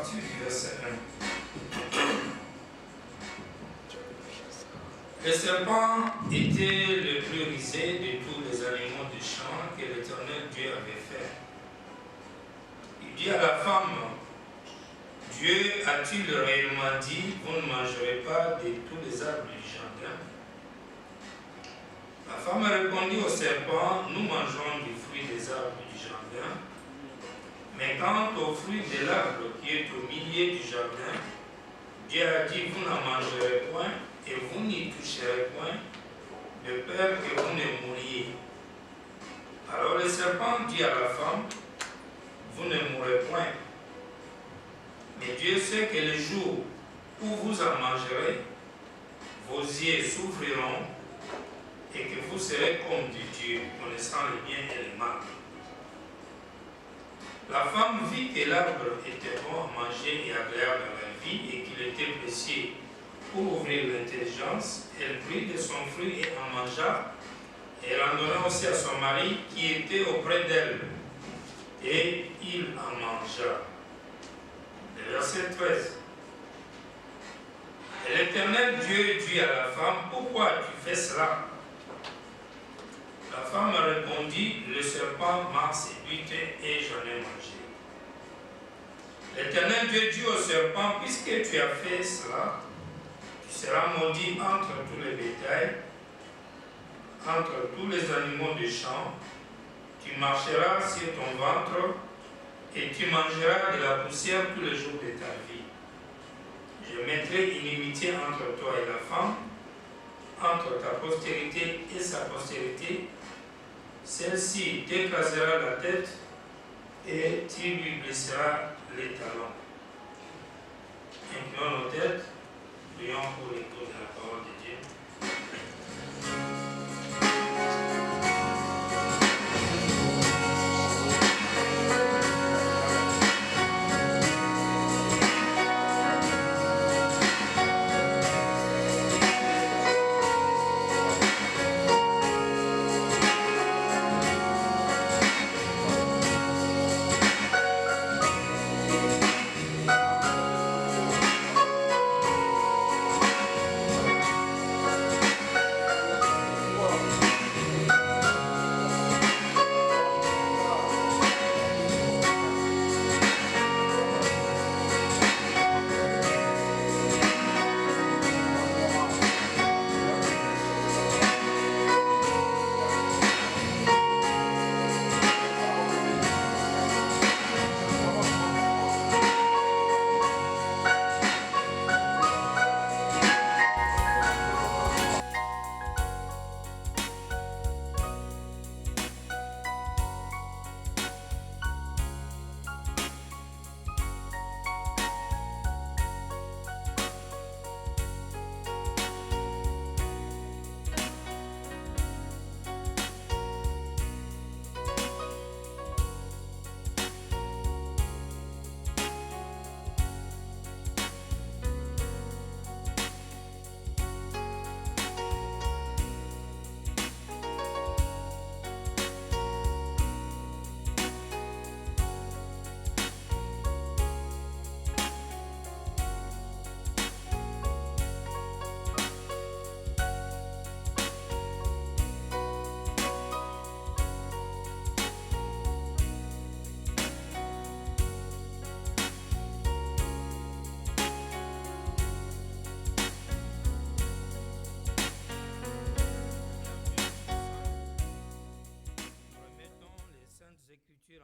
partir du verset 1. Le serpent était le plus rusé de tous les animaux du champ que l'Éternel Dieu avait fait. Il dit à la femme, Dieu a-t-il réellement dit, vous ne mangerez pas de tous les arbres du jardin? La femme répondit au serpent, nous mangerons du fruit des arbres du jardin, mais quant au fruit de l'arbre qui est au milieu du jardin, Dieu a dit, vous n'en mangerez point et vous n'y toucherez point, de peur que vous ne mouriez. Alors le serpent dit à la femme, vous ne mourrez point. Mais Dieu sait que le jour où vous en mangerez, vos yeux s'ouvriront et que vous serez comme des dieux, connaissant le bien et le mal. La femme vit que l'arbre était bon à manger et agréable à la vie et qu'il était précieux pour ouvrir l'intelligence. Elle prit de son fruit et en mangea. Et elle en donna aussi à son mari qui était auprès d'elle. Et il en mangea. Le verset 13. Et l'Éternel Dieu dit à la femme, pourquoi tu fais cela? La femme répondit, le serpent m'a séduite et j'en ai mangé. L'Éternel Dieu dit au serpent, puisque tu as fait cela, tu seras maudit entre tous les bétails, entre tous les animaux du champ, tu marcheras sur ton ventre et tu mangeras de la poussière tous les jours de ta vie. Je mettrai inimitié entre toi et la femme, entre ta postérité et sa postérité. Celle-ci t'écrasera la tête et tu lui blesseras les talons. Inclinons nos têtes, prions pour l'écoute de la parole de Dieu.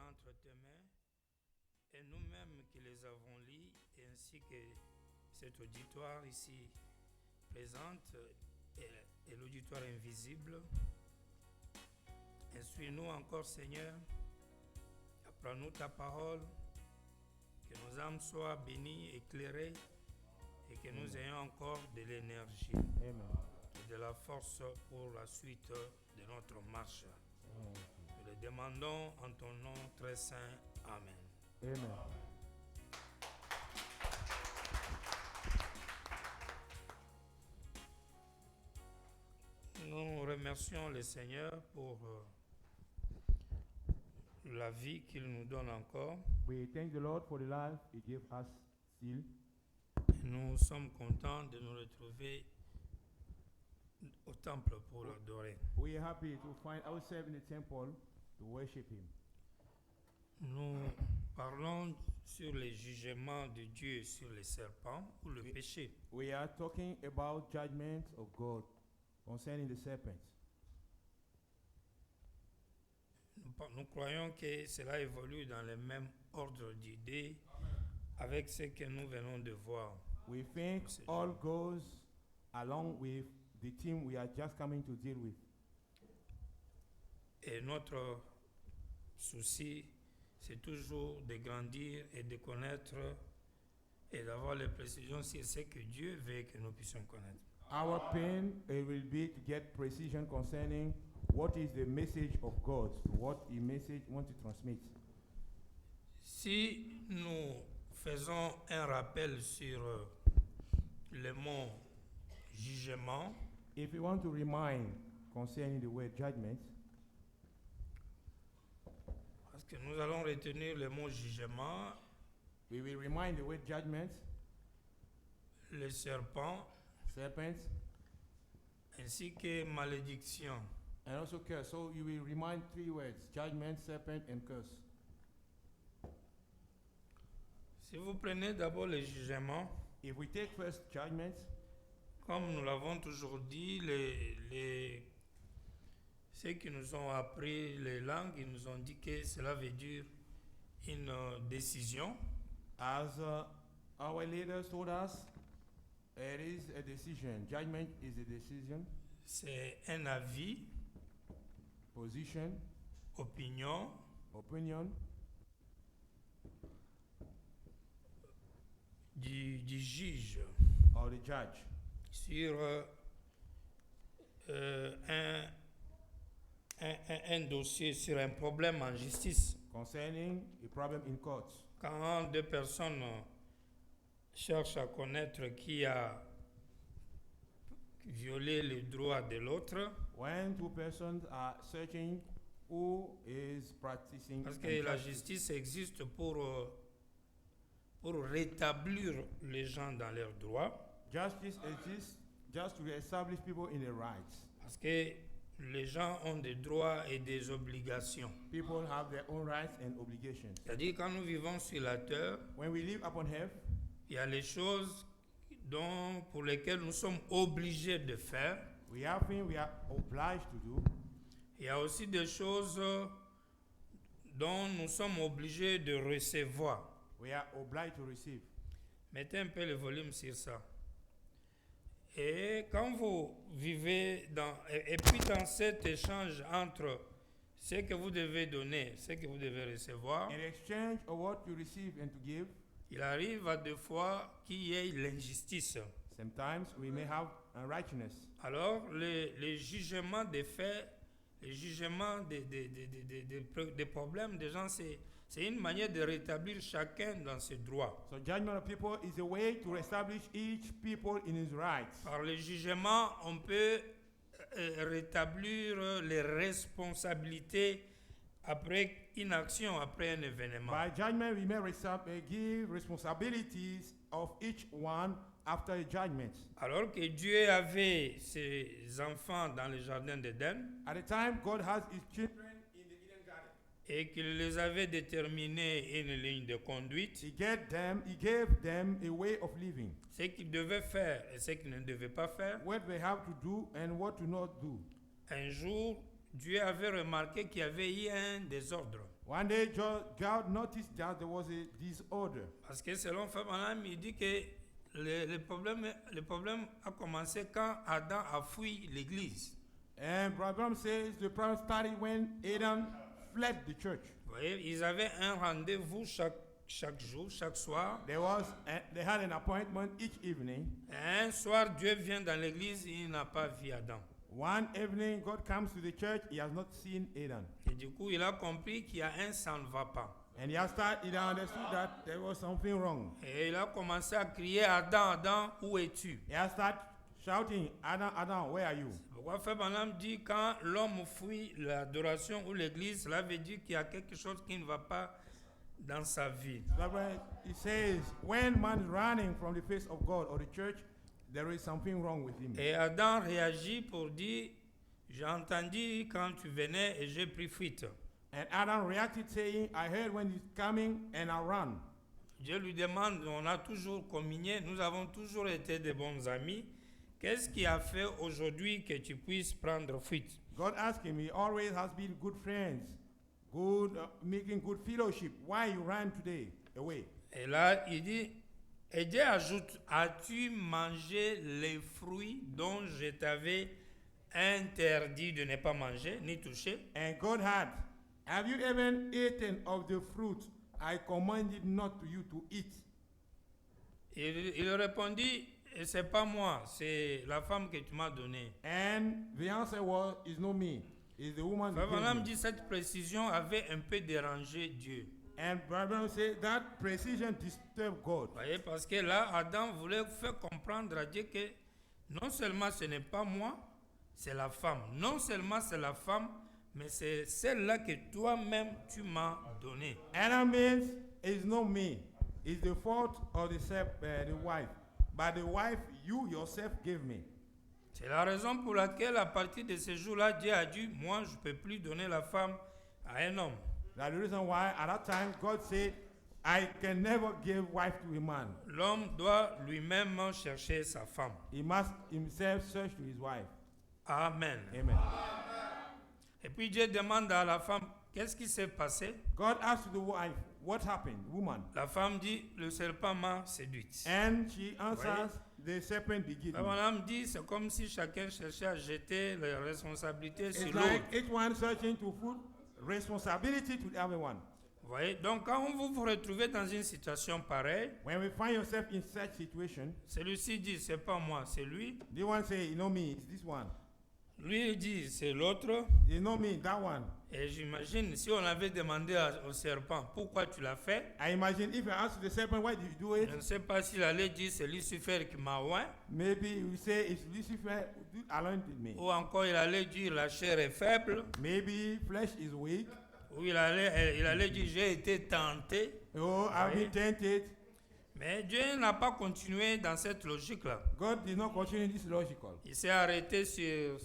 Entre tes mains et nous-mêmes qui les avons lus, ainsi que cet auditoire ici présente et l'auditoire invisible. Instruis-nous encore, Seigneur, apprends-nous ta parole, que nos âmes soient bénies, éclairées et que nous ayons encore de l'énergie et de la force pour la suite de notre marche. Nous le demandons en ton nom très saint. Amen. Amen. Nous remercions le Seigneur pour la vie qu'il nous donne encore. We thank the Lord for the life He gave us still. Nous sommes contents de nous retrouver au temple pour l'adorer. We are happy to find ourselves in the temple to worship Him. Nous parlons sur les jugements de Dieu sur les serpents ou le péché. We are talking about judgment of God concerning the serpent. Nous croyons que cela évolue dans le même ordre d'idées avec ce que nous venons de voir. We think all goes along with the theme we are just coming to deal with. Et notre souci, c'est toujours de grandir et de connaître et d'avoir les précisions sur ce que Dieu veut que nous puissions connaître. Our pain will be to get precision concerning what is the message of God, what the message wants to transmit. Si nous faisons un rappel sur le mot jugement, If we want to remind concerning the word judgment, parce que nous allons retenir le mot jugement, we will remind the word judgment, le serpent, serpent, ainsi que malédiction. and also curse. So you will remind three words: judgment, serpent, and curse. Si vous prenez d'abord le jugement, If we take first judgment, comme nous l'avons toujours dit, ceux qui nous ont appris les langues, ils nous ont dit que cela veut dire une décision. as our leaders told us, it is a decision. Judgment is a decision, C'est un avis, position, opinion, opinion du juge or the judge sur un dossier, sur un problème en justice. concerning a problem in court. Quand deux personnes cherchent à connaître qui a violé les droits de l'autre, When two persons are searching who is practicing parce que la injustice. justice existe pour rétablir les gens dans leurs droits, Justice exists just to establish people in their rights. parce que les gens ont des droits et des obligations. People have their own rights and obligations. C'est-à-dire quand nous vivons sur la terre, When we live upon earth, il y a les choses pour lesquelles nous sommes obligés de faire. we have things we are obliged to do. Il y a aussi des choses dont nous sommes obligés de recevoir. We are obliged to receive. Mettez un peu le volume sur ça. Et quand vous vivez et puis dans cet échange entre ce que vous devez donner, ce que vous devez recevoir, In exchange of what you receive and to give, il arrive à des fois qu'il y ait l'injustice. sometimes we may have unrighteousness. Alors, les jugements des faits, les jugements des problèmes des gens, c'est une manière de rétablir chacun dans ses droits. So judgment of people is a way to establish each people in his rights. Par le jugement, on peut rétablir les responsabilités après une action, après un événement. By judgment, we may give responsibilities of each one after a judgment. Alors que Dieu avait ses enfants dans le jardin d'Éden At the time, God has his children in the Eden garden. et qu'il les avait déterminés une ligne de conduite, He gave them a way of living, ce qu'ils devaient faire et ce qu'ils ne devaient pas faire. what they have to do and what to not do. Un jour, Dieu avait remarqué qu'il y avait eu un désordre. One day, God noticed that there was a disorder. Parce que selon Frère Branham, il dit que le problème a commencé quand Adam a fui l'église. And Branham says the problem started when Adam fled the church. Vous voyez, ils avaient un rendez-vous chaque jour, chaque soir. They had an appointment each evening. Un soir, Dieu vient dans l'église, il n'a pas vu Adam. One evening, God comes to the church. He has not seen Adam. Et du coup, il a compris qu'il y a un ça ne va pas. And he understood that there was something wrong. Et il a commencé à crier, Adam, Adam, où es-tu? He has started shouting, Adam, Adam, where are you? Pourquoi Frère Branham dit quand l'homme fuit l'adoration ou l'église, cela veut dire qu'il y a quelque chose qui ne va pas dans sa vie. That's why it says, when man is running from the face of God or the church, there is something wrong with him. Et Adam réagit pour dire, j'ai entendu quand tu venais et j'ai pris fuite. And Adam reacted saying, I heard when he's coming and I ran. Dieu lui demande, on a toujours communié, nous avons toujours été de bons amis. Qu'est-ce qui a fait aujourd'hui que tu puisses prendre fuite? God asked him, he always has been good friends, good, making good fellowship. Why you ran today away? Et là, il dit, et Dieu ajoute, as-tu mangé les fruits dont je t'avais interdit de ne pas manger, ni toucher? And God had, have you even eaten of the fruit I commanded not to you to eat? Il répondit, et c'est pas moi, c'est la femme que tu m'as donnée. And the answer was, it's not me, it's the woman who gave Abraham me. dit, cette précision avait un peu dérangé Dieu. And Abraham said that precision disturbed God. Vous voyez, parce que là, Adam voulait faire comprendre à Dieu que non seulement ce n'est pas moi, c'est la femme. Non seulement c'est la femme, mais c'est celle-là que toi-même tu m'as donnée. Adam means it's not me, it's the fault of the wife. But the wife you yourself gave me. C'est la raison pour laquelle, à partir de ce jour-là, Dieu a dit, moi, je ne peux plus donner la femme à un homme. That's the reason why at that time God said, I can never give wife to a man. L'homme doit lui-même chercher sa femme. He must himself search to his wife. Amen. Amen. Et puis Dieu demande à la femme, qu'est-ce qui s'est passé? God asked the wife, what happened, woman? La femme dit, le serpent m'a séduite. And she answers, the serpent begat me. Abraham dit, c'est comme si chacun cherchait à jeter les responsabilités sur It's l'autre. like each one searching to put responsibility to everyone. Vous voyez? Donc quand vous vous retrouvez dans une situation pareille, When we find yourself in such situation, celui-ci dit, c'est pas moi, c'est lui. the one say, you know me, it's this one. Lui il dit, c'est l'autre. You know me, that one. Et j'imagine, si on avait demandé au serpent, pourquoi tu l'as fait? I imagine if I ask the serpent, why did you do it? Je ne sais pas s'il allait dire, c'est Lucifer qui m'a oint. Maybe you say it's Lucifer who anointed me. Ou encore il allait dire, la chair est faible. Maybe flesh is weak. Ou il allait dire, j'ai été tenté. Oh, I've been tempted. Mais Dieu n'a pas continué dans cette logique-là. God did not continue this logical. Il s'est arrêté sur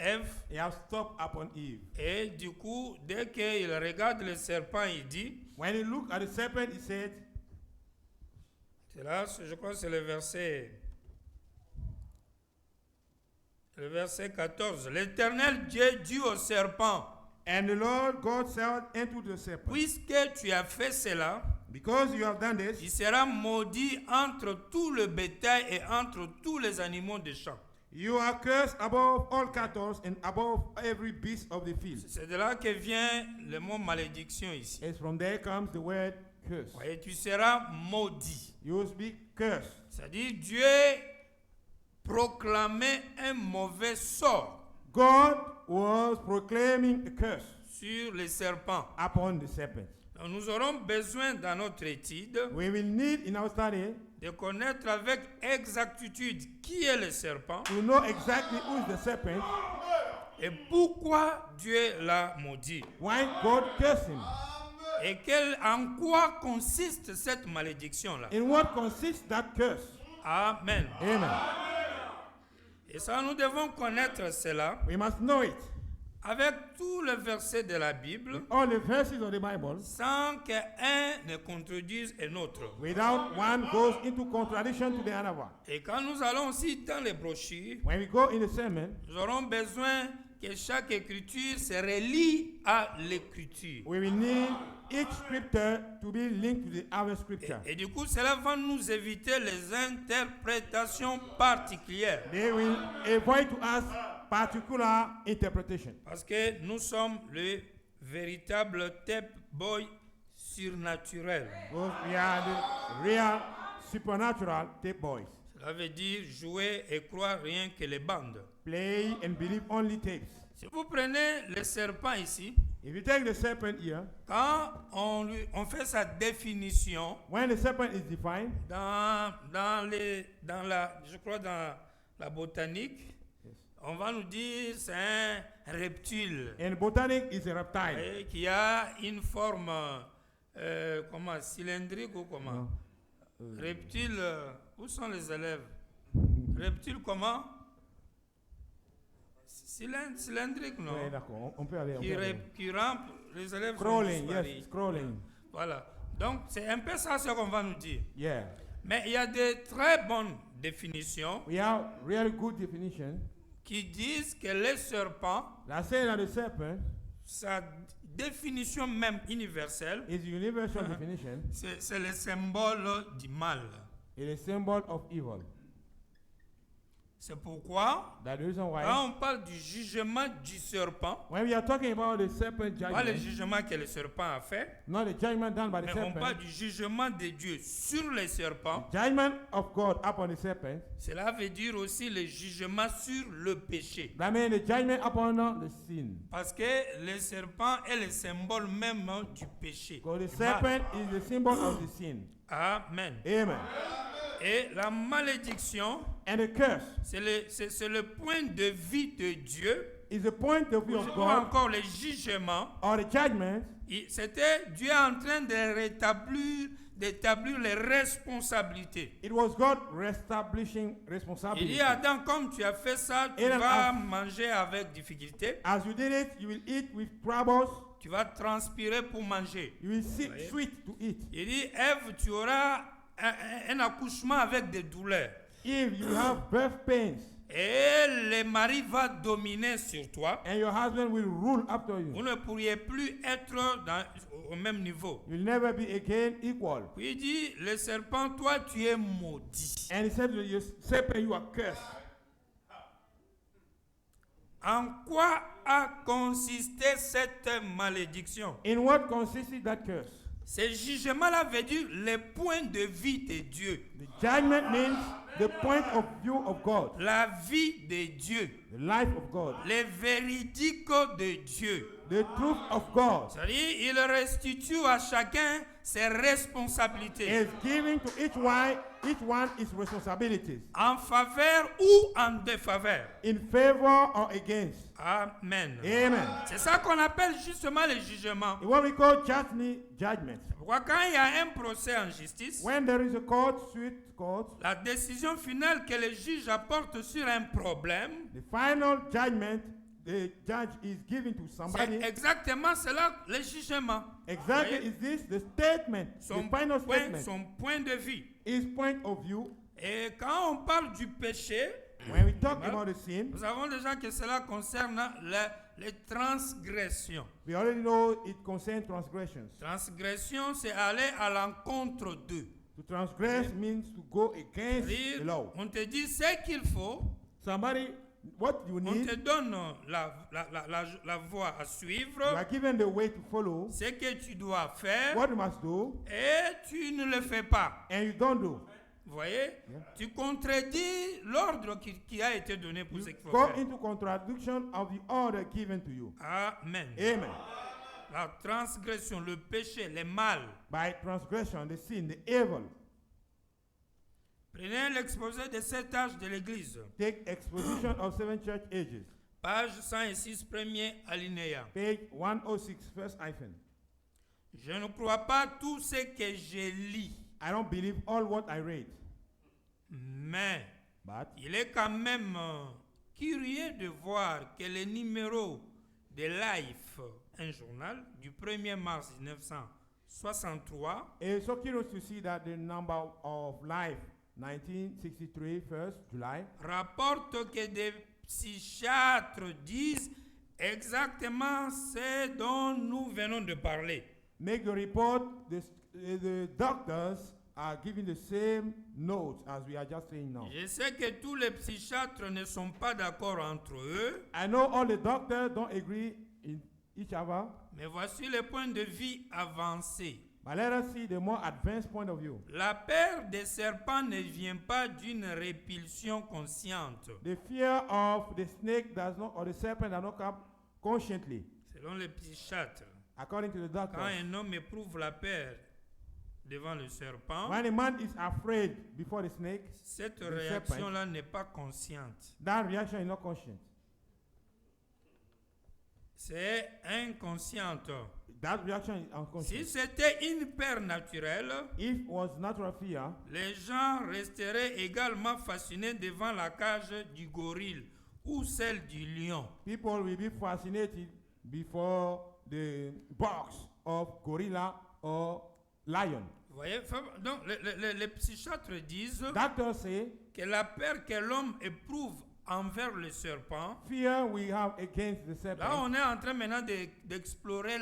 Ève. He has stopped upon Eve. Et du coup, dès qu'il regarde le serpent, il dit, When he looked at the serpent, he said, c'est là, je crois que c'est le verset 14. L'Éternel Dieu dit au serpent, and the Lord God said unto the serpent, puisque tu as fait cela, because you have done this, il sera maudit entre tout le bétail et entre tous les animaux des champs. you are cursed above all cattle and above every beast of the field. C'est de là que vient le mot malédiction ici. It's from there comes the word curse. Et tu seras maudit. You will be cursed. C'est-à-dire Dieu proclamait un mauvais sort God was proclaiming a curse sur les serpents. upon the serpent. Donc, nous aurons besoin dans notre étude We will need in our study de connaître avec exactitude qui est le serpent to know exactly who is the serpent, et pourquoi Dieu l'a maudit. why God cursed him, Et en quoi consiste cette malédiction-là. in what consists that curse. Amen. Amen. Et ça, nous devons connaître cela We must know it. avec tous les versets de la Bible, All the verses of the Bible, sans qu'un ne contredise un autre. without one goes into contradiction to the other one. Et quand nous allons aussi dans les brochures, When we go in the sermon, nous aurons besoin que chaque écriture se relie à l'écriture. we will need each scripture to be linked to the other scripture. Et du coup, cela va nous éviter les interprétations particulières. They will avoid to us particular interpretation. Parce que nous sommes le véritable tape boy surnaturel. Because we are the real supernatural tape boys. Cela veut dire jouer et croire rien que les bandes. Play and believe only tapes. Si vous prenez le serpent ici, If you take the serpent here, quand on fait sa définition when the serpent is defined, je crois dans la botanique, on va nous dire c'est un reptile in botanic is a reptile. qui a une forme comment, cylindrique ou comment? Non. Reptile, où sont les élèves? Reptile comment? Cylindrique, non? Ouais, d'accord. On peut aller. On peut aller. Qui rampe, les élèves Scrolling, sont yes, disparus. scrolling. Voilà. Donc, c'est un peu ça ce qu'on va nous dire. Yeah. Mais il y a des très bonnes définitions We have really good definition. qui disent que les serpents, That say that the serpent sa définition même universelle, is a universal definition. c'est le symbole du mal. It is a symbol of evil. C'est pourquoi, That's the reason why quand on parle du jugement du serpent, when we are talking about the serpent pas le judgment, jugement que le serpent a fait, not the judgment done by the mais on parle serpent, du jugement de Dieu sur les serpents. judgment of God upon the serpent, Cela veut dire aussi le jugement sur le péché. that means the judgment upon the sin. Parce que le serpent est le symbole même du péché. Because the du mal. serpent is the symbol of the sin. Amen. Amen. Et la malédiction, And the curse c'est le point de vue de Dieu. is the point of view of Ou God encore le jugement. or the judgment. C'était Dieu en train de d'établir les responsabilités. It was God reestablishing Il responsibility. dit Adam, comme tu as fait ça, tu Adam vas a- manger avec difficulté. As you did it, you will eat with troubles. Tu vas transpirer pour manger. You will seek Voyez? sweet to eat. Il dit Ève, tu auras un accouchement avec des douleurs. If you have birth pains, Et le mari va dominer sur toi. and your husband will rule after Vous you, ne pourriez plus être au même niveau. you'll never be again equal. Puis il dit, le serpent, toi, tu es maudit. And he said to the serpent, you are cursed. En quoi a consisté cette malédiction? In what consisted that curse? Ce jugement-là veut dire le point de vue de Dieu. The judgment means the point of view of God, La vie de Dieu. the life of God, Le véridique de Dieu. the truth of God. C'est-à-dire, il restitue à chacun ses responsabilités. Is giving to each one its responsibilities, En faveur ou en défaveur. in favor or against. Amen. Amen. C'est ça qu'on appelle justement le jugement. In what we call judgment. Pourquoi quand il y a un procès en justice, When there is a court, sweet court, la décision finale que le juge apporte sur un problème, the final judgment the judge is giving to somebody. c'est exactement cela le jugement. Exactly, Voyez? is this the statement, Son the final statement, son point de vue. his point of view. Et quand on parle du péché, When we talk about the sin, nous savons déjà que cela concerne les transgressions. we already know it concerns transgressions. Transgression, c'est aller à l'encontre d'eux. To transgress means to go against the C'est-à-dire, law. on te dit ce qu'il faut, Somebody, what you on te need, donne la voie à suivre, you are given the way to follow, ce que tu dois faire, what you must do, et tu ne le fais pas. and you don't do. Vous voyez? Yeah. Tu contredis l'ordre qui a été donné pour You ce qu'il faut go faire. into contradiction of the order given to you. Amen. Amen. La transgression, le péché, le mal. By transgression, the sin, the evil. Prenez l'exposé de 7 âges de l'Église. Take exposition of 7 church ages. Page 106, premier alinéa. Page 106, first hyphen. Je ne crois pas tout ce que je lis, I don't believe all what I read, mais but il est quand même curieux de voir que le numéro de Life, un journal, du 1er mars 1963, it's so curious to see that the number of life, 1963, 1st July, rapporte que des psychiatres disent exactement ce dont nous venons de parler. make the report, the doctors are giving the same notes as we are just saying now. Je sais que tous les psychiatres ne sont pas d'accord entre eux, I know all the doctors don't agree in each other, mais voici le point de vue avancé. but let us see the more advanced point of view. La peur des serpents ne vient pas d'une répulsion consciente, The fear of the snake does not, or the serpent does not come consciently, selon les psychiatres. according to the Quand doctors. un homme éprouve la peur devant le serpent, When a man is afraid before the snake, cette the serpent, réaction-là n'est pas consciente. that reaction is not conscient. C'est inconsciente. that reaction is Si unconscious. c'était une peur naturelle, If it was natural fear, les gens resteraient également fascinés devant la cage du gorille ou celle du lion. people will be fascinated before the box of gorilla or lion. Vous voyez, donc les psychiatres disent Doctors say que la peur que l'homme éprouve envers le serpent, fear we have against the là serpent. on est en train maintenant d'explorer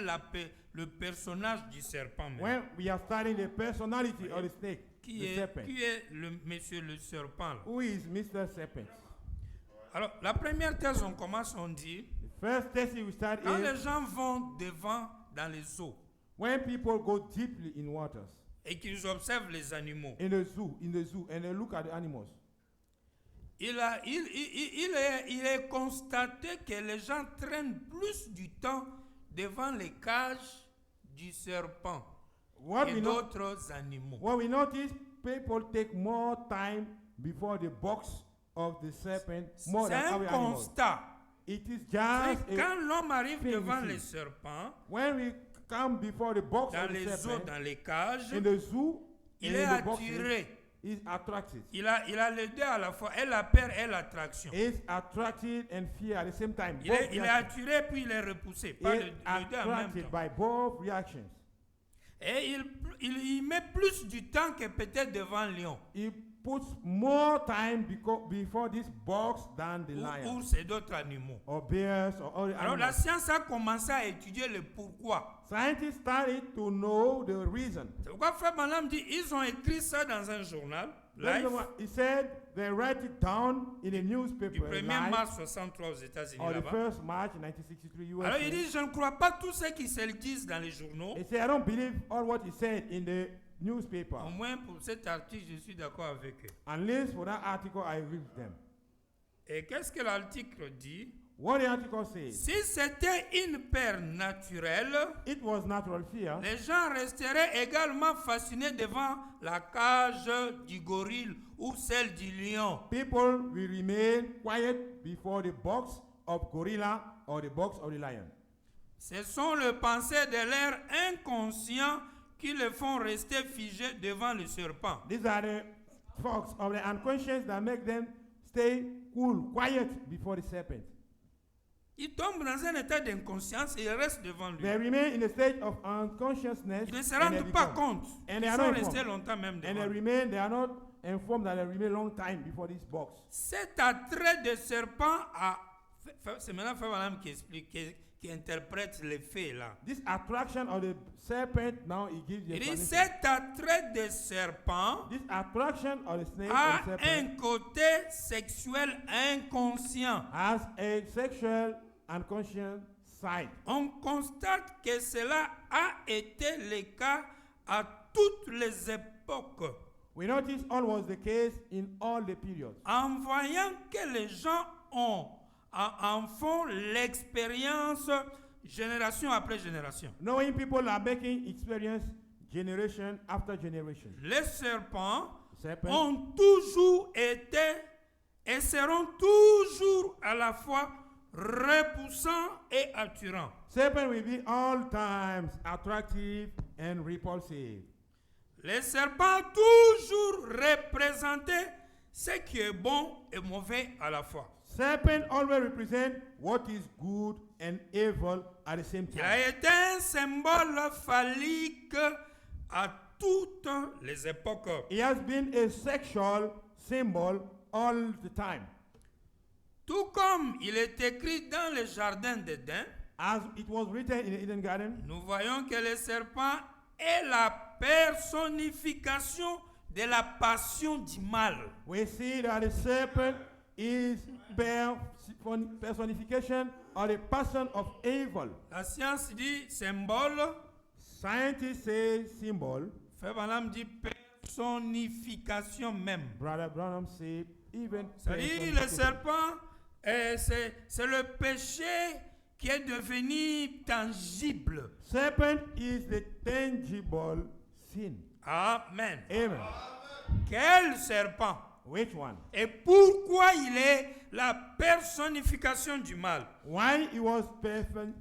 le personnage du serpent. Même. When we are studying the personality of the snake, the serpent. Qui est le monsieur le serpent là? Who is Mr. Serpent? Alors, la première thèse, on commence, on dit, The first test we start quand is les gens vont devant dans les eaux when people go deeply in waters, et qu'ils observent les animaux, in the zoo, and they look at the animals. il est constaté que les gens traînent plus du temps devant les cages du serpent What et we, know, d'autres animaux. what we notice, people take more time before the box of the serpent more C'est than un other animals. constat. It is C'est just quand l'homme arrive thing devant we les see. serpents, when we come before the box dans of the les eaux, serpent, dans les cages, in the zoo, il and est in the boxes, attiré. is attracted. Il a les deux à la fois, et la peur et l'attraction. Is attracted and fear at the same time. Il Both est reactions. attiré puis il est repoussé. Pas Is les deux en même attracted temps. by both reactions. Et il met plus du temps que peut-être devant le lion. He puts more time before this box than the lion Ou c'est d'autres animaux. or bears or other Alors la animals. science a commencé à étudier le pourquoi. Scientists started to know the reason. C'est pourquoi Frère Branham dit, ils ont écrit ça dans un journal, Life, He said they write it down in a du newspaper 1er Life, mars 63 aux États-Unis on the là-bas. 1st March 1963 Alors il USA. dit, je ne crois pas tout ce qui se le disent dans les journaux. He said, I don't believe all what he said in the newspaper. Au moins pour cet article, je suis d'accord avec eux. Unless for that article, I agree with them. Et qu'est-ce que l'article dit? What the article says, Si c'était une peur naturelle, it was natural fear. les gens resteraient également fascinés devant la cage du gorille ou celle du lion. People will remain quiet before the box of gorilla or the box of the lion. Ce sont les pensées de leur inconscient qui les font rester figés devant le serpent. These are the thoughts of the unconscious that make them stay cool, quiet before the serpent. Ils tombent dans un état d'inconscience et ils restent devant lui. They remain in a state of unconsciousness Ils ne se and they rendent pas become. compte. And Ils they are sont not restés informed. longtemps même And devant they lui. remain, they are not informed that they remain long time before this box. Cet attrait de serpent c'est maintenant Frère Branham qui explique, qui interprète les faits là. This attraction of the serpent, now he gives the Il dit explanation. cet attrait de serpent This attraction of the snake a or the serpent un côté sexuel inconscient. has a sexual unconscious side. On constate que cela a été le cas à toutes les époques. We notice all was the case in all the periods. En voyant que les gens en font l'expérience génération après génération. Knowing people are making experience generation after generation. Les serpents Serpent ont toujours été et seront toujours à la fois repoussants et attirants. Serpent will be all times attractive and repulsive. Les serpents ont toujours représenté ce qui est bon et mauvais à la fois. Serpent always represent what is good and evil at the same Il a time. été un symbole phallique à toutes les époques. He has been a sexual symbol all the time. Tout comme il est écrit dans le jardin d'Éden, As it was written in the Eden Garden, nous voyons que le serpent est la personnification de la passion du mal. we see that the serpent is personification of the person of evil. La science dit symbole, Scientists say symbol. Frère Branham dit personnification même. Brother Branham said even C'est-à-dire le personification. serpent, c'est le péché qui est devenu tangible. Serpent is the tangible sin. Amen. Amen. Quel serpent? Which one? Et pourquoi il est la personnification du mal. Why he was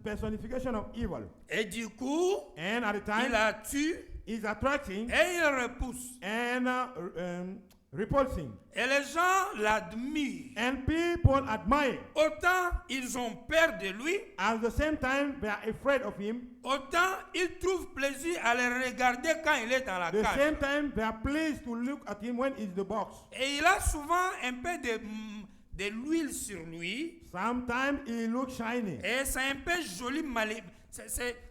personification of evil. Et du coup, And at the time, il attire he's attracting et il repousse. and repulsing. Et les gens l'admirent. And people admire. Autant ils ont peur de lui, At the same time, they are afraid of him. autant ils trouvent plaisir à le regarder quand il est dans la At the cage. same time, they are pleased to look at him when he's in the box. Et il a souvent un peu de l'huile sur lui. Sometimes he looks shiny. Et c'est un peu joli,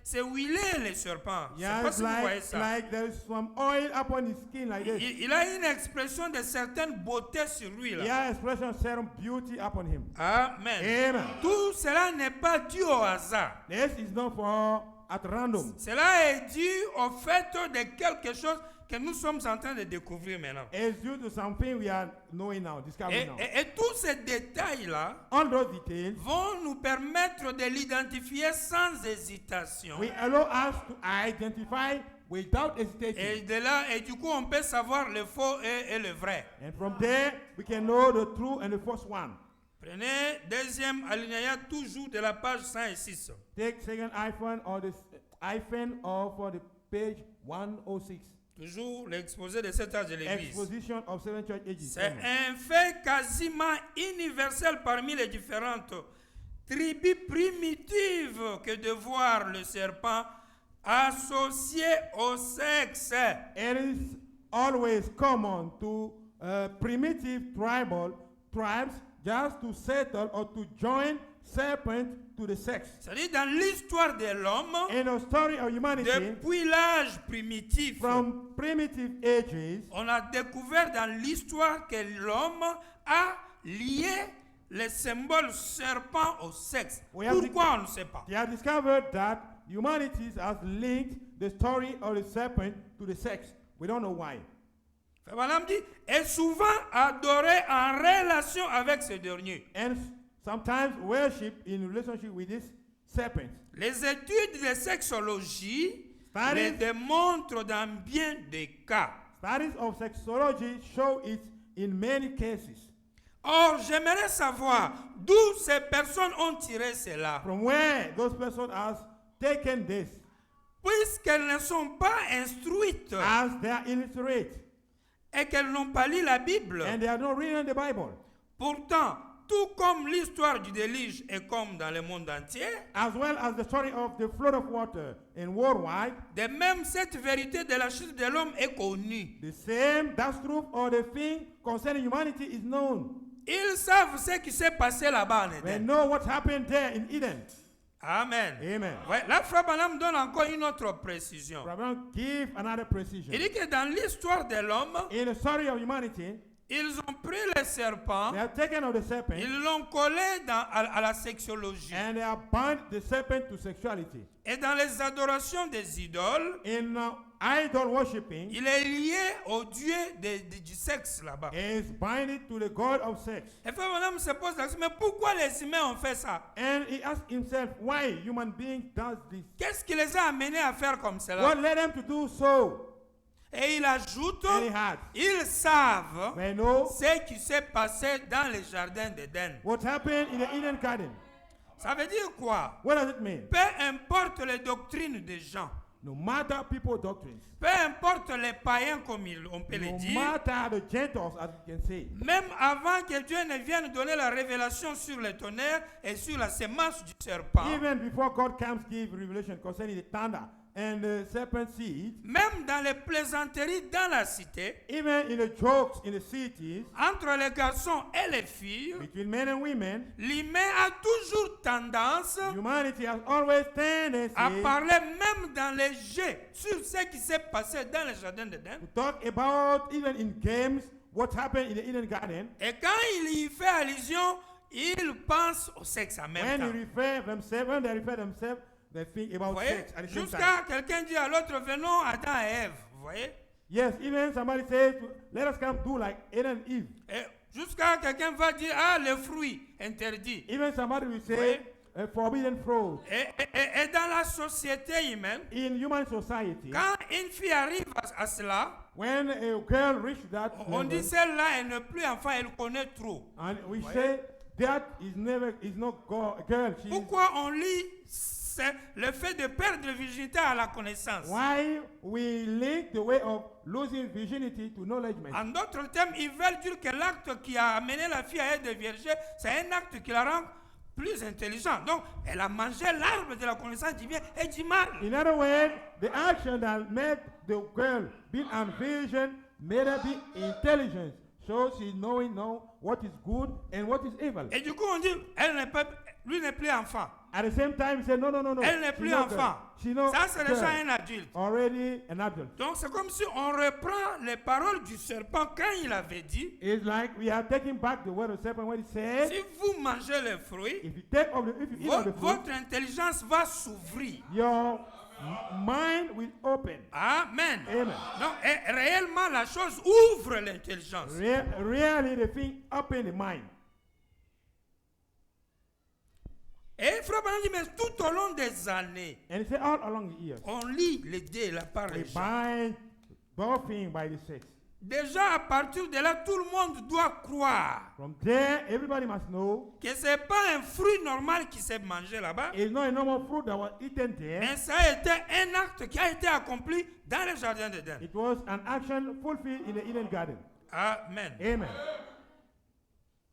c'est huilé le serpent. Je sais pas Yes, si vous voyez ça. like there's some oil upon his skin like this. Il a une expression de certaine beauté sur lui. He Là. has expression of certain beauty upon him. Amen. Amen. Tout cela n'est pas dû au hasard. This is not for at random. Cela est dû au fait de quelque chose que nous sommes en train de découvrir maintenant. It's due to something we are knowing now, discovering now. Et tous ces détails-là All those details vont nous permettre de l'identifier sans hésitation. will allow us to identify without hesitation. Et de là, et du coup, on peut savoir le faux et le vrai. And from there, we can know the true and the false one. Prenez deuxième alinéa toujours de la page 106. Take second iPhone or the iPhone or for the page 106. Toujours l'exposé de cet âge de l'Église. Exposition of Seven Church Ages. C'est un fait quasiment universel parmi les différentes tribus primitives que de voir le serpent associé au sexe. It is always common to primitive tribes just to settle or to join serpent to the sex. C'est-à-dire dans l'histoire de l'homme, In the story of humanity, depuis l'âge primitif, from primitive ages, on a découvert dans l'histoire que l'homme a lié le symbole serpent au sexe. We have Pourquoi on ne sait pas? they have discovered that humanity has linked the story of the serpent to the sex. We don't know why. Frère Branham dit, est souvent adoré en relation avec ce dernier. And sometimes worship in relationship with this serpent. Les études de sexologie Studies- le démontrent dans bien des cas. Studies of sexology show it in many cases. Or, j'aimerais savoir d'où ces personnes ont tiré cela. From where those persons have taken this, Puisqu'elles ne sont pas instruites as they are illiterate et qu'elles n'ont pas lu la Bible. and they are not reading the Bible. Pourtant, tout comme l'histoire du déluge est comme dans le monde entier, As well as the story of the flood of water in worldwide, de même cette vérité de la chute de l'homme est connue. the same, that's truth or the thing concerning humanity is known. Ils savent ce qui s'est passé là-bas en They Éden. know what happened there in Eden. Amen. Amen. Ouais, là, Frère Branham donne encore une autre précision. Abraham give another precision. Il dit que dans l'histoire de l'homme, In the story of humanity, ils ont pris le serpent, they have taken of the serpent ils l'ont collé à la sexologie. and they have bound the serpent to sexuality. Et dans les adorations des idoles, In idol worshipping, il est lié au dieu du sexe là-bas. is binded to the god of sex. Et Frère Branham se pose la question, mais pourquoi les humains ont fait ça? And he asked himself why human being does this. Qu'est-ce qui les a amenés à faire comme cela? What led them to do so? Et il ajoute, And he had. ils savent They know ce qui s'est passé dans le jardin d'Éden. what happened in the Eden garden. Ça veut dire quoi? What does it mean? Peu importe les doctrines des gens, No matter people's doctrines, peu importe les païens comme on peut le no dire, matter the Gentiles, as you can say, même avant que Dieu ne vienne donner la révélation sur le tonnerre et sur la semence du serpent, even before God comes give revelation concerning the thunder and the serpent seed, même dans les plaisanteries dans la cité, even in the jokes in the cities, entre les garçons et les filles, between men and women, l'humain a toujours tendance humanity has always à tendency parler même dans les jeux sur ce qui s'est passé dans le jardin d'Éden. to talk about, even in games, what happened in the Eden garden. Et quand il y fait allusion, il pense au sexe en même When temps. when they refer themselves, they think Vous about voyez? sex at the same time. Jusqu'à quelqu'un dit à l'autre, venons Adam et Ève. Vous voyez? Yes, even somebody says, let us come do like Adam and Eve. Et jusqu'à quelqu'un va dire, ah, le fruit interdit. Even somebody will say, Oui. forbidden fruit. Et dans la société humaine, In human society, quand une fille arrive à cela, when a girl reaches that on level, dit celle-là, elle n'est plus enfant, elle connaît trop. and we say that is not girl. She's Pourquoi on lit le fait de perdre virginité à la connaissance? why we link the way of losing virginity to knowledge. En d'autres termes, ils veulent dire que l'acte qui a amené la fille à être vierge, c'est un acte qui la rend plus intelligente. Donc, elle a mangé l'arbre de la connaissance du bien et du mal. In other words, the action that made the girl be a virgin made her be intelligent. So she's knowing now what is good and what is evil. Et du coup, on dit, lui n'est plus enfant. At the same time, he said, no. Elle n'est she's plus not enfant. girl. She's not Ça, c'est déjà girl. un adulte. Already an adult. Donc, c'est comme si on reprend les paroles du serpent quand il avait dit, It's like we are taking back the word of serpent when he said, si vous mangez les fruits, if you eat of the fruit, votre intelligence va s'ouvrir. your mind will open. Amen. Amen. Donc, réellement, la chose ouvre l'intelligence. Really, the thing open the mind. Et Frère Branham dit, mais tout au long des années, And he said, all along the years, on lit les dés là par we les gens. bind both things by the sex. Déjà, à partir de là, tout le monde doit croire From there, everybody must know que ce n'est pas un fruit normal qui s'est mangé là-bas, it's not a normal fruit that was eaten there. mais ça a été un acte qui a été accompli dans le jardin d'Éden. It was an action fulfilled in the Eden garden. Amen. Amen.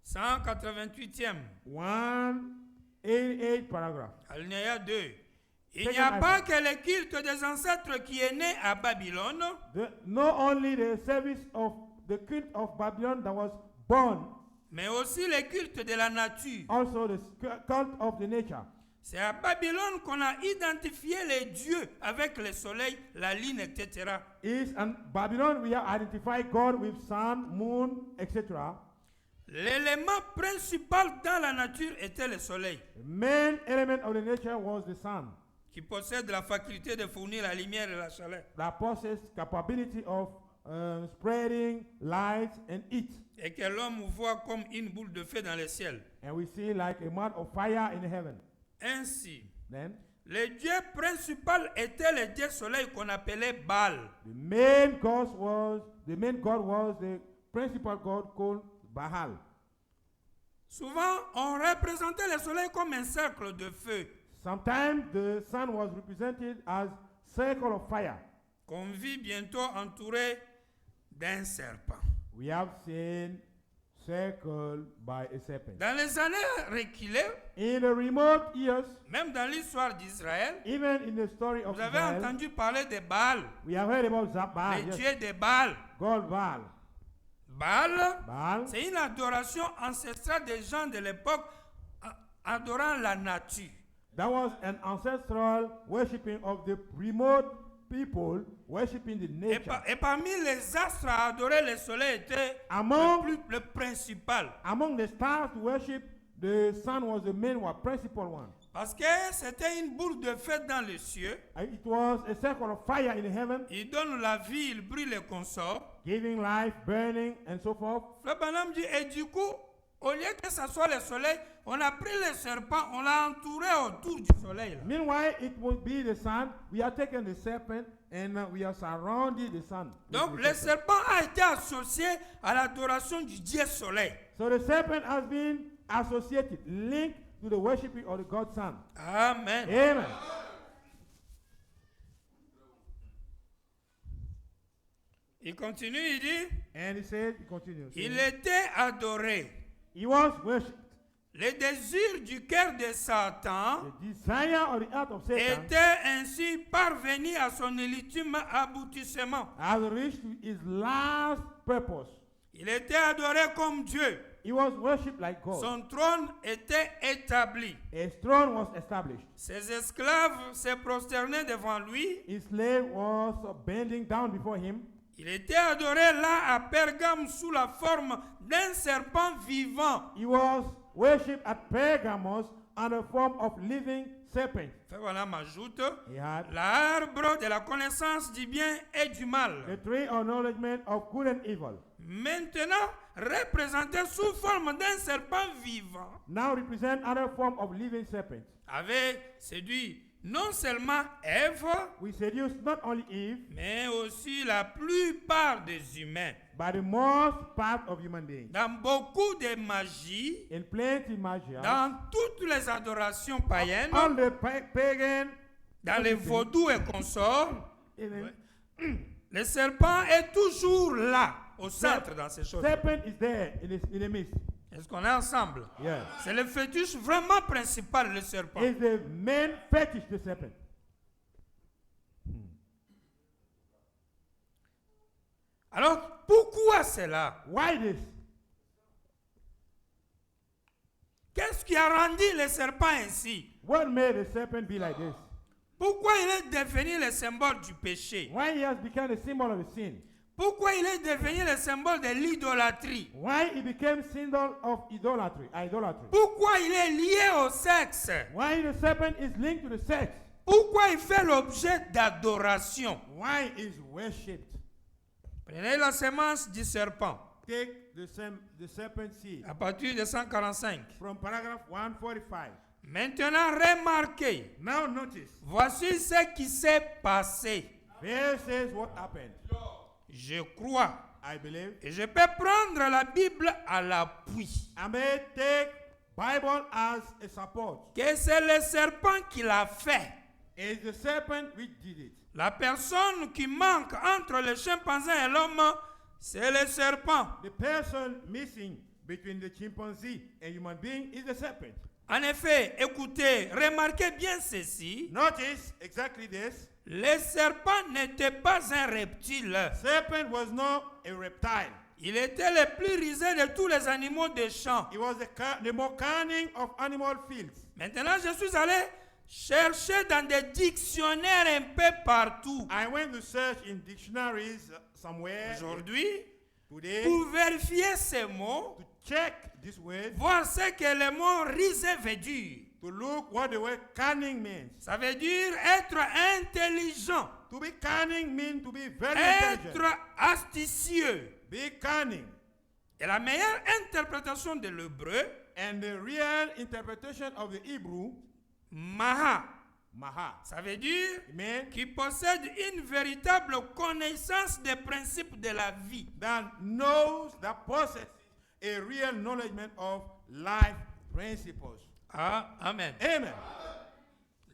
188e, 188 paragraph. alinéa 2. Il n'y Second a pas item. que le culte des ancêtres qui est né à Babylone, Not only the service of the king of Babylon that was born, mais aussi le culte de la nature. also the cult of the nature. C'est à Babylone qu'on a identifié les dieux avec le soleil, la lune, etc. Is in Babylon we have identified God with sun, moon, etc. L'élément principal dans la nature était le soleil, The main element of the nature was the sun, qui possède la faculté de fournir la lumière et la chaleur, that possessed capability of spreading light and heat. et que l'homme voit comme une boule de feu dans le ciel. And we see like a mount of fire in heaven. Ainsi, Then le dieu principal était le dieu soleil qu'on appelait Baal. the main god was the principal god called Baal. Souvent, on représentait le soleil comme un cercle de feu Sometimes the sun was represented as circle of fire. qu'on vit bientôt entouré d'un serpent. We have seen circled by a serpent. Dans les années reculées, In the remote years, même dans l'histoire d'Israël, even in the story of vous avez Israel, entendu parler de Baal, we have heard about Baal, les yes. dieux de Baal. God Baal. Baal, c'est une adoration ancestrale des gens de l'époque adorant la nature. That was an ancestral worshipping of the remote people worshipping the nature. Et parmi les astres à adorer le soleil était le principal. Among the stars to worship, the sun was the main one, principal one. Parce que c'était une boule de feu dans les cieux. It was a circle of fire in heaven, Il donne la vie, il brûle et consort. giving life, burning, and so forth. Frère Branham dit, et du coup, au lieu que ce soit le soleil, on a pris le serpent, on l'a entouré autour du soleil. Là. Meanwhile, it would be the sun. We are taking the serpent and we are surrounding the sun. Donc le serpent a été associé à l'adoration du Dieu soleil. So the serpent has been associated, linked to the worshiping of the God Sun. Amen. Amen. Il continue, il dit, And he said, he continues. il était adoré. He was worshipped. Le désir du cœur de Satan The desire of the heart of Satan était ainsi parvenu à son ultime aboutissement. has reached his last purpose. Il était adoré comme Dieu. He was worshipped like God. Son trône était établi. His throne was established. Ses esclaves se prosternaient devant lui. His slave was bending down before him. Il était adoré là à Pergame sous la forme d'un serpent vivant. He was worshipped at Pergamos under the form of living serpent. Frère Branham ajoute He had l'arbre de la connaissance du bien et du mal. the tree of knowledge of good and evil, Maintenant représenté sous forme d'un serpent vivant, now represent other form of living serpent. avait séduit non seulement Ève, We seduce not only Eve, mais aussi la plupart des humains. but the most part of human beings. Dans beaucoup de magies, In plenty magia, dans toutes les adorations païennes, all the pagan, dans les vaudous et consorts, even le serpent est toujours là, au centre dans ces choses. serpent is there in the midst. Est-ce qu'on est ensemble? Yeah. C'est le fétiche vraiment principal, le serpent. Is the main fetish, the serpent. Alors, pourquoi cela? Why this? Qu'est-ce qui a rendu le serpent ainsi? What made the serpent be like this? Pourquoi il est devenu le symbole du péché? Why he has become a symbol of sin? Pourquoi il est devenu le symbole de l'idolâtrie? Why he became symbol of idolatry? Pourquoi il est lié au sexe? Why the serpent is linked to the sex? Pourquoi il fait l'objet d'adoration? Why is worshipped? Prenez la semence du serpent Take the serpent seed à partir de 145. from paragraph 145. Maintenant, remarquez, Now notice, voici ce qui s'est passé. here says what happened. Je crois I believe et je peux prendre la Bible à l'appui I may take Bible as a support. que c'est le serpent qui l'a fait. It's the serpent which did it. La personne qui manque entre le chimpanzé et l'homme, c'est le serpent. The person missing between the chimpanzee and human being is the serpent. En effet, écoutez, remarquez bien ceci. Notice exactly this. Le serpent n'était pas un reptile. Serpent was not a reptile. Il était le plus rusé de tous les animaux des champs. It was the more cunning of animal fields. Maintenant, je suis allé chercher dans des dictionnaires un peu partout. I went to search in dictionaries somewhere Aujourd'hui, today pour vérifier ces mots, to check this word, voir ce que le mot rusé veut dire. to look what the word cunning means. Ça veut dire être intelligent, To be cunning means to be very être intelligent. astucieux. Be cunning. Et la meilleure interprétation de l'hébreu, And the real interpretation of the Hebrew, maha, maha, ça veut dire means qui possède une véritable connaissance des principes de la vie. that knows, that possesses a real knowledge of life principles. Ah, amen. Amen.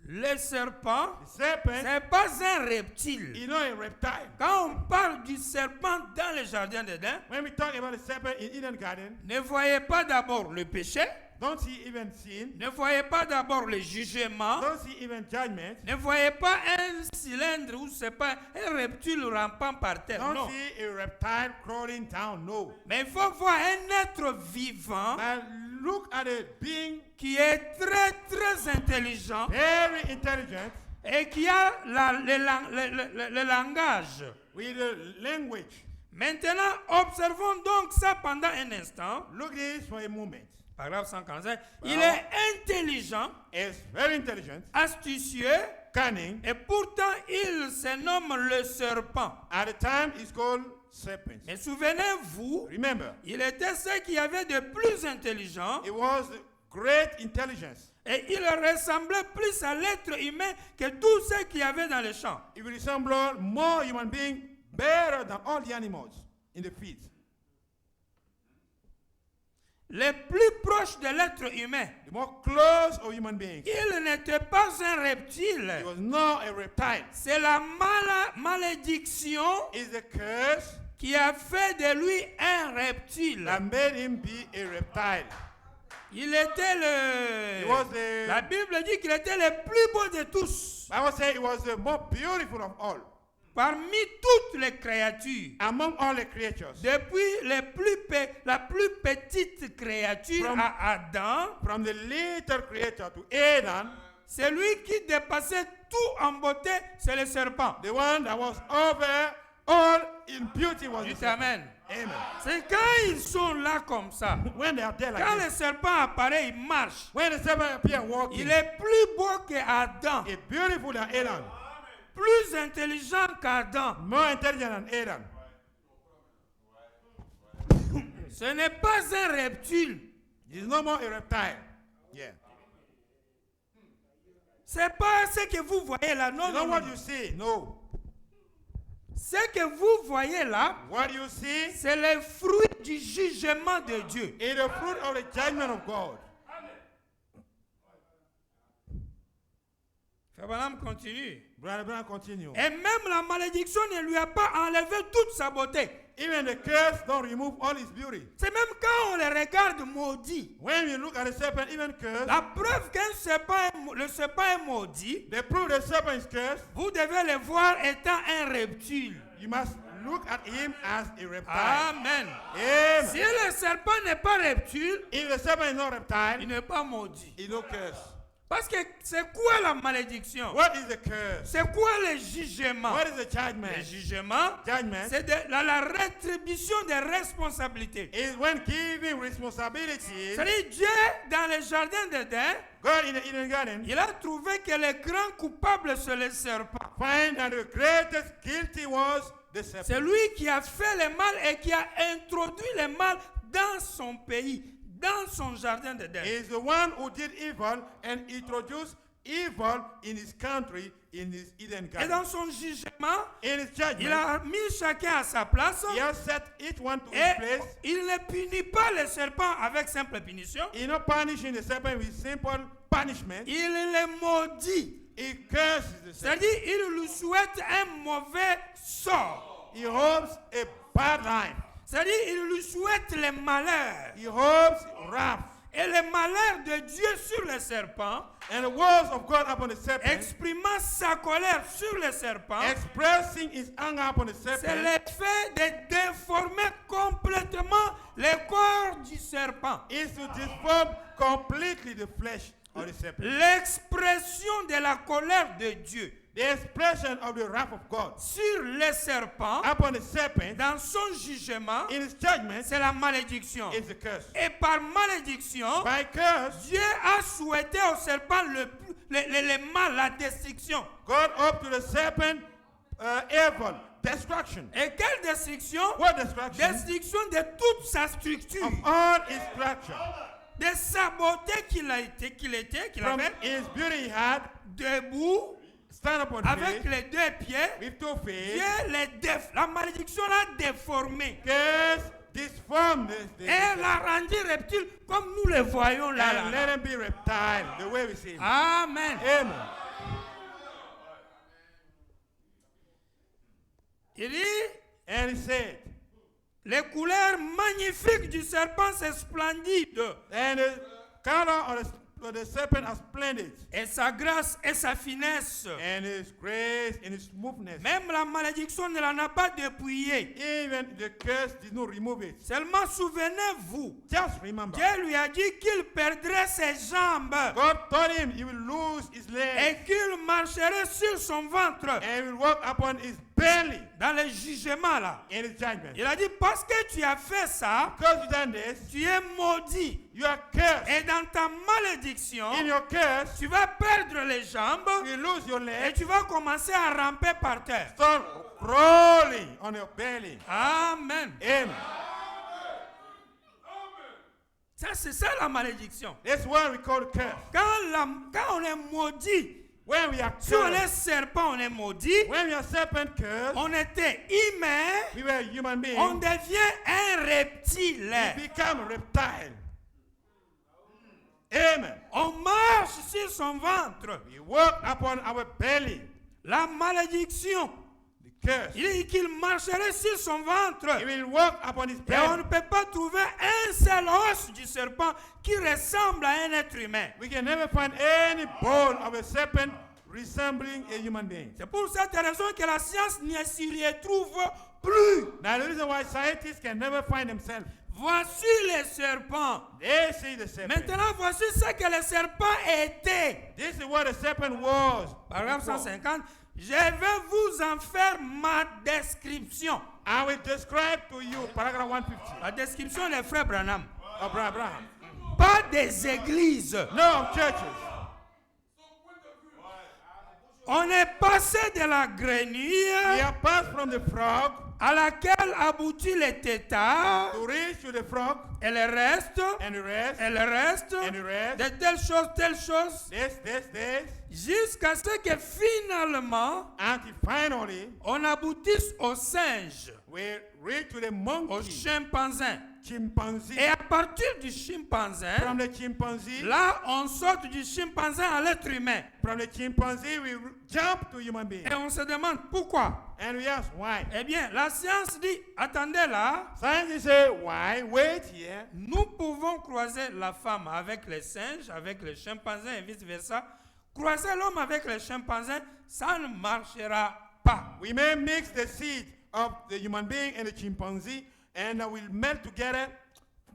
Le serpent, The serpent c'est pas un reptile. is not a reptile. Quand on parle du serpent dans le jardin d'Éden, When we talk about the serpent in Eden Garden, ne voyez pas d'abord le péché, don't see even sin, ne voyez pas d'abord le jugement, don't see even judgment, ne voyez pas un cylindre ou c'est pas un reptile rampant par terre. don't Non. see a reptile crawling down, no. Mais il faut voir un être vivant But look at a being qui est très très intelligent very intelligent et qui a le langage. with a language. Maintenant, observons donc ça pendant un instant. Look at this for a moment. Paragraphe 145. Il est intelligent, It's very intelligent, astucieux, cunning. et pourtant il se nomme le serpent. At the time, it's called serpent. Mais souvenez-vous, Remember, il était ce qui avait de plus intelligent it was great intelligence. et il ressemblait plus à l'être humain que tout ce qu'il y avait dans les champs. It resembled more human being better than all the animals in the field. Le plus proche de l'être humain, The more close of human beings. il n'était pas un reptile. It was not a reptile. C'est la malédiction It's the curse qui a fait de lui un reptile. that made him be a reptile. Il était It was the La Bible dit qu'il était le plus beau de tous. Bible says it was the more beautiful of all. Parmi toutes les créatures. Among all the creatures. Depuis la plus petite créature From- à Adam, From the little creator to Adam, celui qui dépassait tout en beauté, c'est le serpent. the one that was over all impurity was Dites the serpent. Amen. Amen. C'est quand ils sont là comme ça. When they are there like Quand this, le serpent apparaît, il marche. when the serpent appear walking, Il est plus beau qu'Adam. it's beautiful than Adam, Plus intelligent qu'Adam. more intelligent than Adam. Ce n'est pas un reptile. He's no more a reptile. Yeah. C'est pas ce que vous voyez là. Non, You know non, what non. you see? No. Ce que vous voyez là, What you see c'est le fruit du jugement de Dieu. is the fruit of the judgment of God. Frère Branham continue. Brother Branham continue. Et même la malédiction ne lui a pas enlevé toute sa beauté. Even the curse don't remove all his beauty. C'est même quand on le regarde maudit. When you look at the serpent, even cursed, La preuve qu'un serpent, le serpent est maudit, the proof the serpent is cursed, vous devez le voir étant un reptile. you must look at him as a reptile. Amen. Amen. Si le serpent n'est pas reptile, If the serpent is not il reptile, n'est pas maudit. he's no curse. Parce que c'est quoi la malédiction? What is the curse? C'est quoi le jugement? What is the judgment? Le jugement, Judgment c'est la rétribution des responsabilités. is when giving responsibilities. C'est-à-dire Dieu, dans le jardin d'Éden, God in the Eden Garden il a trouvé que le grand coupable, c'est le serpent. find that the greatest guilty was the C'est serpent. lui qui a fait le mal et qui a introduit le mal dans son pays, dans son jardin d'Éden. He is the one who did evil and introduced evil in his country, in his Eden Et Garden. dans son jugement, In his il judgment, a mis chacun à sa place he has set each one to his et place. il ne punit pas le serpent avec simple punition. He's not punishing the serpent with simple punishment. Il le maudit. He curses the serpent. C'est-à-dire, il lui souhaite un mauvais sort. He hopes a bad life. C'est-à-dire, il lui souhaite le malheur. He hopes wrath. Et le malheur de Dieu sur le serpent, And the words of God upon the serpent, exprimant sa colère sur le serpent, expressing his anger upon the c'est serpent, l'effet de déformer complètement le corps du serpent. is to disform completely the flesh of the serpent. L'expression de la colère de Dieu The expression of the wrath of God sur le serpent, upon the serpent dans son jugement, in his judgment c'est la malédiction. is the curse. Et par malédiction, By curse, Dieu a souhaité au serpent le mal, la destruction. God up to the serpent evil, destruction. Et quelle destruction? What destruction? Destruction de toute sa structure, Of all his structure. de sa beauté qu'il From avait, his beauty he had, debout, stand upon avec feet, les deux pieds. with 2 feet, Dieu la malédiction l'a déformé. curse, disform the Et l'a rendu reptile comme nous le voyons là. and let him be reptile, the way we see him. Amen. Amen. Il dit, And he said, les couleurs magnifiques du serpent, c'est splendide. and the color of the serpent are splendid, Et sa grâce et sa finesse. and his grace and his smoothness. Même la malédiction ne l'en a pas dépouillé. Even the curse did not remove it. Seulement souvenez-vous, Just remember, Dieu lui a dit qu'il perdrait ses jambes God told him he will lose his legs et qu'il marcherait sur son ventre and he will walk upon his belly dans le jugement là. in his judgment. Il a dit parce que tu as fait ça, Because you done this, tu es maudit. you are cursed. Et dans ta malédiction, In your curse, tu vas perdre les jambes you lose your et legs, tu vas commencer à ramper par terre. start rolling on your belly. Amen. Amen. Ça, c'est ça la malédiction. That's what we call curse. Quand on est maudit, When we are si on est cursed, serpent, on est maudit, when we are serpent cursed, on était humain, we were human beings. on devient un reptile. We become reptile. Amen. On marche sur son ventre. We walk upon our belly. La malédiction, The curse. il dit qu'il marcherait sur son ventre. He will walk upon his Et on ne belly. peut pas trouver un seul os du serpent qui ressemble à un être humain. We can never find any bone of a serpent resembling a human being. C'est pour cette raison que la science ne s'y retrouve plus. Now, the reason why scientists can never find themselves, Voici les serpents. they see the serpent. Maintenant, voici ce que le serpent était. This is what a serpent was. Paragraphe before. 150. Je vais vous en faire ma description. I will describe to you paragraph 150 La description des frères Branham. of Abraham. Pas des églises. No churches. On est passé de la We grenouille are passed from the frog à laquelle aboutit le tétard. to reach to the frog Elle reste. and the rest Elle reste. and the rest. De telle chose. This. Jusqu'à ce que finalement, Until finally on aboutisse au singe, we reach to the au monkey, chimpanzé. chimpanzee. Et à partir du chimpanzé, From the chimpanzee, là, on sort du chimpanzé à l'être humain. from the chimpanzee, we jump to human being. Et on se demande pourquoi. And we ask why. Eh bien, la science dit, attendez là, Scientists say, why? Wait here. nous pouvons croiser la femme avec les singes, avec les chimpanzés et vice-versa. Croiser l'homme avec les chimpanzés, ça ne marchera pas. We may mix the seed of the human being and the chimpanzee, and we'll melt together.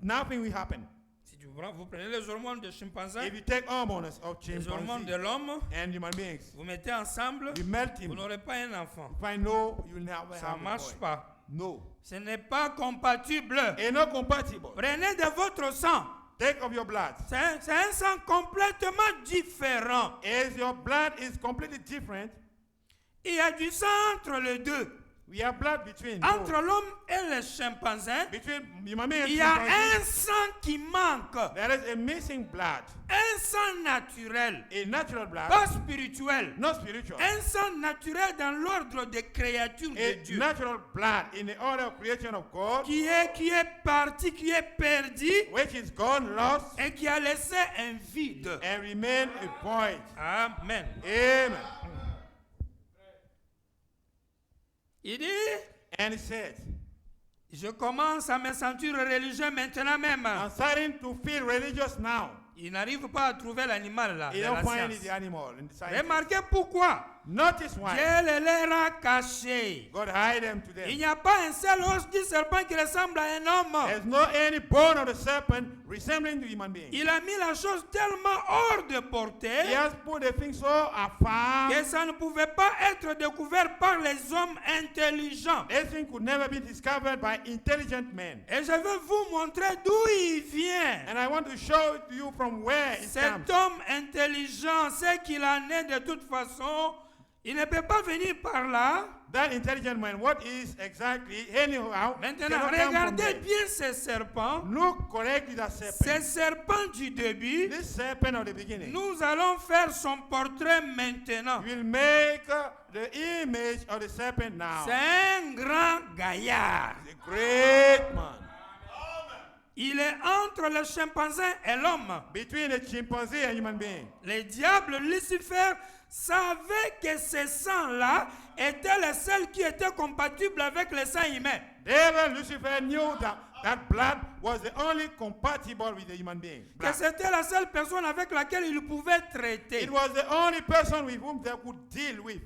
Nothing will happen. Si vous prenez les hormones de chimpanzé, If you take hormones of les hormones de chimpanzee l'homme, and human beings, vous mettez ensemble, you melt vous him. n'aurez pas un enfant. Find no, you'll never Ça have ne a marche boy. pas. No. Ce n'est pas compatible. And not compatible. Prenez de votre sang. Take of your blood. C'est un sang complètement différent. As your blood is completely different, Il y a du sang entre les deux. we have blood between Entre both. l'homme et le chimpanzé, Between human being and il y a chimpanzee, un sang qui manque. there is a missing blood. Un sang naturel, A natural blood, pas spirituel. not spiritual. Un sang naturel dans l'ordre des créatures de A Dieu. natural blood in the order of creation of God, Qui est parti, qui est perdu which is gone, lost, et qui a laissé un vide. and remain a void. Amen. Amen. Il dit, And it says, je commence à me sentir religieux maintenant même. I'm starting to feel religious now. Il n'arrive pas à trouver l'animal là. You dans don't la find science. the animal in the science. Remarquez pourquoi. Notice why Dieu les leur a cachés. God hide them to Il them. n'y a pas un seul os du serpent qui ressemble à un homme. There's no any bone of the serpent resembling to human being. Il a mis la chose tellement hors de He portée has put the thing so afar. que ça ne pouvait pas être découvert par les hommes intelligents. This thing could never be discovered by intelligent men. Et je vais vous montrer d'où il vient. And I want to show to you from where it comes. Cet homme intelligent, ce qu'il en est de toute façon, il ne peut pas venir par là. That intelligent man, what is exactly, anyhow, Maintenant, cannot come from regardez there. bien ces serpents. Look correctly that Ces serpent. serpents du début, This serpent of the beginning. nous allons faire son portrait maintenant. We'll make the image of the serpent now. C'est un grand gaillard. He's a great man. Il est entre le chimpanzé et l'homme. Between a chimpanzee and human being. Le diable Lucifer savait que ce sang-là était le seul qui était compatible avec le sang humain. Devil Lucifer knew that blood was the only compatible with the human being. Que Blood. c'était la seule personne avec laquelle il pouvait traiter. It was the only person with whom they could deal with.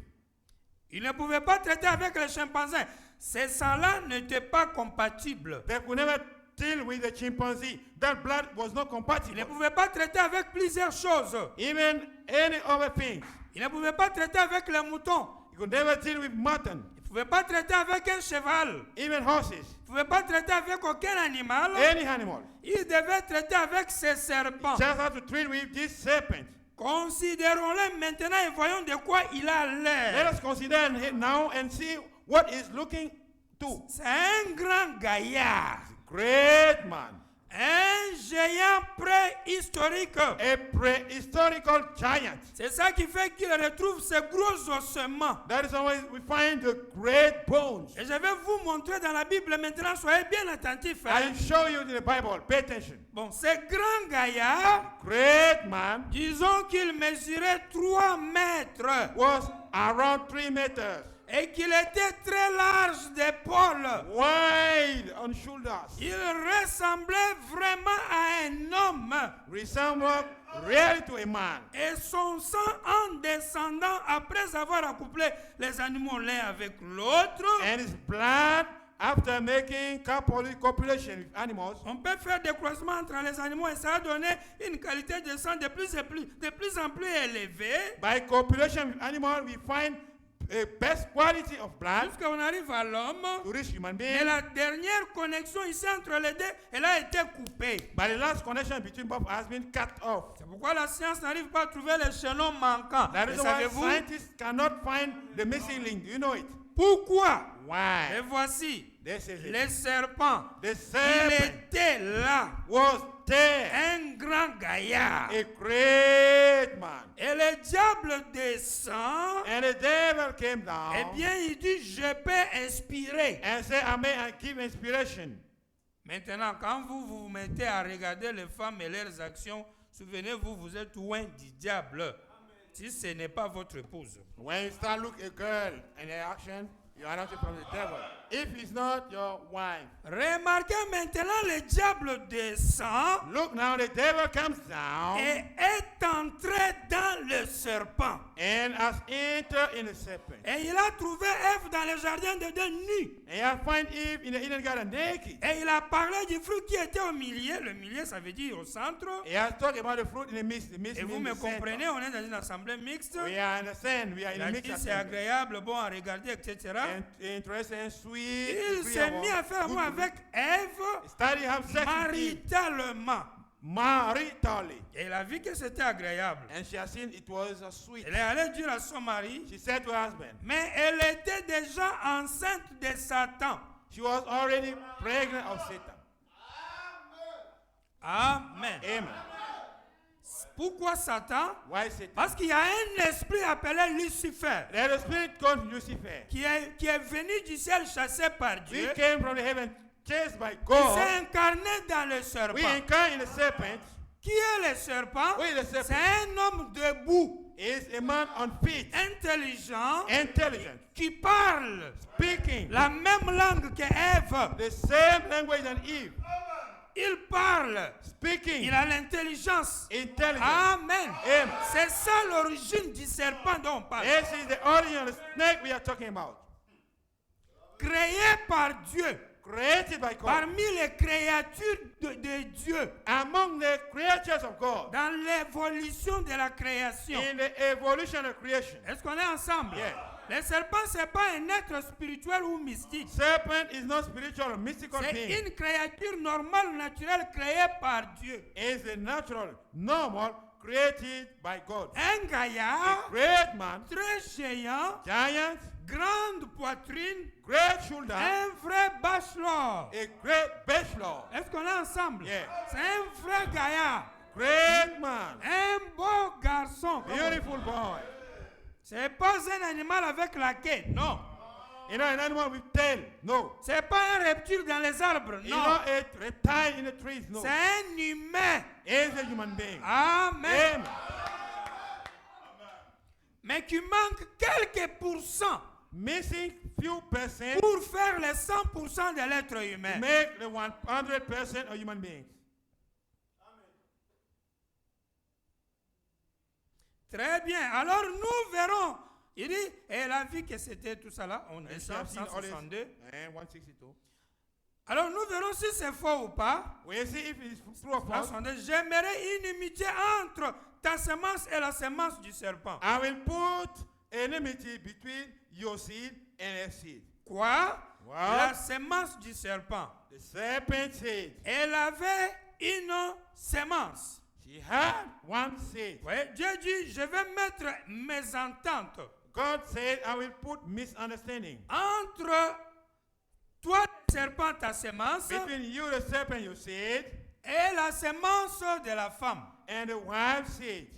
Il ne pouvait pas traiter avec le chimpanzé. Ce sang-là n'était pas compatible. They could never deal with the chimpanzee. That blood was not Il compatible. ne pouvait pas traiter avec plusieurs choses. Even any other things. Il ne pouvait pas traiter avec les moutons. You could never deal with mutton. Il ne pouvait pas traiter avec un cheval. Even horses. Il ne pouvait pas traiter avec aucun animal. Any animal. Il devait traiter avec ces serpents. Just have to treat with this serpent. Considérons-le maintenant et voyons de quoi il a Let l'air. us consider him now and see what he's looking to. C'est un grand gaillard. Great man. Un géant préhistorique. A prehistorical giant. C'est ça qui fait qu'il retrouve ces gros ossements. That is why we find the great bones. Et je vais vous montrer dans la Bible maintenant. Soyez bien attentifs. hein. I'll show you in the Bible. Pay attention. Bon, ce grand gaillard, Great man disons qu'il mesurait 3 mètres was around 3 meters. et qu'il était très large d'épaule. Wide on shoulders. Il ressemblait vraiment à un homme. Resembled really to a man. Et son sang en descendant après avoir accouplé les animaux l'un avec l'autre. And his blood after making copulation with animals. On peut faire des croisements entre les animaux et ça a donné une qualité de sang de plus en plus élevée. By copulation with animals, we find best quality of blood Jusqu'on arrive à l'homme. to reach human Mais being. la dernière connexion ici entre les deux, elle a été coupée. But the last connection between both has been cut off. C'est pourquoi la science n'arrive pas à trouver le chaînon manquant. That Et is why savez-vous scientists cannot find the missing link. You know it. pourquoi? Et Why? voici, This is it. les serpents. The Il serpent était là, was there, un grand gaillard. a great man. Et le diable descend. And the devil came Eh down bien, il dit, je peux inspirer. and said, I may give inspiration. Maintenant, quand vous mettez à regarder les femmes et leurs actions, souvenez-vous, vous êtes loin du diable. Si ce n'est pas votre épouse. When you start looking at a girl and her action, you are not from the devil. If it's not your wife, Remarquez maintenant, le diable descend look now, the devil comes down et est entré dans le serpent. and has entered in the serpent. Et il a trouvé Ève dans le jardin d'Éden nue. And you find Eve in the Eden garden naked. Et il a parlé du fruit qui était au milieu. Le milieu, ça veut dire au centre. He has talked about the fruit in the midst. The midst Et vous means me the center. comprenez, on est dans une assemblée mixte. We are in the sand. We are in Il a a mixed dit c'est assembly. agréable, bon à regarder, etc. And interesting and sweet. Il s'est mis à faire amour avec Ève Study have sex with Eve maritalement. maritally. Et il a vu que c'était agréable. And she has seen it was sweet. Elle est allée dire à son mari, She said to her husband, mais elle était déjà enceinte de Satan. she was already pregnant of Satan. Amen. Amen. Pourquoi Satan? Why Satan? Parce qu'il y a un esprit appelé Lucifer There is a spirit called Lucifer. qui est venu du ciel chassé par Dieu. We came from the heaven chased by Il s'est God. incarné dans le serpent. We incarnate in the serpent. Qui est le serpent? Who is the serpent? C'est un homme debout, Is a man on feet, intelligent, intelligent, qui parle speaking la même langue que Ève. the same language than Eve, Il parle. speaking Il a l'intelligence. intelligent. Amen. Amen. C'est ça l'origine du serpent dont on parle. This is the origin of the snake we are talking about. Créé par Dieu. Created by God. Parmi les créatures de Dieu. Among the creatures of God. Dans l'évolution de la création. In the evolution of creation. Est-ce qu'on est ensemble? Yeah. Le serpent, ce n'est pas un être spirituel ou mystique. Serpent is not spiritual or mystical C'est being. une créature normale, naturelle, créée par Dieu. It's a natural, normal, created by God. Un gaillard Great man, très géant, giant, grande poitrine, great shoulder, un vrai bachelor. a great bachelor, Est-ce qu'on est ensemble? Yeah. C'est un vrai gaillard. great man, Un beau garçon. beautiful boy. C'est pas un animal avec la queue, non. You know, an animal with tail, no. C'est pas un reptile dans les arbres, You know, non. a reptile in the trees, no. C'est un humain. It's a human being. Amen. Amen. Mais qui manque quelques pourcents Missing few percent pour faire les 100% de l'être humain. make the 100% of human beings. Très bien. Alors nous verrons. Il dit, et elle a vu que c'était tout ça là. On And est she has seen all this, 162. and 162. Alors nous verrons si c'est faux ou pas. We see if it's true or false. 162. J'aimerais une inimitié entre ta semence et la semence du serpent. I will put enmity between your seed and her seed. Quoi? Wow. La semence du serpent. The serpent seed. Elle avait une semence. She had one seed. Oui, Dieu dit, je vais mettre mes ententes God said, I will put misunderstanding entre toi, le serpent, ta semence, between you, the serpent, your seed, et la semence de la femme. and the wife seed.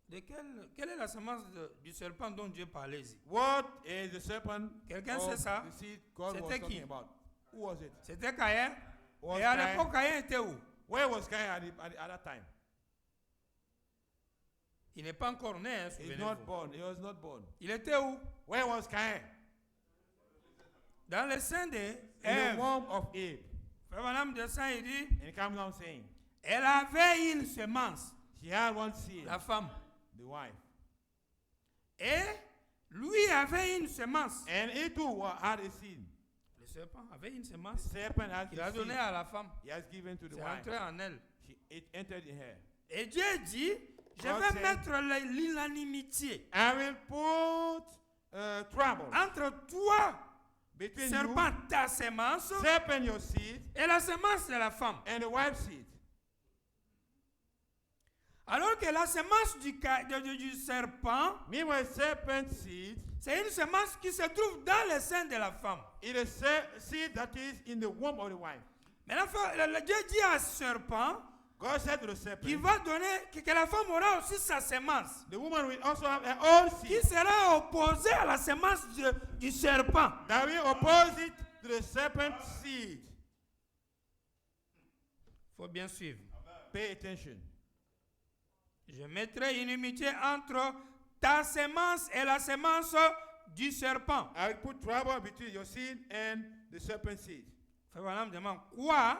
De quelle est la semence du serpent dont Dieu parlait ici? What is the serpent Quelqu'un of sait ça? the seed God was C'était qui? talking about? Who was it? C'était Caïn. Was Et à Cain. l'époque, Caïn était où? Where was Cain at that time? Il n'est pas encore né, hein, He's not souvenez-vous. born. He was not born. Il était où? Where was Cain? Dans le sein de In Ève. the womb of Eve. Frère Madame descend, il dit, And he comes down saying, elle avait une semence, she had one seed, la femme. the wife. Et lui avait une semence. And he too had a seed. Le serpent avait une The semence serpent has qu'il a a seed. donnée à la femme. He has given to the C'est wife. entré en elle. It entered in her. Et Dieu dit, Je God vais said, mettre l'unanimité I will put trouble entre toi, between serpent, ta sémence, you, serpent your seed, et la sémence de la femme. and the wife seed. Alors que la sémence du serpent, Meanwhile, serpent seed c'est une sémence qui se trouve dans le sein de la femme. is a seed that is in the womb of the wife. Maintenant, Dieu dit à serpent God said to the serpent, qu'il va donner, que la femme aura aussi sa sémence, the woman will also have her own qui seed sera opposée à la sémence du serpent. that will oppose it to the serpent seed. Il faut bien suivre. Pay attention. Je mettrai une inimitié entre ta sémence et la sémence du serpent. I will put trouble between your seed and the serpent seed. Frère Branham demande quoi?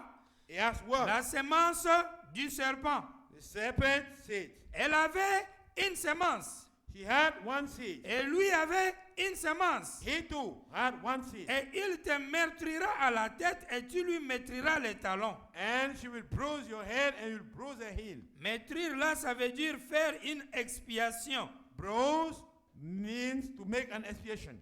He asked what? La sémence du serpent. The serpent seed. Elle avait une sémence. He had one seed. Et lui avait une sémence. He too had one seed. Et il te meurtrira à la tête et tu lui mettras les talons. And she will bruise your head and you'll bruise her heel. Meurtrir là, ça veut dire faire une expiation. Bruise means to make an expiation.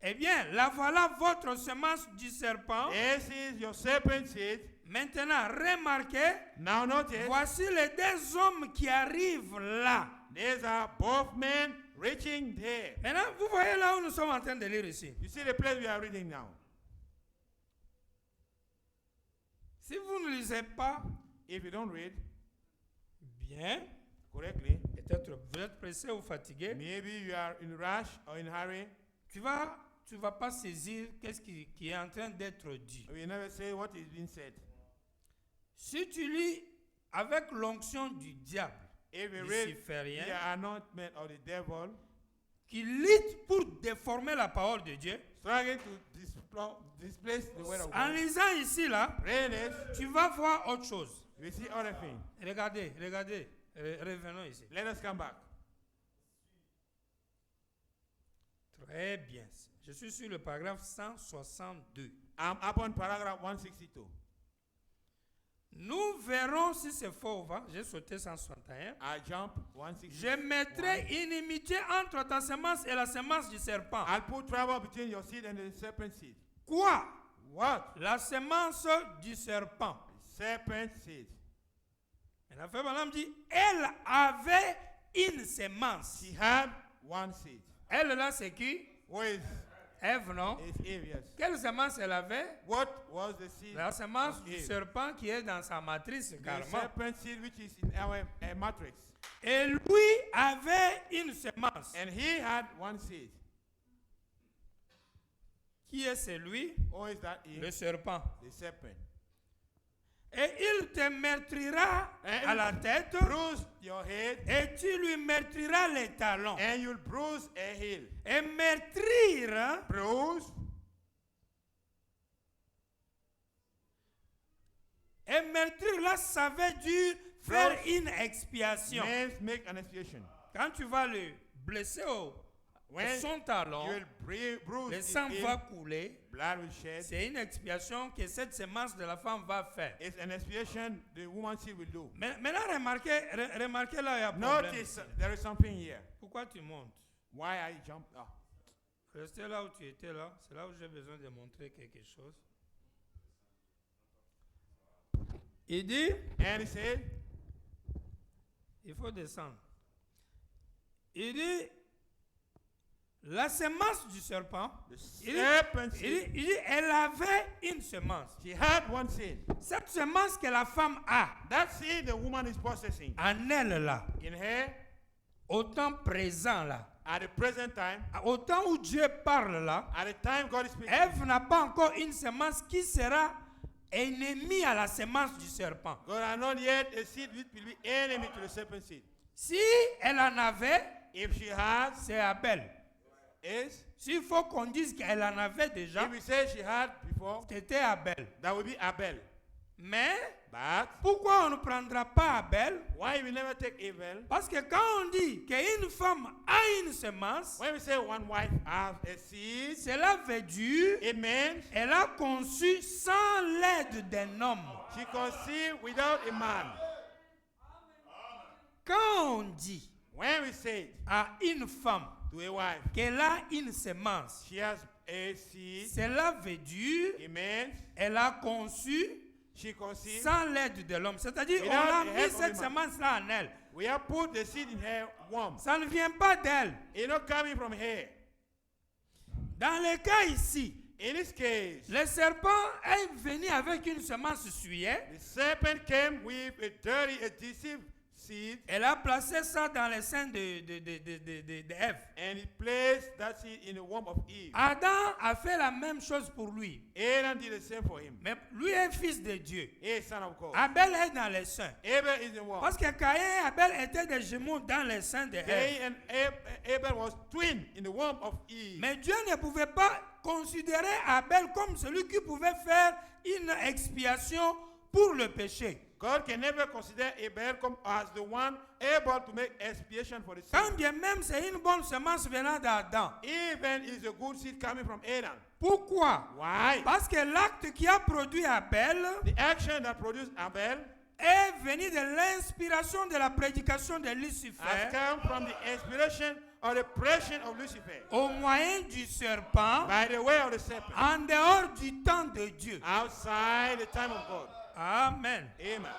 Eh bien, là voilà votre semence du serpent. This is your serpent seed. Maintenant, remarquez, Now notice, voici les deux hommes qui arrivent là. these are both men reaching there. Maintenant, vous voyez là où nous sommes en train de lire ici. You see the place we are reading now. Si vous ne lisez pas If you don't read bien, correctly, peut-être vous êtes pressé ou fatigué, maybe you are in rush or in hurry. tu vas pas saisir qu'est-ce qui est en train d'être dit. We never say what is being said. Si tu lis avec l'onction du diable, If we du read luciférien, the anointment of the devil, qui lutte pour déformer la parole de Dieu, struggling to displace the word of en God, lisant ici là, read it, tu vas voir autre chose. we see other things. Regardez, revenons ici. Let us come back. Très bien. Je suis sur le paragraphe 162. I'm up on paragraph 162. Nous verrons si c'est faux ou pas. J'ai sauté 161. I jump 162. Je mettrai inimitié entre ta semence et la semence du serpent. I'll put trouble between your seed and the serpent seed. Quoi? What? La semence du serpent. Serpent seed. Et la femme Balaam dit, elle avait une semence. She had one seed. Elle là, c'est qui? Who is Ève, non? Eve? Yes. Quelle semence elle avait? What was the seed? La semence of du Eve? serpent qui est dans sa matrice, The carrément. serpent seed which is in our matrix. Et lui avait une semence. And he had one seed. Qui est celui? Who is that? Le serpent. The serpent. Et il te meurtrira à la tête Bruise your head et tu lui meurtriras les talons. and you'll bruise a heel. Et meurtrir, Bruise. là, ça veut dire faire une expiation. Means make an expiation. Quand tu vas le blesser au When son talon, you will bruise le his sang heel, va couler. blood will shed. C'est une expiation que cette semence de la femme va faire. It's an expiation the woman seed will do. Maintenant, remarquez là, il y a un problème. Notice there is something here. Pourquoi tu montes? Why I jumped up? Restez là où tu étais là. C'est là où j'ai besoin de montrer quelque chose. Il dit, And he said, il faut descendre. Il dit, la semence du serpent, the il dit, serpent seed, il dit, elle avait une semence. she had one seed. Cette semence que la femme a That seed the woman is possessing en elle là, in her au temps présent là, at the present time, au temps où Dieu parle là, at the time God is speaking. Ève n'a pas encore une semence qui sera ennemie à la semence du serpent. God has not yet a seed which will be enemy to the serpent seed. Si elle en avait, If she has, c'est Abel. is, S'il faut qu'on dise qu'elle en avait déjà, if we say she had before, c'était Abel. that will be Abel. Mais But pourquoi on ne prendra pas Abel? why we never take Abel? Parce que quand on dit qu'une femme a une semence, When we say one wife has a seed, cela veut dire it means qu'elle a conçu sans l'aide d'un homme. she conceived without a man. quand on dit when we say à une femme to a wife, qu'elle a une semence, she has a seed, cela veut dire it means elle a conçu she conceived. sans l'aide de l'homme. C'est-à-dire Without on a the mis help of cette a man. semence-là en elle. We have put the seed in her womb. Ça ne vient pas d'elle. It's not coming from her. Dans le cas ici, In this case, le serpent est venu avec une semence suée. the serpent came with a dirty, a deceived seed, Elle a placé ça dans le sein d'Ève. and he placed that seed in the womb of Eve. Adam a fait la même chose pour lui. Aaron did the same for him. Mais lui est fils de Dieu. He is son of God. Abel est dans le sein. Abel is the one. Parce que Caïn et Abel étaient des jumeaux dans le sein d'Ève. Cain and Abel was twin in the womb of Eve. Mais Dieu ne pouvait pas considérer Abel comme celui qui pouvait faire une expiation pour le péché. God can never consider Abel as the one able to make expiation for the sin. Quand bien même c'est une bonne semence venant d'Adam. Even is a good seed coming from Adam. Pourquoi? Why? Parce que l'acte qui a produit Abel The action that produced Abel est venu de l'inspiration de la prédication de has Lucifer come from the inspiration or the pressure of Lucifer au moyen du serpent by the way of the serpent en dehors du temps de Dieu. outside the time of God. Amen. Amen.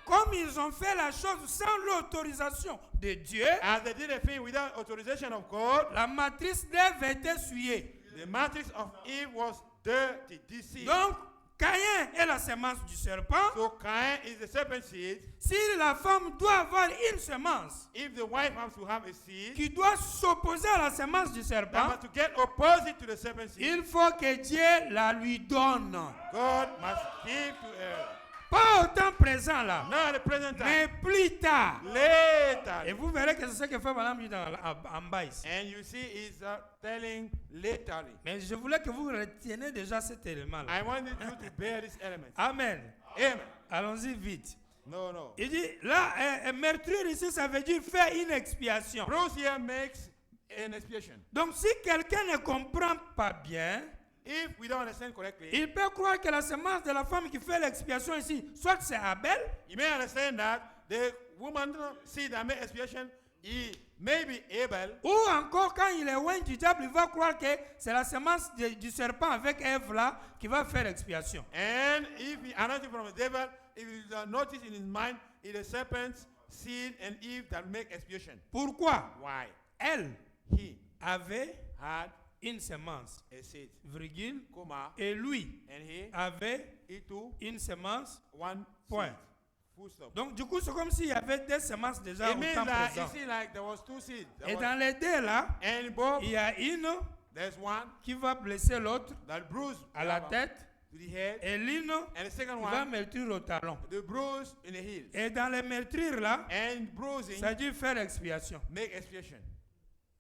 Comme ils ont fait la chose sans l'autorisation de Dieu, As they did a thing without authorization of God, la matrice d'Ève était souillée. the matrix of Eve was dirty, deceived. Donc, Caïn est la semence du serpent. So Cain is the serpent seed. Si la femme doit avoir une semence If the wife has to have a seed, qui doit s'opposer à la semence du that serpent, must to get opposite to the serpent seed, il faut que Dieu la lui donne. God must give to her. Pas au temps présent là, Not at the present mais time. plus tard. Et Later. vous verrez que c'est ce que fait Madame dit en bas ici. And you see, he's telling laterly. Mais je voulais que vous reteniez déjà cet élément-là. I wanted you to bear this element. Amen. Amen. Allons-y vite. No. Il dit, là, meurtrir ici, ça veut dire faire une expiation. Bruce here makes an expiation. Donc, si quelqu'un ne comprend pas bien, If we don't understand correctly, il peut croire que la semence de la femme qui fait l'expiation ici, soit c'est Abel, you may understand that the woman seed that made expiation, he may be Abel, ou encore quand il est loin du diable, il va croire que c'est la semence du serpent avec Ève là qui va faire expiation. and if he announced it from the devil, if you notice in his mind, it is serpent's seed and Eve that make expiation. Pourquoi? Why? Elle He avait had une semence, a seed, virgule, comma, et lui and he avait too une semence, one point. seed. Full stop. Donc du coup, c'est comme s'il y avait deux semences déjà It au means temps that présent. you see like there was two seeds. There Et was- dans les deux là, and both, il y a une there's one qui va blesser l'autre that bruise à la tête to the head, et l'une and the second qui va one meurtrir au talon. the bruise in the heel. Et dans les meurtrir là, And bruising ça dit faire expiation. make expiation.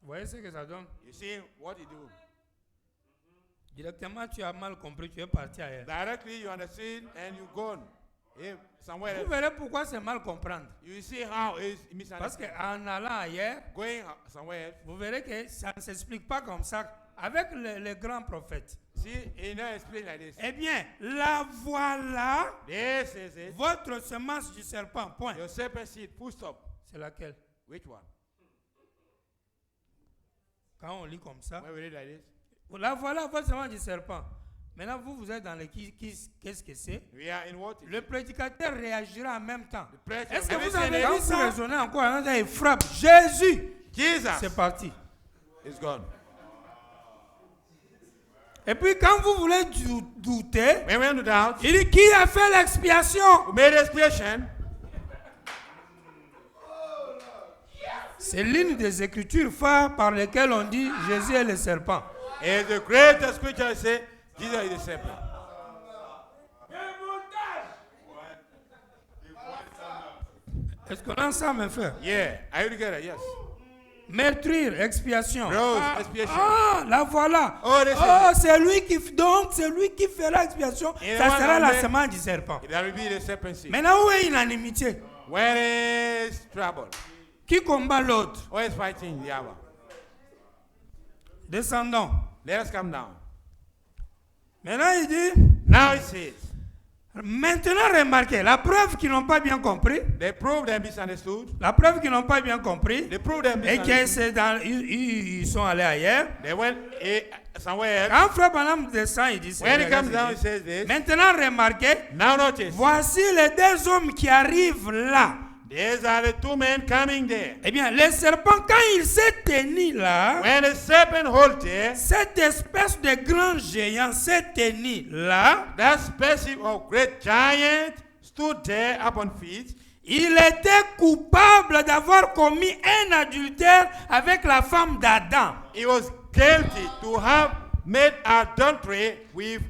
Vous voyez ce que ça donne? You see what you do. Directement, tu as mal compris, tu es parti ailleurs. Directly you understand and you gone. Somewhere Vous else. verrez pourquoi c'est mal comprendre. You see how it's Parce misunderstood. qu'en allant ailleurs, Going somewhere else. vous verrez que ça ne s'explique pas comme ça avec les grands prophètes. See, it not explain like this. Eh bien, la voilà, This is it. votre semence du serpent, point. Your serpent seed, full stop. C'est laquelle? Which one? Quand on lit comme ça, When we read like this, la voilà, votre semence du serpent. Maintenant, vous êtes dans le qu'est-ce que c'est? we are in what? Le prédicateur réagira en même temps. The preacher. Est-ce que Have you vous seen avez it? vu ça? Raisonner encore, hein, il frappe. Jésus, Jesus c'est parti. is gone. Et puis quand vous voulez douter, When we have no doubt, il dit qui a fait l'expiation? who made expiation? C'est l'une des écritures phares par lesquelles on dit Jésus est le serpent. Is the greatest scripture say Jesus is the serpent. Est-ce qu'on a ça, mes frères? Yeah, are you together? Yes. Meurtrir, expiation. Rose, expiation. La voilà. Oh, this C'est lui qui fera expiation. Et Ça voilà, sera la mais- semence du serpent. That will be the serpent seed. Maintenant, où est l'unanimité? Where is trouble? Qui combat l'autre? Where is fighting the hour? Descendons. Let us come down. Maintenant, il dit, Now it says, Maintenant, remarquez, la preuve qu'ils n'ont pas bien compris, They proved them misunderstood. la preuve qu'ils n'ont pas bien compris, They proved them et misunderstood. qu'ils sont allés ailleurs. They went somewhere else. Quand Frère Branham descend, il dit, When he comes down, he says this. maintenant, remarquez, Now notice, voici les deux hommes qui arrivent là. these are the two men coming there. Eh bien, le serpent, quand il s'est tenu là, When the serpent hold there, cette espèce de grand géant s'est tenu là, that species of great giant stood there upon feet. il était coupable d'avoir commis un adultère avec la femme d'Adam. He was guilty to have made adultery with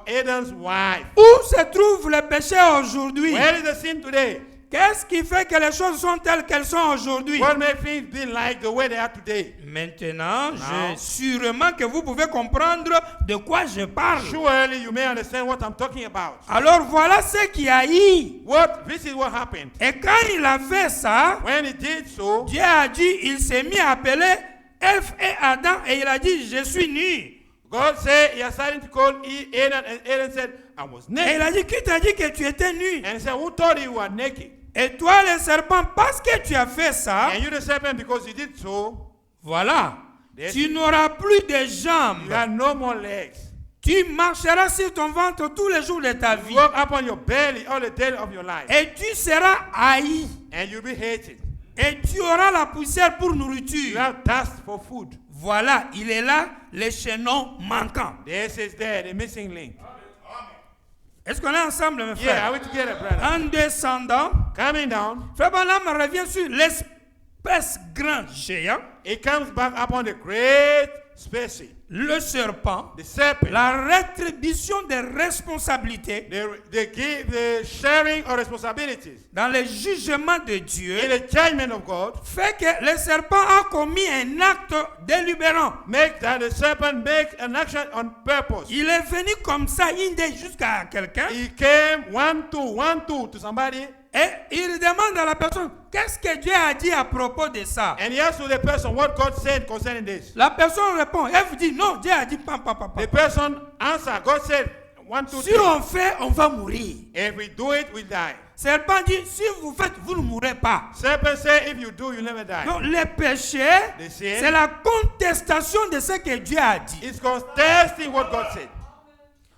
Adam's wife. Où se trouve le péché aujourd'hui? Where is the sin today? Qu'est-ce qui fait que les choses sont telles qu'elles sont aujourd'hui? What makes things be like the way they are today? Maintenant, sûrement que vous pouvez comprendre de quoi je parle. Surely you may understand what I'm talking about. Alors voilà ce qu'il y a eu. This is what happened. Et quand il a fait ça, When he did so, Dieu a dit, il s'est mis à appeler Ève et Adam et il a dit, je suis nu. God said he has started to call Adam, and Adam said, I was Et naked. il a dit, qui t'a dit que tu étais nu? And he said, who told you were naked? Et toi, le serpent, parce que tu as fait ça, And you the serpent, because you did so, voilà, Yes. tu n'auras plus de you jambes. have no more legs. Tu marcheras sur ton ventre tous les jours de ta vie. You walk upon your belly all the days of your life. Et tu seras haï. And you'll be hated. Et tu auras la poussière pour You nourriture. have dust for food. Voilà, il est là, le chaînon manquant. This is there, the missing link. Est-ce qu'on est ensemble, mes Yeah, frères? are we together, brother? En descendant, Coming down, Frère Branham revient sur l'espèce grand géant, it comes back upon the great species, le serpent, the serpent. la rétribution des responsabilités They give the sharing of responsibilities dans le jugement de Dieu, in the judgment of God. fait que le serpent a commis un acte délibérant. Make that the serpent makes an action on purpose. Il est venu comme ça, jusqu'à quelqu'un, He came one, two to somebody, et il demande à la personne, qu'est-ce que Dieu a dit à propos de ça? and he asked to the person what God said concerning this. La personne répond, elle vous dit, non, Dieu a dit, pam, pam, pam, pam. The person answered, God said, 1, 2, Si 3. on fait, on va mourir. If we do it, we die. Serpent dit, si vous faites, vous ne mourrez pas. Serpent said, if you do, you never die. Donc, le péché, The sin c'est la contestation de ce que Dieu a dit. is contesting what God said.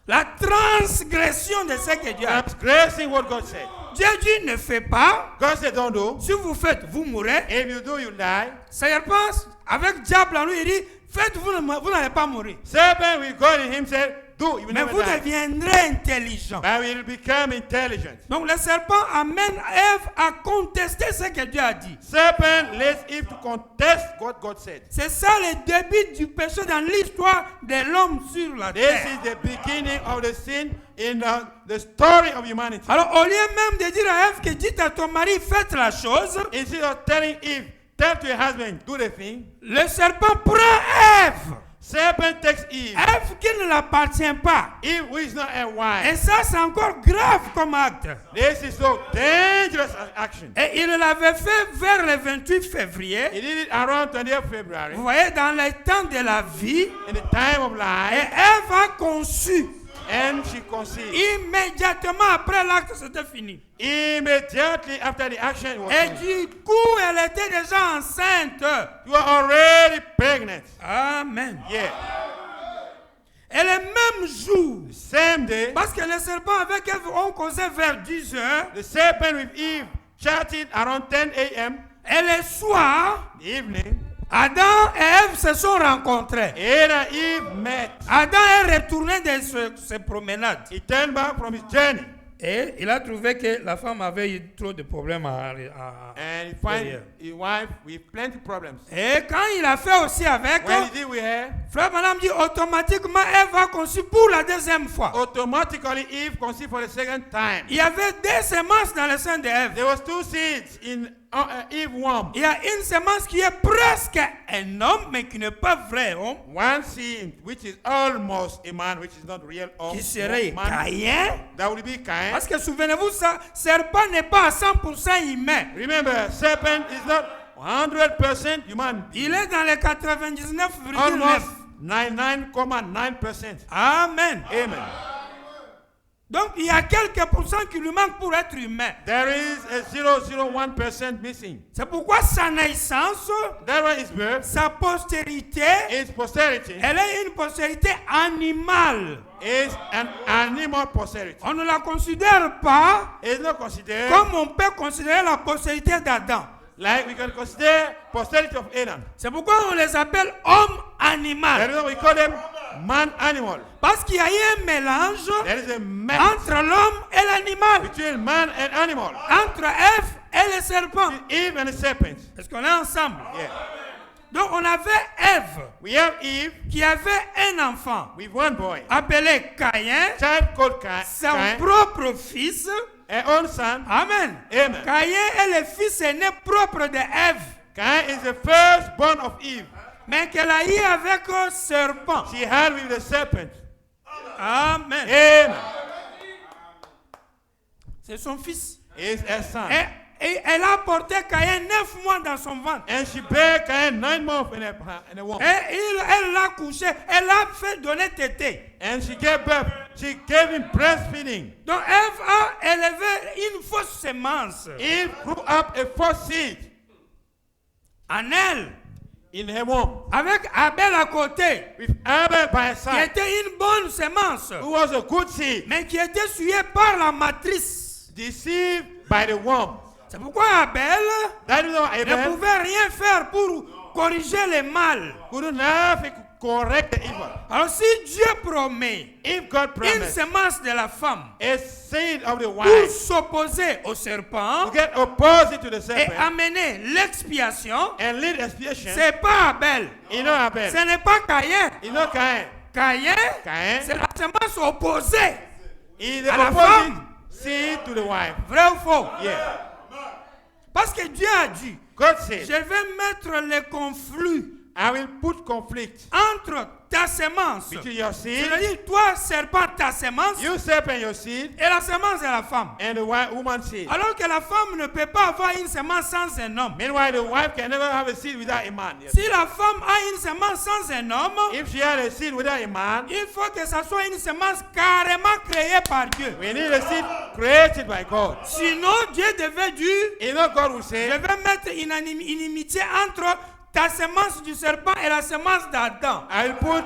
La transgression de ce que Dieu a dit. Transgressing what God said. Dieu dit, ne fais pas. God said, don't do. Si vous faites, vous mourrez. If you do, you die. Serpent, avec diable en lui, il dit, faites, vous n'allez pas mourir. Serpent with God in him said, do, you will Mais never vous die. deviendrez intelligent. But we will become intelligent. Donc le serpent amène Ève à contester ce que Dieu a dit. Serpent lets Eve to contest what God said. C'est ça le début du péché dans l'histoire de l'homme sur la This terre. is the beginning of the sin in the story of humanity. Alors au lieu même de dire à Ève que dites à ton mari faites la chose, Instead of telling Eve, tell to your husband, do the thing, le serpent prend Ève. serpent takes Eve. Ève qui ne l'appartient pas. Eve, who is not a Et wife. ça c'est encore grave comme acte. This is so dangerous an action. Et il l'avait fait vers le 28 février. He did it around 20th February, Vous voyez, dans le temps de la vie. in the time of Et life, Ève a conçu. and she conceived. Immédiatement après l'acte, c'était fini. Immediately after the action, it was Et finished. du coup, elle était déjà enceinte. You are already pregnant. Amen. Yeah. Et le même jour, Same day, parce que le serpent avec Ève ont causé vers 10 heures, the serpent with Eve chatted around 10 a.m. et le soir, the evening. Adam et Ève se sont rencontrés. Adam and Eve met. Adam est retourné de ses promenades. He turned back from his journey, Et il a trouvé que la femme avait eu trop de problèmes à and he found derrière. his wife with plenty of problems. Et quand il a fait aussi avec, When he did with her, Frère Madame dit automatiquement Ève a conçu pour la deuxième fois. automatically Eve conceived for the second time. Il y avait deux semences dans le sein d'Ève. There was 2 seeds in Eve womb. Il y a une semence qui est presque un homme, mais qui n'est pas vrai homme, One seed, which is almost a man, which is not real qui serait man. Caïn. That would be Cain. Parce que souvenez-vous, ça, serpent n'est pas à 100% humain. Remember, serpent is not 100% human. Il est dans les 99,9. Almost 99.9%. Amen. Amen. Donc il y a quelques pourcents qui lui manquent pour être humain. There is a 0.01% missing. C'est pourquoi sa naissance, That one is birth. sa postérité, Its posterity elle est une postérité animale. is an animal posterity. On ne la considère pas It's not considered comme on peut considérer la postérité d'Adam. like we can consider posterity of Adam. C'est pourquoi on les appelle hommes That animal. is why we call them man-animal. Parce qu'il y a eu un mélange There is a match entre l'homme et l'animal, between man and animal. entre Ève et le serpent. Eve and the serpent. Est-ce qu'on est ensemble? Yeah. Donc on avait Ève We have Eve qui avait un enfant with one boy. appelé Caïn, Child called son Cain, propre fils. an own son. Amen. Amen. Caïn est le fils aîné propre de Ève, Cain is the firstborn of Eve. mais qu'elle a eu avec un serpent. She had with the serpent. Amen. Amen. C'est son fils. Is a son. Et elle a porté Caïn 9 mois dans son ventre. And she bare Cain 9 months in a womb. Et elle l'a couché, elle l'a fait donner tété. And she gave birth. She gave him breastfeeding. Donc Ève a élevé une fausse semence Eve grew up a false seed en elle, in her womb avec Abel à côté, with Abel by her qui side, était une bonne semence, who was a good seed, mais qui était souillée par la matrice. deceived by the womb. C'est pourquoi Abel That is why ne Abel pouvait rien faire pour corriger le mal. couldn't have to correct the evil. Alors si Dieu promet If God une promised semence de la femme a seed of the pour wife s'opposer au serpent to get opposite to the et serpent amener l'expiation, and lead expiation, c'est pas Abel, you know Abel, ce n'est pas Caïn. you know Cain. Caïn, Cain c'est la semence opposée. is à the la opposite femme. seed to the wife. Vrai ou faux? Yeah. Parce que Dieu a dit, God je said, vais mettre le conflit I will put conflict entre ta semence, between your seed, c'est-à-dire toi serpent ta semence, you serpent your seed, et la semence de la femme. and the woman's seed. Alors que la femme ne peut pas avoir une semence sans un homme. Meanwhile, the wife can never have a seed without a man. Yes. Si la femme a une semence sans un homme, If she had a seed without a man, il faut que ça soit une semence carrément créée par Dieu. we need a seed created by God. Sinon, Dieu devait dire, You know, God will je say, vais mettre une inimitié entre ta semence du serpent et la semence d'Adam. I will put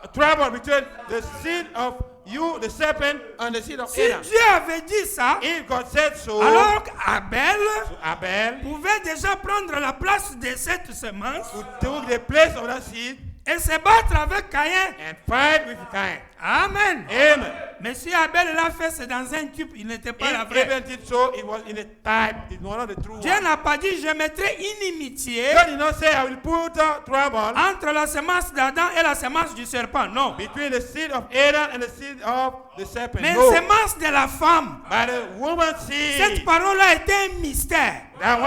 a trouble between the seed of you, the serpent, and the seed of Si Adam. Dieu avait dit ça, If God said so, alors Abel Abel pouvait déjà prendre la place de cette semence who took the place of that seed et se battre avec Caïn. and fight with Cain. Amen. Amen. Mais si Abel l'a fait, c'est dans un tube, il n'était pas la If vraie. Abel did so, it was in a type, it was not the true Dieu one. n'a pas dit, je mettrai inimitié God did not say, I will put trouble entre la semence d'Adam et la semence du serpent. Non. between the seed of Adam and the seed of the serpent. Mais No. semence de la femme. By the woman's Cette seed. parole-là était un mystère That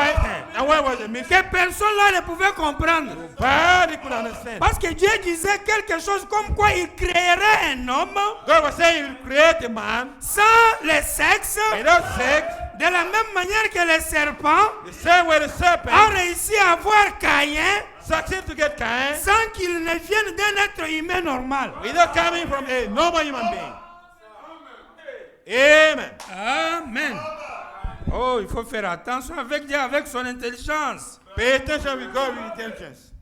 one was a mystery. que personne là ne pouvait comprendre. Nobody could understand. Parce que Dieu disait quelque chose comme quoi il créerait un homme God was saying, He will create a man sans le sexe, without sex, de la même manière que le serpent the same way the a serpent réussi à avoir Caïn succeeded to get Cain sans qu'il ne vienne d'un être humain normal. without coming from a normal human being. Amen. Amen. Oh, il faut faire attention avec Dieu, avec son intelligence. Pay attention with God with intelligence.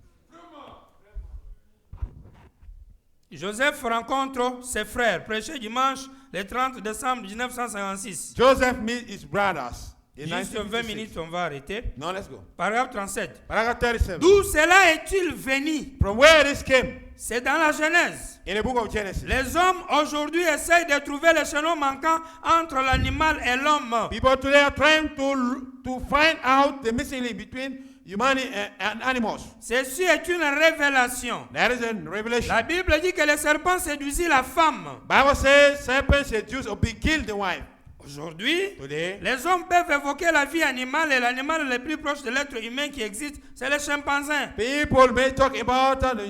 Joseph rencontre ses frères, prêché dimanche le 30 décembre 1956. Joseph meets his brothers in Juste 20 1956. minutes, on va arrêter. Now let's go. Paragraphe 37. Paragraph 37. D'où cela est-il venu? From where this came? C'est dans la Genèse. In the book of Genesis. Les hommes aujourd'hui essayent de trouver le chaînon manquant entre l'animal et l'homme. People today are trying to find out the missing link between humanity and animals. Ceci est une révélation. That is a revelation. La Bible dit que le serpent séduisit la femme. Bible says serpent seduce or kill the wife. Aujourd'hui, Today, les hommes peuvent évoquer la vie animale et l'animal le plus proche de l'être humain qui existe, c'est le chimpanzé. people may talk about the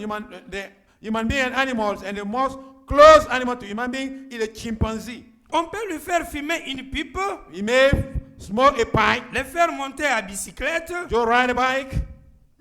human being and animals, and the most close animal to human being is a chimpanzee. On peut lui faire fumer une pipe, He may smoke a pipe, le faire monter à bicyclette, go ride a bike,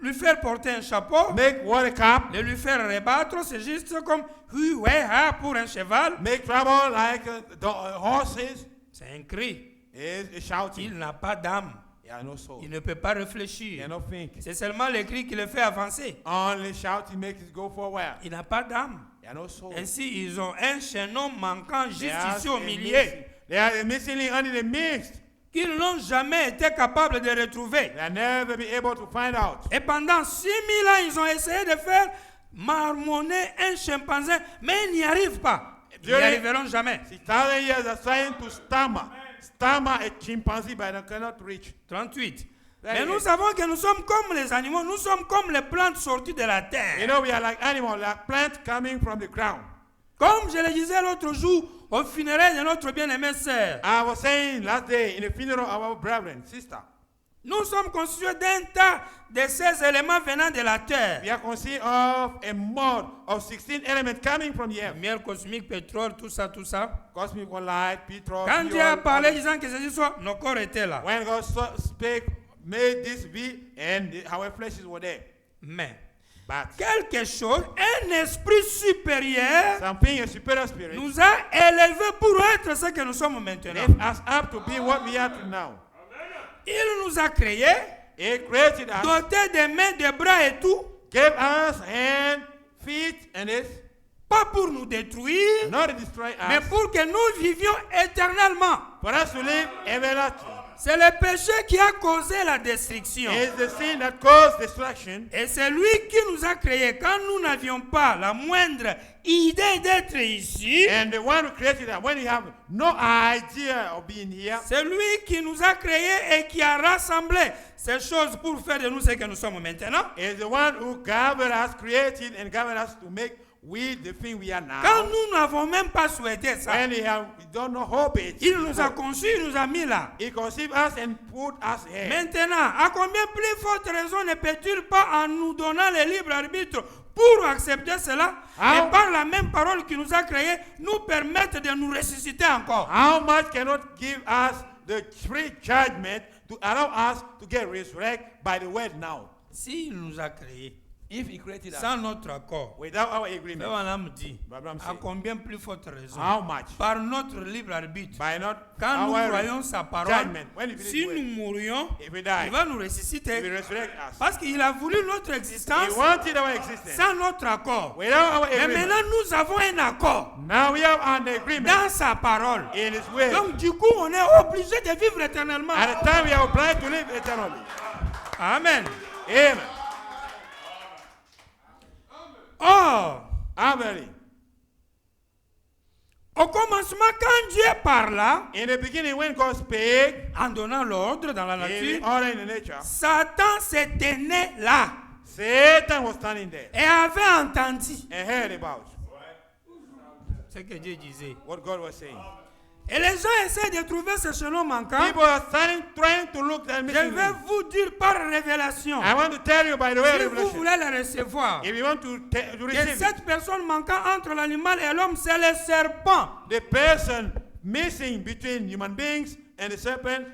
lui faire porter un chapeau, make water cap, de lui faire rebattre, c'est juste comme hui, ouais, ha pour un cheval. make trouble like the horses. C'est un cri. Is shouting. Il n'a pas d'âme. He has no soul. Il ne peut pas He réfléchir. cannot think. C'est seulement le cri qui le fait avancer. Only shouting makes it go forward. Il n'a pas d'âme. He has no soul. Ainsi, ils ont un chaînon manquant juste They ici au are milieu, They are a missing link under the midst. qu'ils n'ont jamais été capables de retrouver. They are never be able to find out. Et pendant 6000 ans, ils ont essayé de faire marmonner un chimpanzé, mais ils n'y arrivent pas. Ils n'y arriveront jamais. 6,000 years are trying to stammer a chimpanzee, but they cannot reach. 38. Mais nous savons que nous sommes comme les animaux, nous sommes comme les plantes sorties de la You terre. know, we are like animals, like plants coming from the ground. Comme je le disais l'autre jour au funérailles de notre bien-aimée sœur, I was saying last day in the funeral of our brethren, sister, nous sommes constitués d'un tas de ces éléments venant de la terre. we are conceived of a mode of 16 elements coming from the earth. Lumière cosmique, pétrole, tout ça, tout ça. Cosmic light, petrol, Quand Dieu a fuel, parlé oil. disant que ceci soit, nos corps étaient là. When God spake, made this be, and our fleshes were there. Mais But quelque chose, un esprit supérieur something, a superior spirit, nous a élevés pour être ce que nous sommes maintenant. lift us up to be what we are to now. Il nous a créés, He created us, dotés de mains, de bras et tout, gave us hands, feet, and this, pas pour nous détruire, not to destroy mais us, pour que nous vivions éternellement. for us to live everlasting. C'est le péché qui a causé la destruction. It's the sin that caused destruction. Et c'est lui qui nous a créés quand nous n'avions pas la moindre idée d'être ici. And the one who created us, when you have no idea of being here, C'est lui qui nous a créés et qui a rassemblé ces choses pour faire de nous ce que nous sommes maintenant. is the one who gathered us, created and gathered us to make we the thing we are Quand now. nous n'avons même pas souhaité ça, When we don't know hope it, il nous a conçus, il nous a mis là. He conceived us and put us here. Maintenant, à combien plus forte raison ne peut-il pas, en nous donnant le libre arbitre pour accepter cela, How? et par la même parole qui nous a créés, nous permettre de nous ressusciter encore? How much cannot give us the free judgment to allow us to get resurrected by the word now? S'il nous a créés If He created us sans notre accord, without our le agreement, Madame dit, Abraham à said, combien plus forte raison, how much? par notre libre arbitre, By not quand nous our croyons sa parole, judgment. When He si finished nous mourions, if we il die, va nous He will ressusciter. resurrect us. Parce qu'il a voulu notre existence He wanted our existence sans notre accord. without our Mais agreement. maintenant, nous avons un accord Now we have an agreement dans sa parole. in His way. Donc, du coup, on est obligé de vivre éternellement. At the time we are obliged to live eternally. Amen. Amen. Or, Amen. au commencement, quand Dieu parla, In the beginning, when God spake, en donnant l'ordre dans la in nature, the order in the nature, Satan se tenait là Satan was standing there et avait entendu and heard about ce que Dieu disait. what God was saying. Et les gens essaient de trouver ce chaînon manquant. People are trying to look at Je missing vais link. vous dire par révélation, I want to tell you by the way si vous revelation. voulez le recevoir, If you want to que receive it, cette personne manquant entre l'animal et l'homme, c'est le serpent. the person missing between human beings and the serpent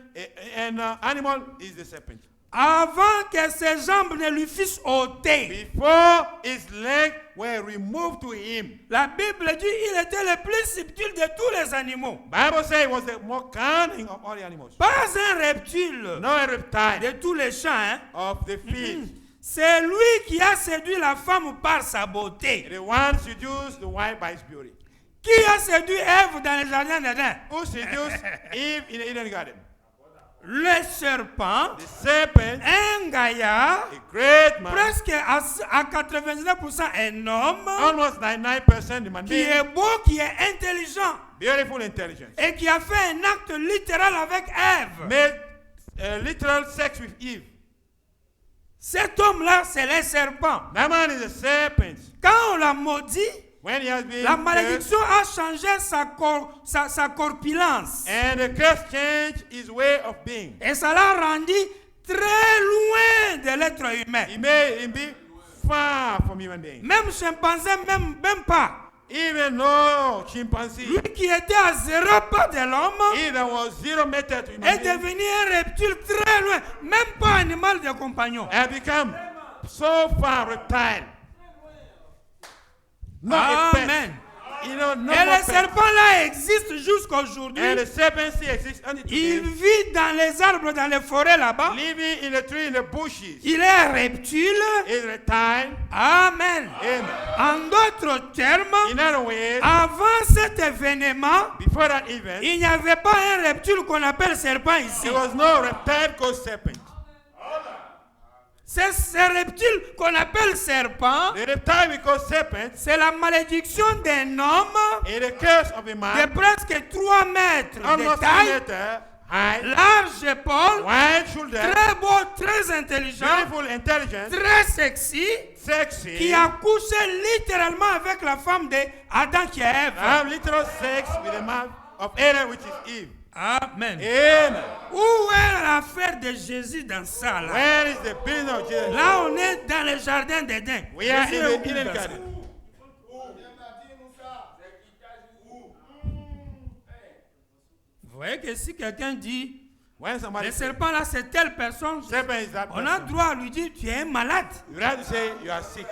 and animal is the serpent. Avant que ses jambes ne lui fussent ôtées. Before his legs were removed to him, La Bible dit qu'il était le plus subtil de tous les animaux. Bible says he was the more cunning of all the animals. Pas un reptile No reptile de tous les champs. Hein? of the field. C'est lui qui a séduit la femme par sa beauté. The one seduced the wife by his beauty. Qui a séduit Ève dans le jardin d'Éden? Who seduced Eve in the Eden garden? Le serpent, The serpent, un gaillard, a great man, presque à 99% un homme, almost 99% human qui being, est beau, qui est intelligent, beautiful intelligence, et qui a fait un acte littéral avec Ève. made literal sex with Eve. Cet homme-là, c'est le serpent. That man is a serpent. Quand on l'a maudit, When he has been la cursed, malédiction a changé sa corpulence. and the curse changed his way of being. Et ça l'a rendu très loin de l'être humain. He made him be far from human being. Même chimpanzé, même pas. Even no chimpanzee, Lui qui était à 0 pas de l'homme he that was 0 meter to human est being, devenu un reptile très loin, même pas animal de compagnon. had become so far reptile. Not a pet. Amen. You know, no Et more le pet. serpent-là existe jusqu'aujourd'hui. And the serpent still exists until Il today. vit dans les arbres, dans les forêts là-bas. Living in the tree, in the bushes. Il est un reptile. Is reptile. Amen. Amen. En d'autres termes, In other words, avant cet événement, before that event, il n'y avait pas un reptile qu'on appelle serpent ici. there was no reptile called serpent. C'est ce reptile qu'on appelle serpent. The reptile we call serpent C'est la malédiction d'un homme is the curse of a de man, presque 3 mètres de almost 3 taille, meter high, large épaule, wide shoulder, très beau, très intelligent, beautiful, intelligent, très sexy, sexy, qui a couché littéralement avec la femme d'Adam qui est Ève. have little sex with the man of Adam, which is Eve. Amen. Amen. Où est l'affaire de Jésus dans ça là? Where is the business of Jesus? Là, on est dans le jardin d'Éden. We are Jésus in est the où Eden dans ça? garden. Vous voyez que si quelqu'un dit, When somebody le says, serpent là, c'est telle personne, serpent is that on a person, droit à lui dire, tu es un malade. you have to say you are sick.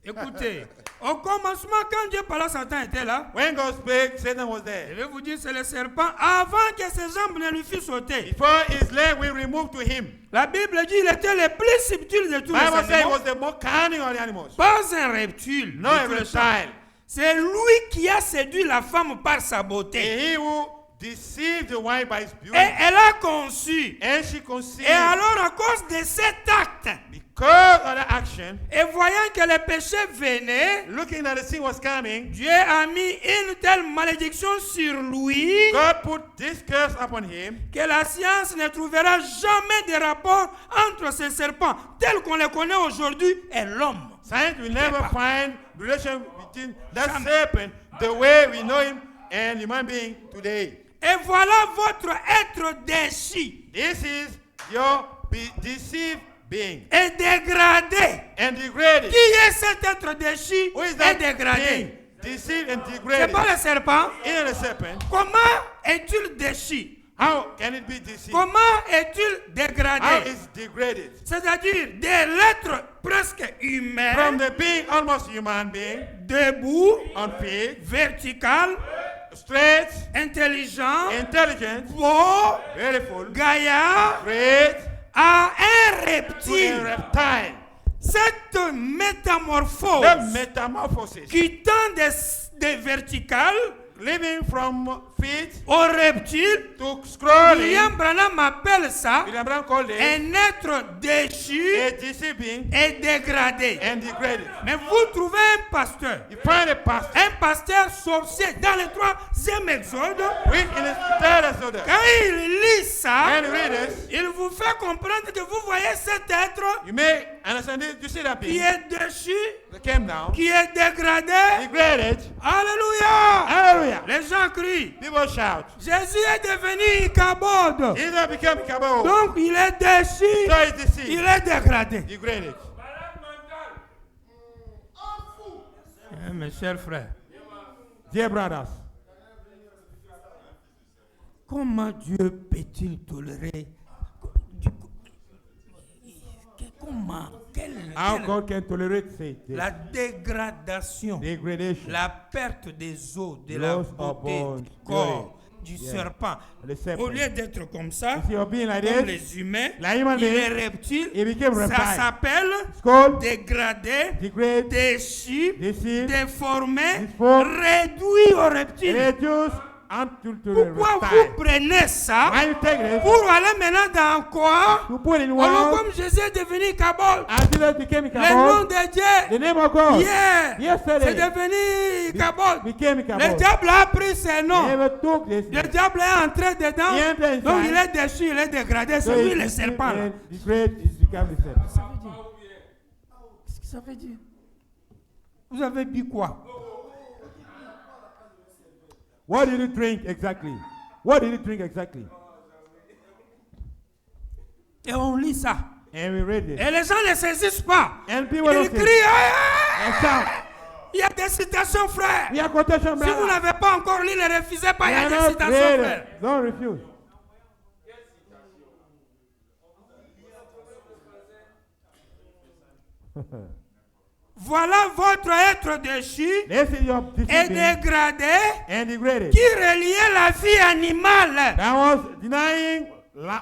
Écoutez, au commencement, quand Dieu parlait, Satan était là. When God spake, Satan was Je there. vais vous dire, c'est le serpent avant que ses jambes ne lui fissent sauter. Before his leg we removed to him. La Bible dit qu'il était le plus subtil de tous les Bible says he animaux. was the more cunning of the animals. Pas un reptile. No de a tous les champs. reptile. C'est lui qui a séduit la femme par sa beauté. And he who deceived the wife by his beauty. Et elle a conçu. And she conceived. Et alors, à cause de cet acte, Because of that action, et voyant que le péché venait, looking that the sin was coming, Dieu a mis une telle malédiction sur lui God put this curse upon him que la science ne trouvera jamais de rapport entre ces serpents tels qu'on les connaît aujourd'hui et l'homme. Science will never Pas. find relation between that Jamais. serpent, the way we know him, and human being today. Et voilà votre être déchu This is your deceived being et dégradé. and degraded. Qui est cet être déchu Who is et that dégradé? being? Deceived and C'est degraded. pas le serpent. In the serpent, Comment est-il déchu? how can it be deceived? Comment est-il How dégradé? is degraded? C'est-à-dire de l'être presque humain, From the being almost human being, debout, on feet, vertical, straight, intelligent, intelligent, beau, beautiful, gaillard, great, à un to a reptile. reptile. Cette métamorphose The metamorphosis, qui tend de vertical living from feet au reptile, to scrolling, William Branham appelle ça William Branham called it un être déchu a deceiving et dégradé. and degraded. Mais vous trouvez un pasteur, You find a pastor, un pasteur sorcier dans le 3e exode, which in the third episode, quand il lit ça, and read this, il vous fait comprendre que vous voyez cet être you may understand it. You see that qui being est déchu, that came down, qui est dégradé. degraded. Alléluia! Hallelujah. Les gens crient. People shout. Jésus est devenu Ichabod. Jesus became Ichabod. Donc il est déchu, So is deceived, il est dégradé. degraded. Mes chers frères, Dear brothers, comment Dieu peut-il tolérer? Comment? how God can tolerate sin, La dégradation, degradation, la perte des os, de la Loss of beauté bones, du corps, beauty. du Yeah. serpent. the serpent. Au lieu d'être comme ça, You see, you're being like comme this, les humains, like human il being, est reptile. he became Ça reptile. s'appelle It's called dégradé, degrade, déchu, deceived, déformé, Disforme. réduit au reptile. reduced unto the Pourquoi reptile. vous prenez ça Why you take this? pour aller maintenant dans quoi? You put in Alors one, comme Jésus est devenu Ichabod, and Jesus became le nom Ichabod. de The Dieu, name of God hier, c'est yesterday devenu Ichabod. became Le Ichabod. diable a pris ses He noms. never took this. Le diable est entré dedans. He entered Donc il inside. est déchu, il est dégradé. So C'est lui he le serpent. là. and degraded, he became the serpent. Qu'est-ce que ça veut dire? Vous avez bu quoi? What did you drink exactly? What did you drink exactly? Et on lit ça. And we read it. Et les gens ne saisissent pas. And people Ils don't say, crient. Ah! and shout. Il y a des citations, frère. We are quotation, Si vous brother. n'avez pas encore lu, ne refusez pas. We Il y a are des not citations, read frère. it. Don't refuse. Voilà votre être déchu This is your et deceiving dégradé and degraded. qui reliait la vie animale. That was denying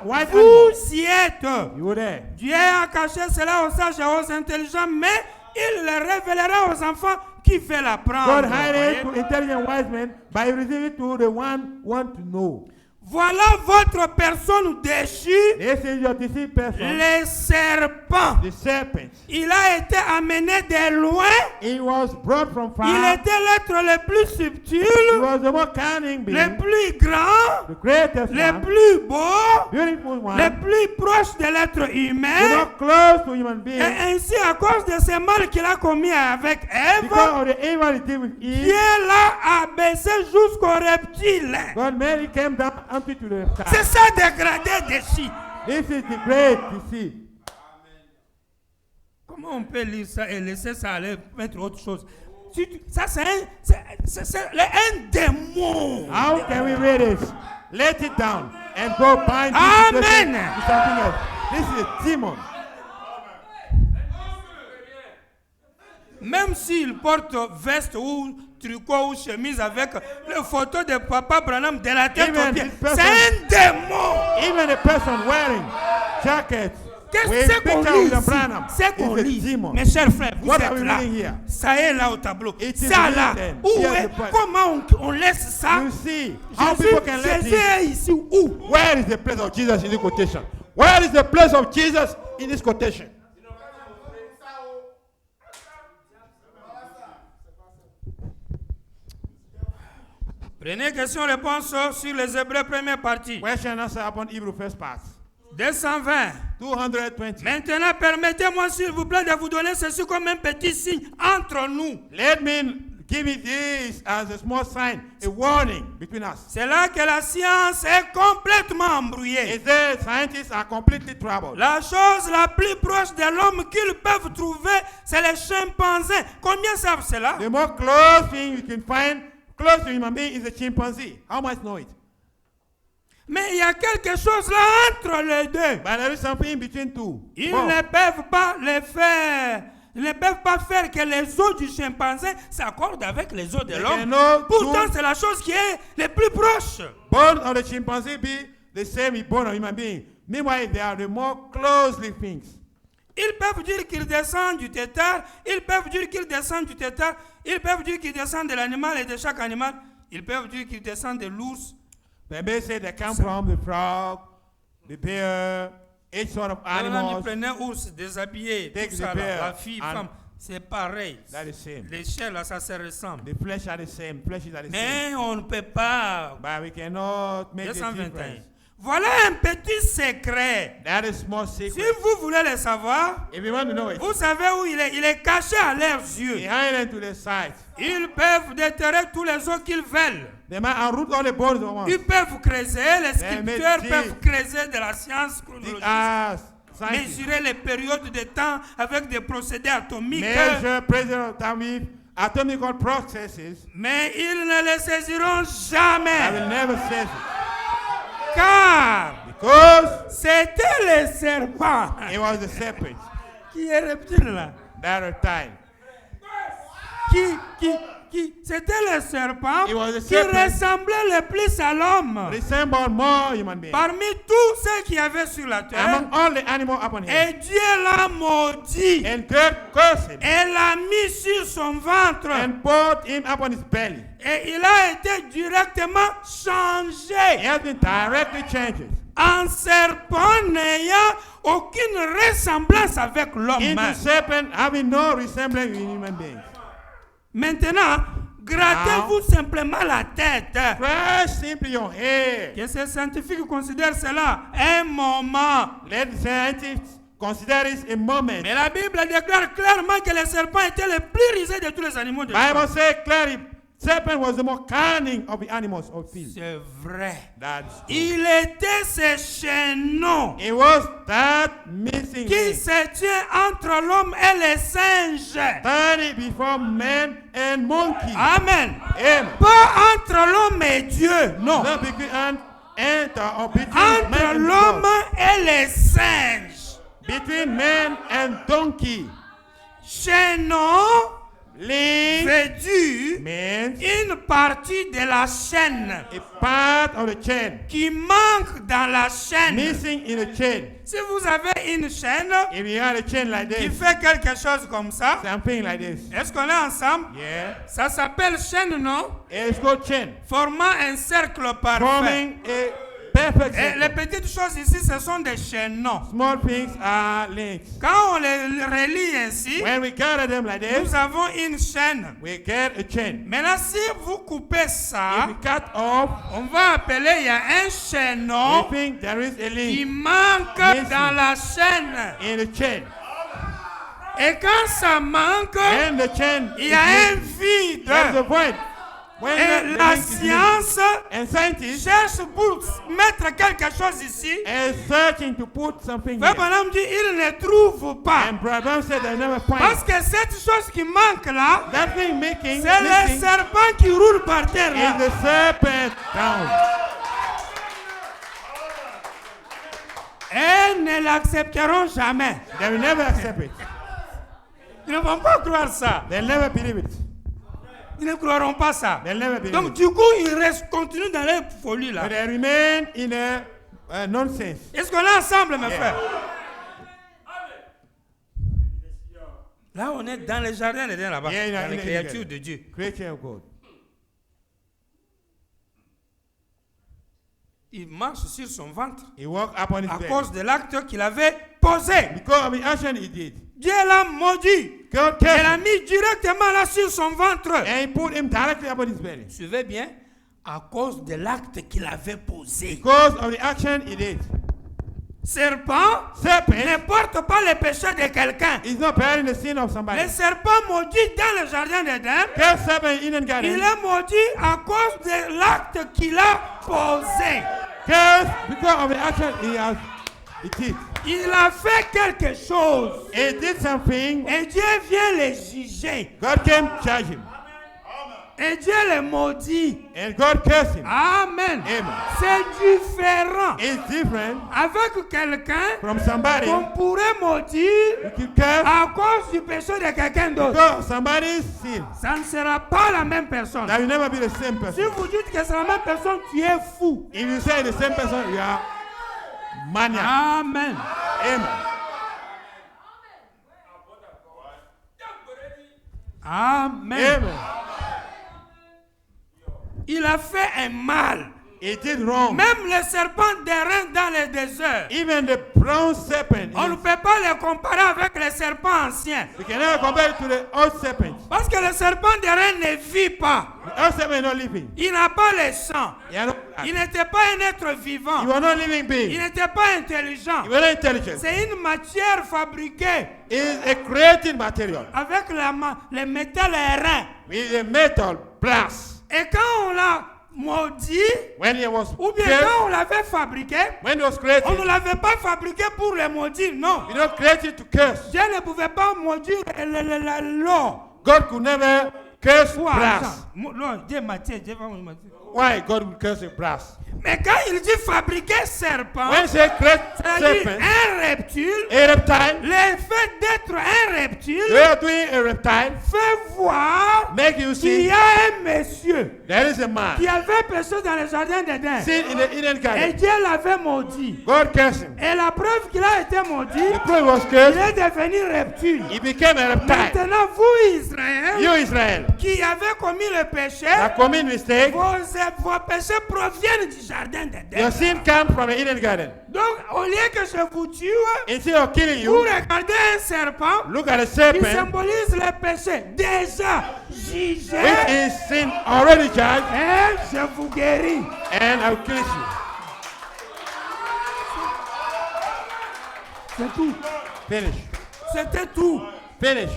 white Vous animals. y êtes. You were there. Dieu a caché cela aux sages et aux intelligents, mais il le révélera aux enfants qui veulent God l'apprendre. hid it Voyez? to intelligent wise men, but he revealed it to the one who want to know. Voilà votre personne déchue, This is your deceived person, le serpent. the serpent. Il a été amené de loin. He was brought from far. Il était l'être le plus subtil, He was the more cunning being, le plus grand, the greatest le one, plus beau, beautiful one, le plus proche de l'être the humain. more close to human being. Et ainsi, à cause de ce mal qu'il a commis avec Ève, Because of the evil he did with Eve, Dieu l'a abaissé jusqu'au reptile. God made it came down unto to the C'est sky. ça dégradé d'ici. This is the great deceit. Comment on peut lire ça et laisser ça aller mettre autre chose? Ça, c'est un démon. How can we read this? Let it down and go bind this Amen. situation to something else. This is a demon. Même s'il porte veste ou tricot ou chemise avec le photo de Papa Branham de la tête Even aux pieds, this person- c'est un démon. Even a person wearing jacket Qu'est-ce with que c'est qu'on picture lit of the ici? Branham C'est qu'on is a lit. demon. Mes chers frères, vous What are êtes we là. reading here? Ça est là au tableau. It is Ça là. written. Où Here's est? the point. Comment on laisse ça? You see how people can let Jésus this. est ici où? Where is the place of Jesus in this quotation? Where is the place of Jesus in this quotation? Prenez question-réponse sur les Hébreux première partie. Question and answer upon Hebrew first part. 220. 220. Maintenant, permettez-moi, s'il vous plaît, de vous donner ceci comme un petit signe entre nous. Let me give it this as a small sign, a warning between us. C'est là que la science est complètement embrouillée. Is that scientists are completely troubled. La chose la plus proche de l'homme qu'ils peuvent trouver, c'est les chimpanzés. Combien savent cela? The more close thing you can find close to human being is a chimpanzee. How much know it? Mais il y a quelque chose là entre les deux. But there is something in between two. Ils Both. ne peuvent pas le faire. Ils ne peuvent pas faire que les os du chimpanzé s'accordent avec les os de They l'homme. cannot Pourtant, do- c'est la chose qui est le plus proche. Bone of the chimpanzee be the same with bone of human being. Meanwhile, they are the more closely things. Ils peuvent dire qu'ils descendent du tétard, ils peuvent dire qu'ils descendent du tétard, ils peuvent dire qu'ils descendent de l'animal et de chaque animal, ils peuvent dire qu'ils descendent de l'ours. They may say they come from the frog, the bear, each sort of Quand on animals. prenait ours déshabillé, Take tout the ça, là, bear la fille, and- femme, c'est pareil. That is same. Les chairs là, ça se ressemble. The flesh are the same. Fleshes are the same. Mais on ne peut pas. But we cannot make the 221. difference. Voilà un petit secret. That is small Si secret. vous voulez le savoir, If you want to know it, vous savez où il est. Il est caché à leurs yeux. behind and to the side. Ils peuvent déterrer tous les os qu'ils veulent. They might unroot all the bones at once. Ils peuvent creuser, les sculpteurs mais peuvent creuser de la science The chronologique, scientists mesurer les périodes de temps avec des procédés atomiques, measure pressure of atomical processes. mais ils ne les saisiront I jamais, will never say it. car Because c'était le serpent it was the serpent qui est reptile là, that time. c'était le serpent It was the qui serpent. ressemblait le plus à l'homme. Resemble more human beings. Parmi tous ceux qu'il y avait sur la terre, Among all the animals upon him. et Dieu l'a maudit. And God cursed him Elle l'a mis sur son ventre and put him upon his belly. et il a été directement He changé has been directly changed en serpent n'ayant aucune ressemblance avec l'homme. into serpent having no resemblance with human beings. Maintenant, grattez-vous simplement la tête. Brush simply your hair. Que ces scientifiques considèrent cela un moment. Let the scientists consider this a moment. Mais la Bible déclare clairement que le serpent était le plus rusé de tous les animaux de Bible champ. says clearly, serpent was the more cunning of the animals of field. C'est vrai. That's true. Il était ce chaînon It was that missing qui link, se tient entre l'homme et les singes. standing before man and monkey. Amen. Amen. Pas entre l'homme et Dieu, non. Not between enter or between Entre man and l'homme God. et les singes. Between man and donkey. Chaînon Link veut dire means une partie de la chaîne a part of the chain. qui manque dans la chaîne. Missing in a chain. Si vous avez une chaîne If you have a chain like qui this, fait quelque chose comme ça, something like this. est-ce qu'on est ensemble? Yeah. Ça s'appelle chaîne, non? It's called chain. Formant un cercle parfait. Forming a perfect Et les circle. petites choses ici, ce sont des chaînons. Small things are linked. Quand on les relie ainsi, When we gather them like nous this, avons une chaîne. we get a chain. Maintenant, si vous coupez If ça, we cut off, on va appeler, il y a un chaînon we think there is a qui link manque Missing. dans la chaîne. in the chain. Et quand ça manque, And the chain il is y a un missing. There's a vide. void. When Et the la link is missing. science And scientists cherche pour mettre quelque chose ici. are searching to put something Frère here. Branham dit, il ne trouve pas. And Brabham said they never find Parce it. que cette chose qui manque là, That thing making c'est le missing serpent qui roule par terre is là. the serpent down. Et ne l'accepteront jamais. They will never accept it. Ils ne vont pas croire ça. They'll never believe it. Ils ne croiront pas ça. They'll never believe Donc it. du coup, ils restent, continuent dans leur folie là. But they remain in a nonsense. Est-ce qu'on est ensemble, mes Yeah. frères? Là, on est dans le jardin d'Éden là-bas, Yeah, dans les in the créatures garden. de Dieu. Creation of God. Il marche sur son ventre He walked upon his à belly. cause de l'acte qu'il avait posé. Because of the action he did. Dieu l'a maudit. God Il l'a cursed him. mis directement là sur son ventre. And he put him directly upon his belly. Suivez bien, à cause de l'acte qu'il avait posé. Because of the action he did. Serpent ne Serpent porte pas le péché de quelqu'un. is not bearing the sin of somebody. Le serpent maudit dans le jardin d'Éden, Cursed serpent in Eden il garden. est maudit à cause de l'acte qu'il a posé. Cursed because of the action he did. Il a fait quelque chose He did something. et Dieu vient le juger. God came to charge him. Et Dieu le maudit. And God cursed him. Amen. Amen. C'est différent It's different avec quelqu'un from somebody qu'on pourrait maudire who can curse à cause du péché de quelqu'un d'autre. because of somebody's sin. Ça ne sera pas la même personne. That will never be the same Si person. vous dites que c'est la même personne, tu es fou. If you say the same person, you are maniac. Amen. Amen. Amen. Amen. Il a fait un mal. He did wrong. Même les serpents d'airain dans le désert, Even the bronze serpent, on ne peut pas les comparer avec les serpents anciens. we can never compare it to the old serpent. Parce que le serpent d'airain ne vit pas. The old serpent is not living. Il n'a pas le sang. He, are not, Il n'était pas un être vivant. he was not living Il being. n'était pas intelligent. He was not intelligent. C'est une matière fabriquée It is a created material avec le métal airain. with a metal brass. Et quand on l'a maudit, When he was ou bien created, quand on l'avait fabriqué, when he was on created, ne l'avait pas fabriqué pour le maudire, non. he not created to curse. Dieu ne pouvait pas maudire l'or God could never curse ou brass. argent. Non, Dieu matière, Dieu va maudire. Why God would curse a brass? Mais quand il dit fabriquer serpent, When he said create c'est-à-dire serpent, un reptile, a reptile, le fait d'être un reptile they are doing a reptile, fait voir make you qu'il y see a un monsieur there is a man qui avait péché dans le jardin d'Éden. seen in the Eden Et garden. Dieu l'avait maudit. God cursed him. Et la preuve qu'il a été maudit, The prophet was il cursed. est devenu reptile. He became a reptile. Maintenant, vous, Israël, You, Israel, qui avez commis le péché, have committed mistake. vos péchés proviennent du jardin d'Éden. Your sin comes from the Eden garden. Donc, au lieu que je vous tue, Instead of killing vous you, regardez un serpent look at the qui serpent, symbolise le péché déjà jugé, which is sin already judged, et je vous guéris. and I will kill you. C'est tout. Finish. C'était tout. Finish.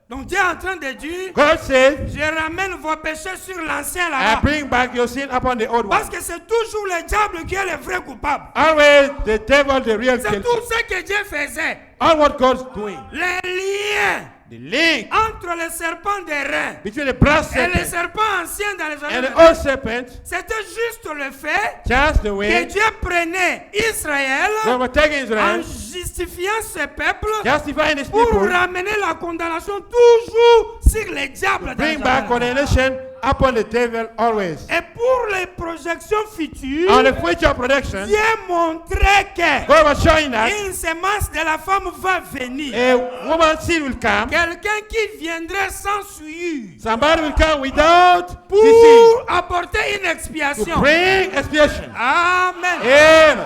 Donc Dieu est en train de dire, God says, je ramène vos péchés sur l'ancien I là-bas. bring back your sin upon the old one. Parce que c'est toujours le diable qui est le vrai coupable. Always the devil, the real C'est guilty. tout ce que Dieu faisait. All what God's doing. Les liens The The link entre le serpent des reins between the brass et le serpent serpent ancien dans les and années the old serpent, c'était juste le fait just the que way Dieu prenait Israël God was taking en Israel, justifiant ce peuple justifying his pour people, ramener la condamnation toujours sur les diables dans bring les back années. condemnation upon the devil always. Et pour les projections futures, On the future production, Dieu montrait que God was showing that une semence de la femme va venir. a woman's seed will come. Quelqu'un qui viendrait sans souillure Somebody will come without pour deceit apporter une to expiation. bring expiation. Amen. Amen.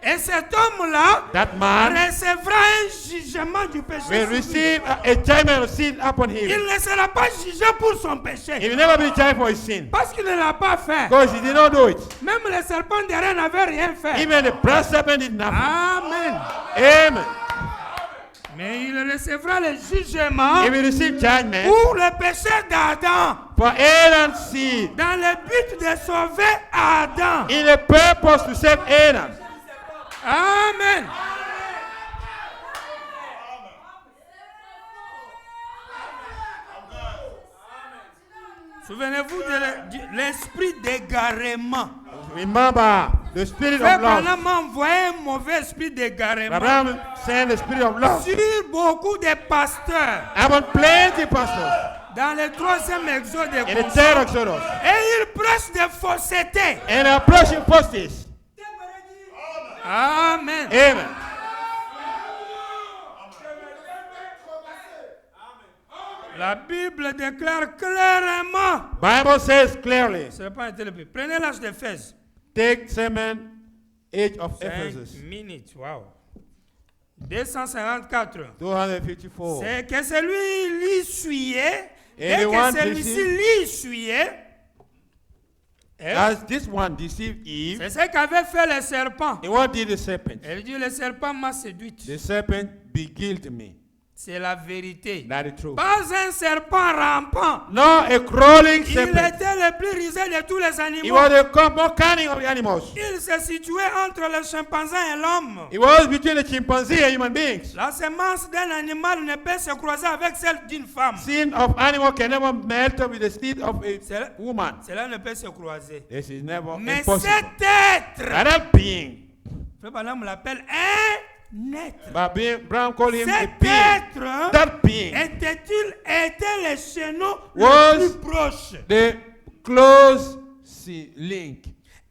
Et cet homme-là That man recevra un jugement du péché. will sur lui. receive a judgment of sin upon Il him. ne sera pas jugé pour son He péché. will never be judged for his sin Parce qu'il ne l'a pas fait. because he did not do it. Même le serpent de rein n'avait rien fait. Even the brass serpent did nothing. Amen. Amen. Mais il recevra le jugement He will receive judgment pour le péché d'Adam. for Adam's seed Dans le but de sauver Adam. in a purpose to save Adam. Amen. Souvenez-vous de l'esprit d'égarement. Remember the spirit Frère of love. Branham m'a envoyé un mauvais esprit d'égarement Abraham sent the spirit of love sur beaucoup de pasteurs upon plenty pastors dans le 3e exode de in the Conscience. third Exodus. Et ils prêchent des faussetés. And approaching postage. Amen. Amen. La Bible déclare clairement. Bible says clearly, Ce n'est pas un télépé. Prenez l'âge d'Éphèse. take 7 age of 5 Ephesus, minutes. Wow. 254. 254. C'est que celui l'essuyait. Et Anyone que celui-ci deceived? l'essuyait. As this one deceived Eve, C'est ce qu'avait fait le serpent. and what did the serpent? Elle dit, le serpent m'a séduite. The serpent beguiled me. C'est la vérité. That is true. Pas un serpent rampant. No, a crawling Il serpent. était le plus rusé de tous les He animaux. was the more cunning of the animals. Il se situait entre le chimpanzé et l'homme. He was between the chimpanzee and human beings. La semence d'un animal ne peut se croiser avec celle d'une femme. Sin of animal can never melt with the seed of a woman. Cela ne peut se croiser. This is never Mais impossible. cet être, That being, Frère Branham l'appelle un être. but being, Brown called him a Cet being. être That being était le chaînon Was- le plus proche. the close link.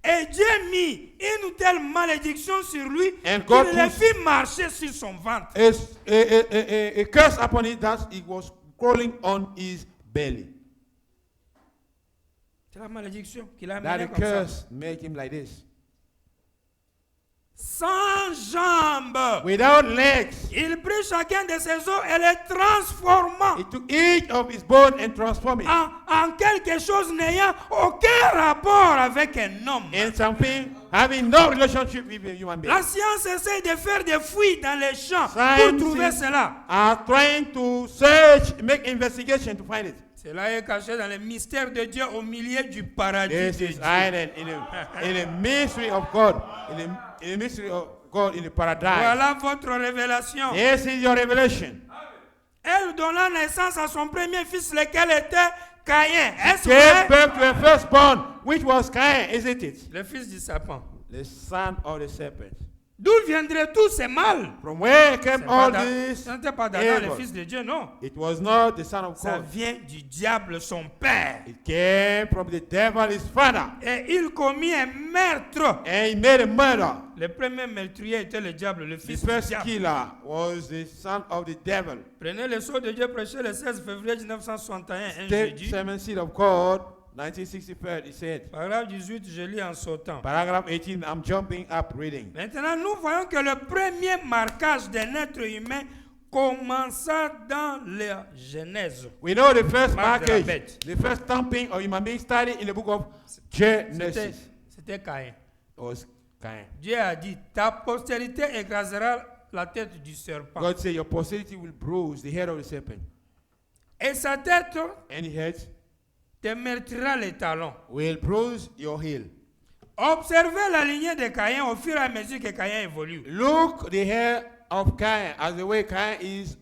Et Dieu mit une telle malédiction sur lui And God qu'il le put- fit marcher sur son ventre. A curse upon it that he was crawling on his belly. C'est la malédiction qu'il a That amené the comme ça. curse make him like this. Sans jambes. Without legs, Il prit chacun de ses os et les transforma he took each of his bone and transformed it en quelque chose n'ayant aucun rapport avec un homme. in something having no relationship with a human being. La science essaie de faire des fouilles dans les champs pour Scientists trouver cela. are trying to search, make investigation to find it. Cela est caché dans le mystère de Dieu au milieu du paradis This de is Dieu. hidden in the mystery of God, in the mystery of God in the paradise. Voilà votre révélation. This is your revelation. Elle donna naissance à son premier fils, lequel était Caïn. Est-ce Gave vrai? birth to a firstborn, which was Cain, isn't it? Le fils du serpent. The son of the serpent. D'où viendraient tous ces mâles? From where came all Ce this? n'était pas d'Adam, le evil? fils de Dieu, non. It was not the son of Ça God. vient du diable, son père. It came from the devil, his father. Et il commit un meurtre. And he made a murder. Le premier meurtrier était le diable, le The fils du first diable. killer was the son of the devil. Prenez le sceau de Dieu prêché le 16 février 1961, un The jeudi. seventh seed of God, 1963, he said. Paragraphe 18, je lis en sautant. Paragraph 18, I'm jumping up reading. Maintenant, nous voyons que le premier marquage d'un être humain commença dans la Genèse. We know the first Mark de la markage, bête. the first stamping of human being started in the book of Genesis. C'était Caïn. It was Cain. Dieu a dit, ta postérité écrasera la tête du serpent. God said, your posterity will bruise the head of the serpent, Et sa tête and his head te meurtrira les talons. will bruise your heel. Observez la lignée de Caïn au fur et à mesure que Caïn évolue. Look the hair of Cain, as the way Cain is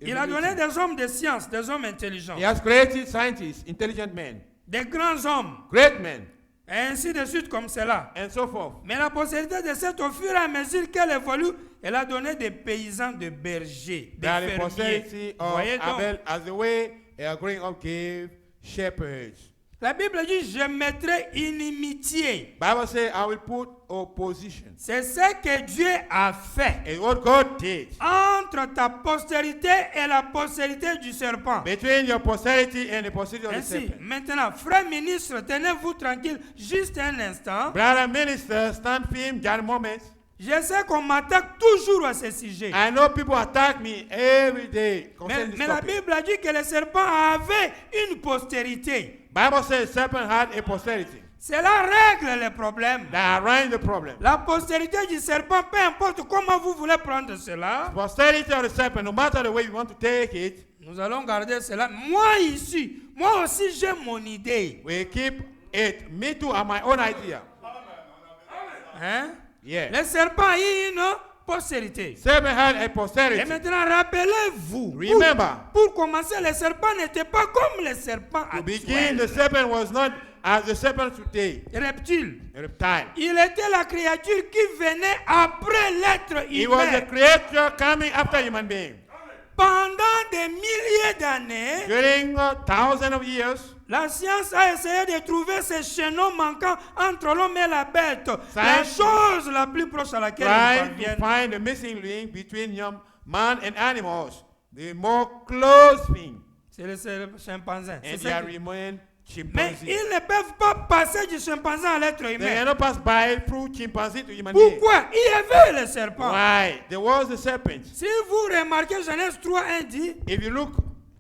Il a donné des hommes de science, des hommes intelligents, He has created scientists, intelligent men, des grands hommes, great men, et ainsi de suite comme cela. and so forth. Mais la postérité de cette, au fur et à mesure qu'elle évolue, elle a donné des paysans, de bergers, des That the fermiers. posterity Vous of voyez donc, Abel, as the way growing up gave shepherds. la Bible dit, je mettrai inimitié. Bible says, I will put opposition. C'est ce que Dieu a fait And what God did entre ta postérité et la postérité du serpent. between your posterity and the posterity of the Ainsi, serpent. maintenant, frère ministre, tenez-vous tranquille juste un instant. Brother minister, stand firm, just a moment. Je sais qu'on m'attaque toujours à ce sujet. I know people attack me every day concerning this Mais la topic. Bible a dit que le serpent avait une postérité. Bible says serpent had a posterity. Cela règle le problème. That arranged the problem. La postérité du serpent, peu importe comment vous voulez prendre cela, Posterity of the serpent, no matter the way you want to take it, nous allons garder cela. Moi ici, moi aussi j'ai mon idée. we keep it. Me too, and my own idea. Hein? Yeah. Le serpent a eu une postérité. Serpent had a Et posterity. maintenant, rappelez-vous, Remember. pour commencer, le serpent n'était pas comme le serpent To begin, actuel, the serpent was not as the serpent today, reptile. a reptile. Il était la créature qui venait après l'être He was humain. a creature coming after human being. Pendant des milliers d'années, During thousands of years, la science a essayé de trouver ces chaînons manquants entre l'homme et la bête. La Science chose la plus proche à laquelle trying ils to parviennent. find the missing link between man and animals, the more close thing, C'est le chimpanzé. C'est and ça they qui- remain Mais chimpanzee. ils ne peuvent pas passer du chimpanzé à l'être They humain. cannot pass by through chimpanzee to human being. Pourquoi? Il y avait le serpent. Why? There was the serpent. Si vous remarquez Genèse 3:1 dit, If you look,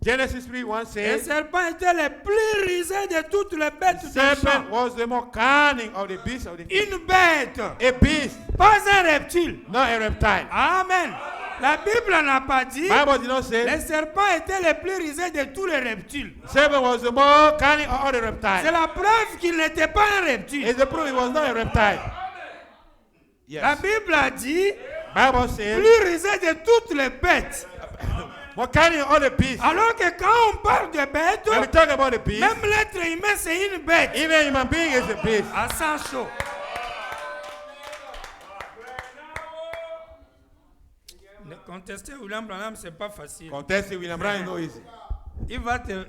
Genesis 3:1 le says, serpent était le plus rusé de toutes les bêtes du serpent champ. was the more cunning of the beasts of the field. Une bête, A beast, pas un reptile. not a reptile. Amen. La Bible n'a pas dit, Bible did not say le serpent était le plus rusé de tous les reptiles. serpent was the more cunning of all the C'est reptiles. la preuve qu'il n'était pas un reptile. It's the proof it was not a reptile. La Yes. Bible a dit, Bible says plus rusé de toutes les bêtes. more cunning of all the beasts. Alors que quand on parle de bêtes, When we talk about the beast, même l'être humain c'est une bête. even human being is a beast. À sang chaud. De contester William Branham, c'est pas facile. Contesting William Branham is not easy.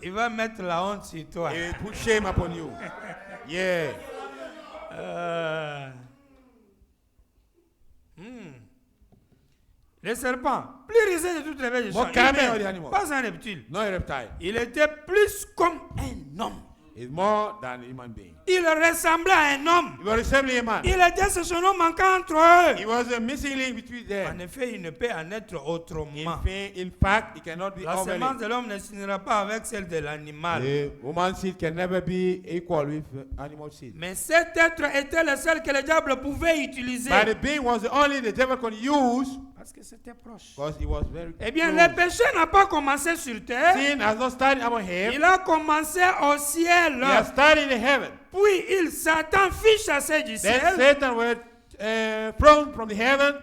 Il va mettre la honte sur toi. It will put shame upon you. Yeah. Le serpent, plus rusé de toutes les bêtes du More champ. cunning Humain, of the animals. pas un reptile. Not a reptile. Il était plus comme un homme. It's more than a human being. Il ressemblait à un homme. He was resembling a man. Il était ce chaînon manquant entre eux. He was a missing link between En them. effet, il ne peut en être autrement. In fact, it cannot be La semence overlaid. de l'homme ne s'unira pas avec celle de l'animal. The woman's seed can never be equal with animal seed. Mais cet être était le seul que le diable pouvait utiliser. But the being was the only the devil could use Parce que c'était proche. because he was very Eh bien, close. le péché n'a pas commencé sur terre. Sin has not started among him. Il a commencé au ciel. He has started in heaven. Puis Satan fit chasser du Then ciel. Satan was thrown from the heaven,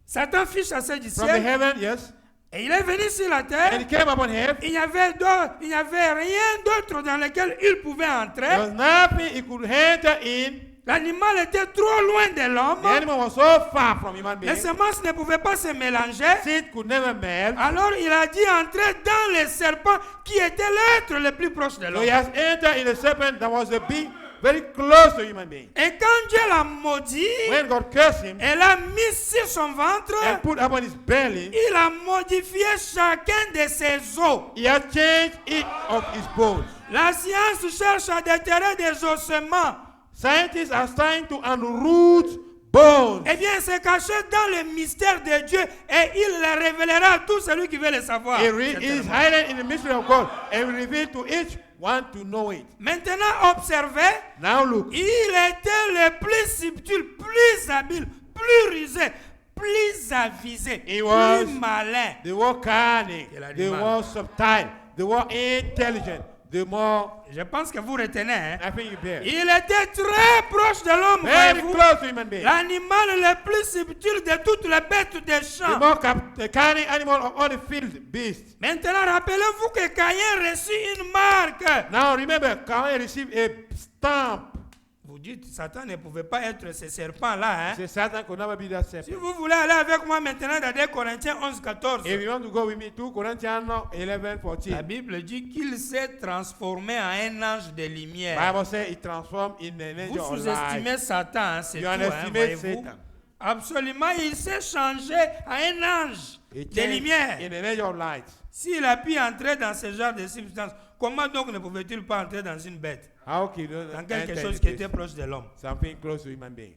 Satan fit chasser du from the ciel. heaven, yes. Et il est venu sur la And he terre. came upon him. Il n'y avait rien d'autre dans lequel il pouvait There entrer. was nothing he could enter in. L'animal était trop loin de The l'homme. animal was so far from human Les being. semences ne pouvaient pas se mélanger. Seed could never melt. Alors il a dit entrer dans le serpent qui était l'être le plus proche de So l'homme. he has entered in a serpent that was a being very close to human being. Et quand Dieu l'a maudit, When God cursed him elle a mis sur son ventre, and put upon his belly, il a modifié chacun de ses os. he has changed each of his bones. La science cherche à déterrer des ossements. Scientists are trying to unroot bones. Eh bien, c'est caché dans le mystère de Dieu et il le révélera à tout celui qui veut le savoir. It is hidden in the mystery of God and will reveal to each one to know it. Maintenant, observez, Now look, il était le plus subtil, plus habile, plus rusé, plus avisé, He was plus malin. they were cunning, Quel they animal. were subtle, they were intelligent, the more Je pense que vous retenez. Hein? I think you bear. Il était très proche de l'homme. Very voyez-vous. close to human being. L'animal le plus subtil de toutes les bêtes des The champs. more cunning animal of all the field beasts. Maintenant, rappelez-vous que Caïn reçut une marque. Now remember, Cain received a stamp. Vous dites, Satan ne pouvait pas être ce serpent-là. Hein? Say Satan could never be that Si serpent. vous voulez aller avec moi maintenant dans 2 Corinthiens 11, 14, If you want to go with me to Corinthians 11:14, la Bible dit qu'il s'est transformé en un ange de lumière. Bible says it transformed in an angel Vous of sous-estimez light. Satan, hein, c'est You tout, hein, underestimate voyez-vous. Satan. Absolument, il s'est changé en un ange It de changed lumière. in an angel of light. S'il a pu entrer dans ce genre de substance, comment donc ne pouvait-il pas entrer dans une bête, How can you dans quelque enter chose in qui this? était proche de l'homme? Something close to human being?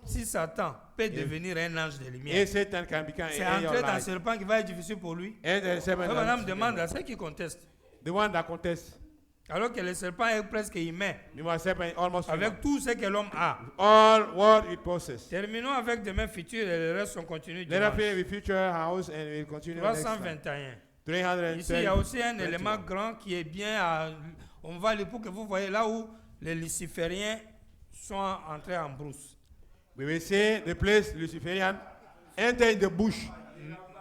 Si Satan peut devenir un ange de lumière, If Satan can become c'est an angel entrer of dans un light, serpent qui va être difficile pour lui. and the serpent Madame is demande à ceux qui contestent. the one that contests. Alors que le serpent est presque humain, The serpent is almost human. avec tout ce que l'homme a. All what it possesses. Terminons avec demain futur et le reste on continue Let us dimanche. finish with future house and we'll continue next time. 321. Ici, il y a aussi un 321. élément grand qui est bien on va aller pour que vous voyez là où les lucifériens sont entrés en brousse. We will see the place Luciferian enter in the bush.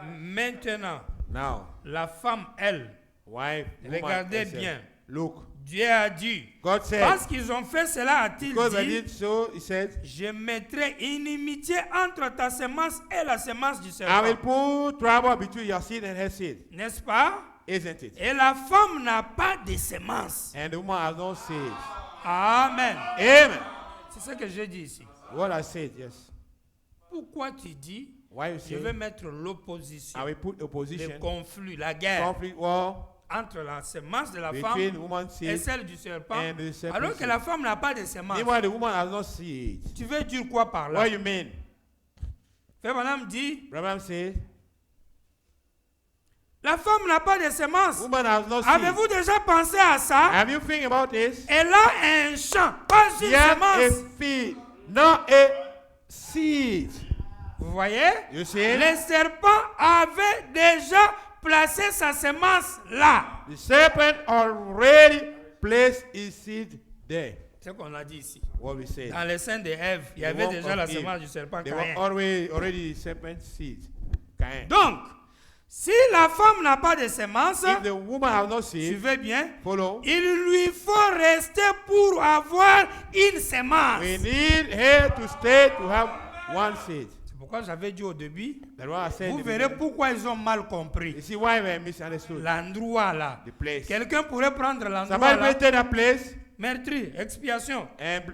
Maintenant, Now, la femme, elle, wife, regardez herself. bien. Look, Dieu a dit, God said, parce qu'ils ont fait cela, a-t-il because I dit, did so, he said, je mettrai inimitié entre ta semence et la semence du I will serpent. put trouble between your seed and her seed. N'est-ce pas? Isn't it? Et la femme n'a pas de semence. And the woman has no seed. Amen. Amen. C'est ce que j'ai dit ici. What I said, yes. Pourquoi tu dis, Why you je vais say, mettre l'opposition, I will put le opposition, conflit, la guerre conflict war entre la semence de la between femme woman's et seed celle du serpent, and the serpent's alors que seed. la femme n'a pas de semence. Meanwhile, the woman has no seed. Tu veux dire quoi par là? What you mean? Frère Branham dit, Abraham said, la femme n'a pas de semence. woman has no seed. Avez-vous déjà pensé à ça? Have you think about this? Elle a un champ, pas une She has a semence. seed, not a seed. Vous voyez? You see? Le serpent avait déjà placé sa semence là. The serpent already placed his seed there. C'est ce qu'on a dit ici. What we said. Dans le sein de Ève, il y The avait work déjà of la Eve. semence du serpent They were Caïn. already serpent seed. Cain. Donc, si la femme n'a pas de semence, If the woman has no seed, suivez bien, follow. il lui faut rester pour avoir une semence. We need her to stay to have one seed. C'est pourquoi j'avais dit au début, That's what I said. vous in the verrez beginning. pourquoi ils ont mal compris. You see why we misunderstood L'endroit là. the place. Quelqu'un pourrait prendre l'endroit Somebody là. may take that place Meurtri, expiation. and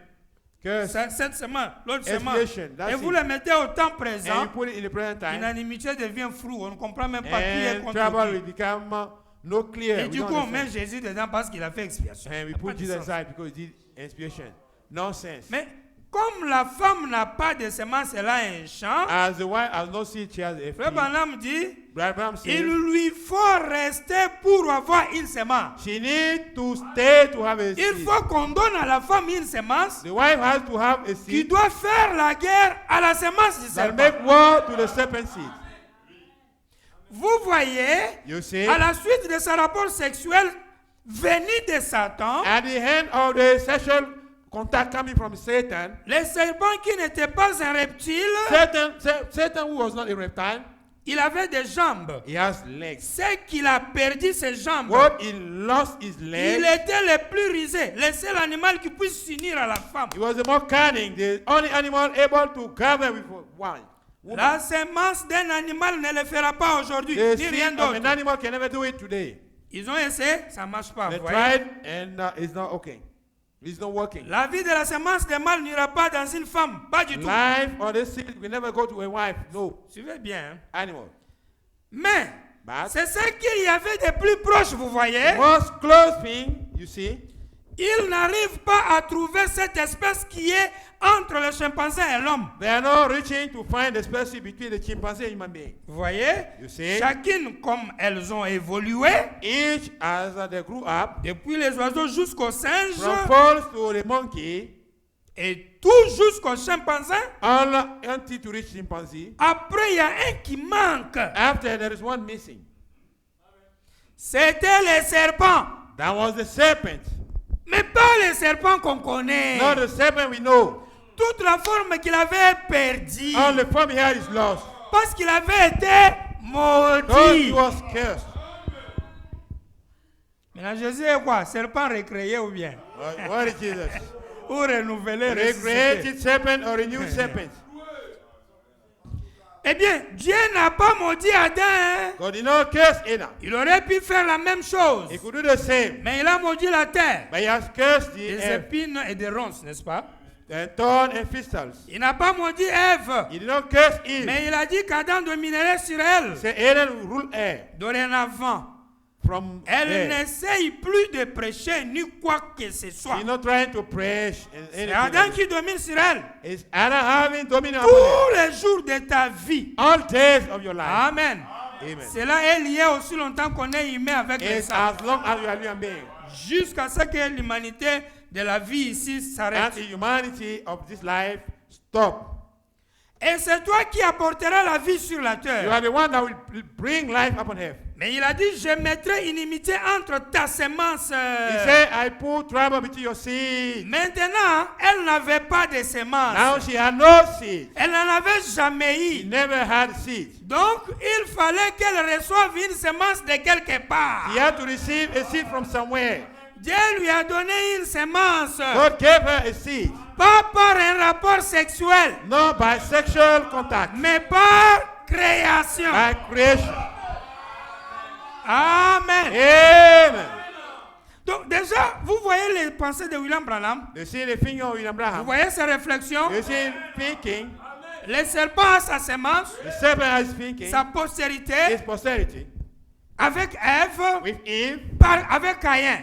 curse Cette semence, l'autre Expiation, semence. that's Et vous it. le mettez au temps and présent. you put it in the present time. L'inanimité devient floue. On ne comprend même pas qui est And contre trouble qui. will become no clear. Et We du don't coup, on met understand. Jésus dedans parce qu'il a fait expiation. And we Ça n'a pas put de Jesus sens. aside because he did expiation. Nonsense. Mais comme la femme n'a pas de semence, elle a un champ. As the wife has no seed, she has a Frère field. Branham dit, Abraham il said, lui faut rester pour avoir une semence. she needs to stay to have a Il seed. faut qu'on donne à la femme une semence The wife has to have a qui seed doit faire la guerre à la semence du that serpent. make war to the serpent seed. Vous voyez, You see? à la suite de ce rapport sexuel venu de Satan, At the end of the sexual contact coming from Satan, le serpent qui n'était pas un reptile, Satan who was not a reptile, il avait des jambes. he has legs. C'est qu'il a perdu ses jambes. What he lost his Il legs, était le plus rusé, le seul animal qui puisse s'unir à la femme. he was the more cunning, the only animal able to gather with one. La semence d'un animal ne le fera pas aujourd'hui, The ni rien seed of an d'autre. animal can never do it today. Ils ont essayé, ça ne marche pas. They vous voyez. tried and it's not okay. It's not working. La vie de la semence de mâle n'ira pas dans une femme, pas du tout. Life or the seed will never go to a wife. No. Suivez bien. Hein. Animal. Mais, But c'est ce qu'il y avait de plus proche, vous voyez. most close thing, you see, Il n'arrive pas à trouver cette espèce qui est entre le chimpanzé et l'homme. they are not reaching to find the species between the chimpanzee and human being. Vous voyez? You see? Chacune comme elles ont évolué, Each as they grew up, depuis les oiseaux jusqu'au singe, from falls to the monkey, et tout jusqu'au chimpanzé. all until to reach chimpanzee. Après, il y a un qui manque. After there is one missing. C'était le serpent. That was the serpent. Mais pas les serpents qu'on connaît. Not the serpent we know. Toute la forme qu'il avait perdue. All the form he had is lost. Parce qu'il avait été Because he maudit. was cursed. Maintenant, Jésus est quoi? Serpent recréé ou bien? What is Jesus? Ou renouvelé, ressuscité. Recreated serpent or renewed serpent? Eh bien, Dieu n'a pas maudit Adam. Hein? God did not curse Adam. Il aurait pu faire la même chose. He could do the same. Mais il a maudit la terre. But he has cursed the Des earth, épines et des ronces, n'est-ce pas? the thorn and thistles. Il n'a pas maudit Ève. He did not curse Eve. Mais il a dit qu'Adam dominerait sur elle. Say Adam will rule her Dorénavant, from elle there. n'essaye plus de prêcher ni quoi que ce soit. He's not trying to preach C'est anything. Adam qui domine sur elle. It's Adam having dominion upon her. Tous les jours de ta vie. All days of your life. Amen. Amen. Cela est lié aussi longtemps qu'on est humain avec les It's sangs. as long as you are human being. Jusqu'à ce que l'humanité de la vie ici s'arrête. And the humanity of this life stop. Et c'est toi qui apporteras la vie sur la You terre. are the one that will bring life upon earth. Mais il a dit, je mettrai inimitié entre ta semence. He said, I put trouble between your seed. Maintenant, elle n'avait pas de semence. Now she had no seed. Elle n'en avait jamais She eu. never had seed. Donc, il fallait qu'elle reçoive une semence de quelque part. She had to receive a seed from somewhere. Dieu lui a donné une semence. God gave her a seed. Pas par un rapport sexuel, Not by sexual contact, mais par création. by creation. Amen. Amen. Donc, déjà, vous voyez les pensées de William Branham. You see the finger of William Vous Branham. voyez ses réflexions. You see him thinking. Le serpent a sa semence, The serpent is thinking. sa postérité, His posterity. avec Ève, With Eve. avec Caïn.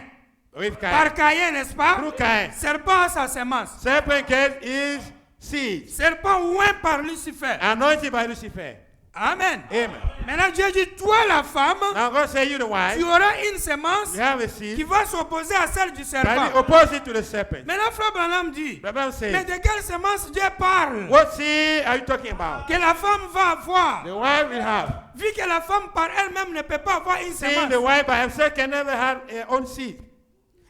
With Cain. Par Caïn, n'est-ce pas? Through Cain. Serpent a sa semence. Serpent gave his seed. Serpent oint par Lucifer. Anointed by Lucifer. Amen. Amen. Maintenant, Dieu dit, toi la femme, Now God say you the wife. tu auras une semence You have a qui seed. va s'opposer à celle du But serpent. opposite to the serpent. Maintenant, Frère Branham dit, Abraham mais says, de quelle semence Dieu parle? what seed are you talking about? Que la femme va avoir. The wife will have. Vu que la femme par elle-même ne peut pas avoir une Seeing the semence. wife by herself can never have her own seed.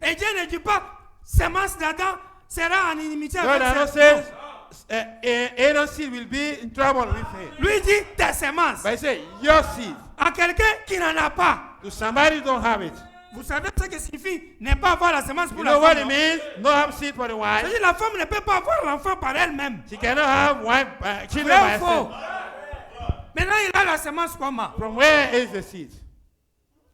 Et Dieu ne dit pas, semence d'Adam sera en inimitié God avec not cette says Adam's seed will be in trouble with her. Lui dit, ta semence. But he said, your seed. À quelqu'un qui n'en a pas. To somebody who don't have it. Vous savez ce que signifie ne pas avoir la semence You pour know la what femme? it means? No have seed for the wife. C'est-à-dire la femme ne peut pas avoir l'enfant par elle-même. She cannot have wife, children Vrai by ou faux? herself. Maintenant, il a la semence comment? From where is the seed?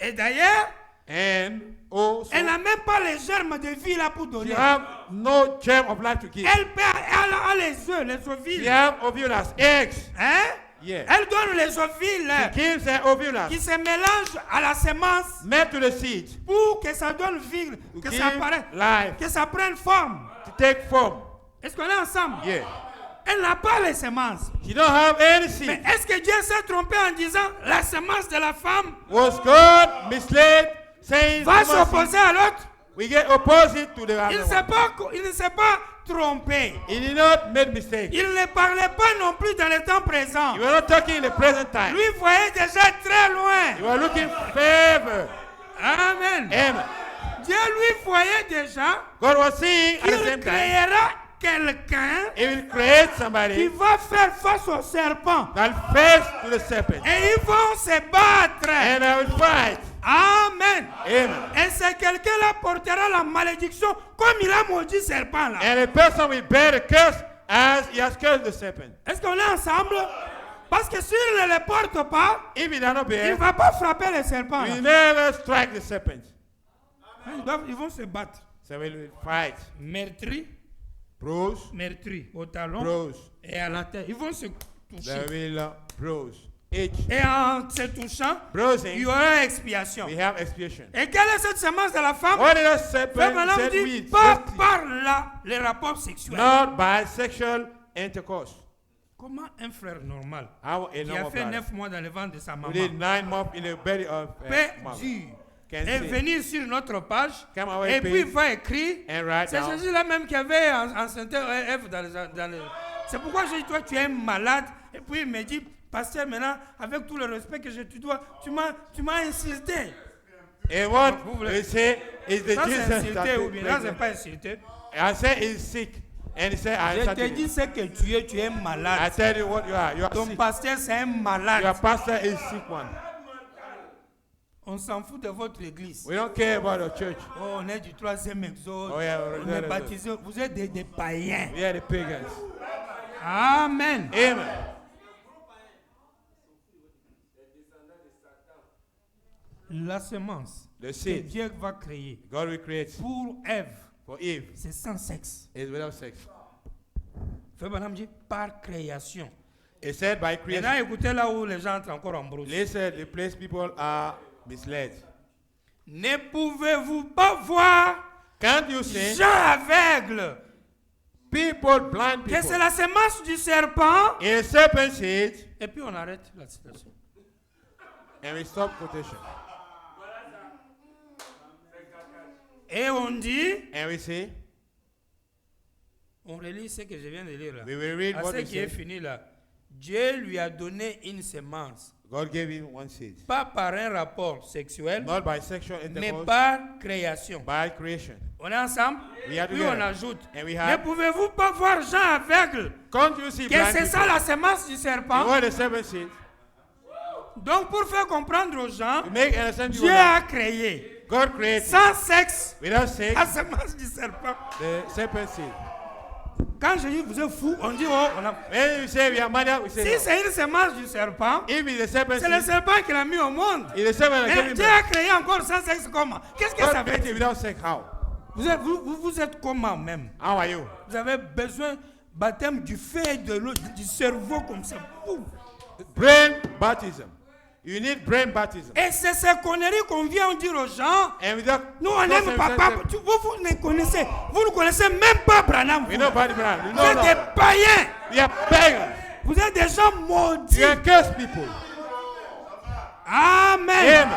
Et d'ailleurs, And also, elle n'a même pas les germes de vie là pour she donner. have no germ of life to give. Elle a les œufs, les She ovules. have ovules, eggs. Hein? Yeah. Elle donne les ovules She gives her ovules. qui se mélangent à la semence Met to the seed. pour que ça donne vie, To que give ça apparaisse, life. que ça prenne forme. To take form. Est-ce qu'on est ensemble? Yeah. Elle n'a pas les semences. She don't have any Mais seed. est-ce que Dieu s'est trompé en disant la semence de la femme Was God misled saying va human seed? s'opposer à l'autre? We get opposite to the Il other one. ne s'est pas trompé. He did not make mistake. Il ne parlait pas non plus dans le temps présent. You were not talking in the present time. Lui voyait déjà très loin. You are looking favor. Amen. Amen. Dieu lui voyait déjà God was seeing at the qu'il same time. créera quelqu'un He will create qui somebody va faire face au serpent. that face to the serpent. Et ils vont se battre. And I will fight. Amen. Amen. Et ce quelqu'un-là portera la malédiction comme il a maudit le serpent là. And a person will bear the curse as he has cursed the serpent. Est-ce qu'on est ensemble? Parce que s'il ne le porte pas, If he does not il ne bear, va pas frapper le serpent he là. will never strike the serpent. Ils vont se battre. So we will fight. Meurtri, Bruise, meurtri au talon bruise. et à la tête. Ils vont se toucher. They will bruise. Each Et en se touchant, il y bruising, aura expiation. we have expiation. Et quelle est cette semence de la femme? What did the Frère serpent Branham said dit, with? pas par les rapports sexuels. Not by sexual intercourse. Comment un frère normal How a qui a normal fait brother 9 mois dans le ventre de sa who maman did 9 months in the belly of mother peut can et say venir sur notre page Come away, et puis il please. va écrire and write c'est down. Jésus-là même qui avait enceinte Ève dans les... C'est pourquoi j'ai dit, toi tu es malade. Et puis il me dit, pasteur, maintenant, avec tout le respect que je te dois, tu m'as insisté. And what Vous voulez- we say is the Ça c'est Jesus insulté that ou took bien là c'est place. pas insulté. I said he's sick. And he said, I Je te dis said, ce que tu es I malade. tell you what you are. You are Ton sick. pasteur c'est un Your malade. pastor is sick one. On s'en fout de votre église. We don't care about your church. Oh, on est du 3e exode. Oh, yeah, On est baptisé. Vous êtes des païens. We are the pagans. Amen. Amen. La semence The que seed Dieu va créer God will create pour Ève, for Eve c'est sans sexe. is without sex. Frère Branham dit par création. It said by creation. Maintenant, écoutez là où les gens entrent encore en brousse. Listen, the place people are misled. Ne pouvez-vous pas voir Can't you see gens aveugles people, blind que c'est people, la semence du serpent? in serpent seed, Et puis on arrête la citation. and we stop quotation. Et on dit, And we say, on relit ce que je viens de lire là. we will read À what ce we qui est say. fini là. Dieu lui a donné une semence, God gave him one seed. pas par un rapport sexuel, Not by sexual mais intercourse, par création. by creation. On est ensemble? We are Puis together. on ajoute. And we Ne have, pouvez-vous pas voir gens aveugles can't you see que blind c'est people? ça la semence du You serpent? want the serpent seed? Donc pour faire comprendre aux gens, To make understand people Dieu that a créé God created sans sexe without sex la semence du serpent. the serpent seed. Quand je dis vous êtes fou, on dit oh, on a... When you say we are mad, we say Si no. c'est une semence du serpent, If it's the serpent c'est le seed, serpent qui l'a mis au monde. it's the serpent that Mais gave him Dieu birth. a créé encore sans sexe comment? Qu'est-ce que ça God veut created dire? without sex. How? Vous êtes comment même? How are you? Vous avez besoin baptême du feu et de l'eau, du cerveau comme ça. Pouf. Brain baptism. You need brain baptism. Et c'est ces conneries qu'on vient dire aux gens. And without Nous, on n'aime pas. Vous ne connaissez. Vous ne connaissez même pas Branham. we know body brand. We Vous know êtes des that. païens. We are pagans. Vous êtes des gens maudits. We are cursed people. Amen. Amen.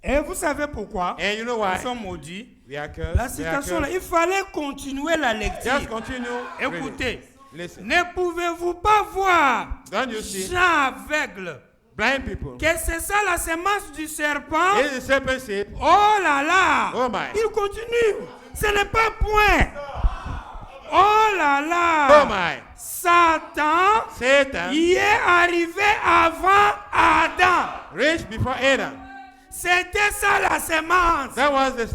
Et vous savez pourquoi And you know nous why? sommes maudits? We are cursed. La We are citation là, cursed. il fallait continuer la Just lecture. continue. Écoutez. reading. Listen. Ne pouvez-vous pas voir Don't you see? gens aveugles Blind people. que c'est ça la semence du serpent? It is the serpent seed. Oh là là! Oh my. Il continue. Ce n'est pas point. Oh là là! Oh my. Satan Satan y est arrivé avant Adam. reached before Adam. C'était ça la semence. That was the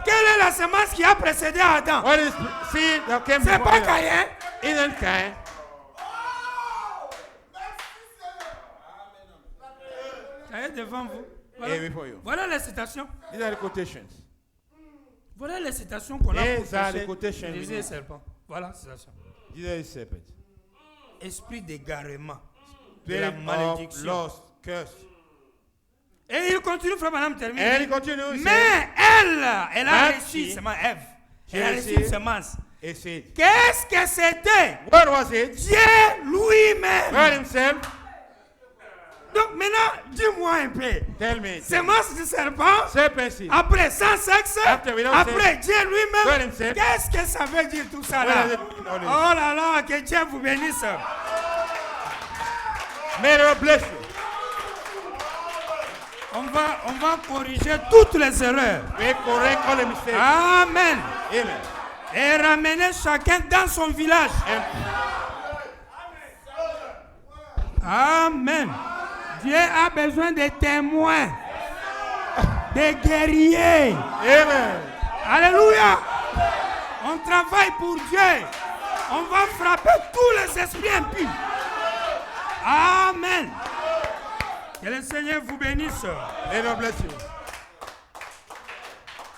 Quelle est la semence qui a précédé Adam? what is seed that came C'est before pas Adam. Caïn. Isn't Cain? Caïn est devant vous. Here before you. Voilà les citations. These are the quotations. Voilà les citations qu'on a pour These are the prêcher quotations we Jésus need. et serpent. Voilà la citation. Jesus is serpent. Esprit d'égarement, de la Spirit of malédiction. lost, cursed. Et il continue, frère Madame termine. And he continues. Mais elle a Nancy, reçu, c'est ma Ève. Elle a she reçu received- une semence. He said, Qu'est-ce que c'était? what was it? Dieu lui-même. God himself, Donc maintenant, dis-moi un peu. tell me. Semence du serpent, Serpent seed. après sans sexe, After without après Dieu God lui-même. himself. Qu'est-ce que ça veut dire tout ça What là? does it mean, all this? Oh là là, que Dieu vous bénisse. May the Lord bless you. On va corriger toutes les erreurs. We correct all the mistakes. Amen. Amen. Et ramener chacun dans son village. Amen. Dieu a besoin de témoins, de guerriers. Amen. Alléluia. On travaille pour Dieu. On va frapper tous les esprits impies. Amen. Que le Seigneur vous bénisse. May the Lord bless you.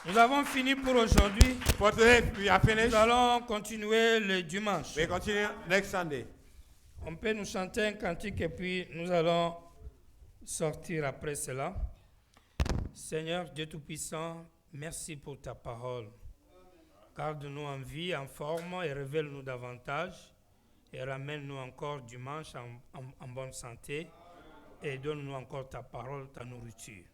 Nous avons fini pour aujourd'hui. For today, we are finished. Nous allons continuer le dimanche. We continue next Sunday. On peut nous chanter un cantique et puis nous allons sortir après cela. Seigneur Dieu Tout-Puissant, merci pour ta parole. Garde-nous en vie, en forme et révèle-nous davantage. Et ramène-nous encore dimanche en bonne santé. Et donne-nous encore ta parole, ta nourriture.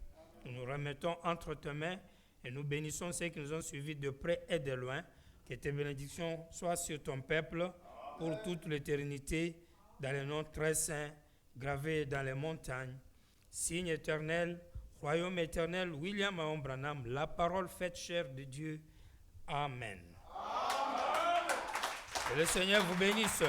Nous nous remettons entre tes mains et nous bénissons ceux qui nous ont suivis de près et de loin. Que tes bénédictions soient sur ton peuple pour toute l'éternité. dans les noms très saints, gravés dans les montagnes. Signe éternel, royaume éternel, William Mahon Branham, la parole faite chair de Dieu. Amen. Que le Seigneur vous bénisse.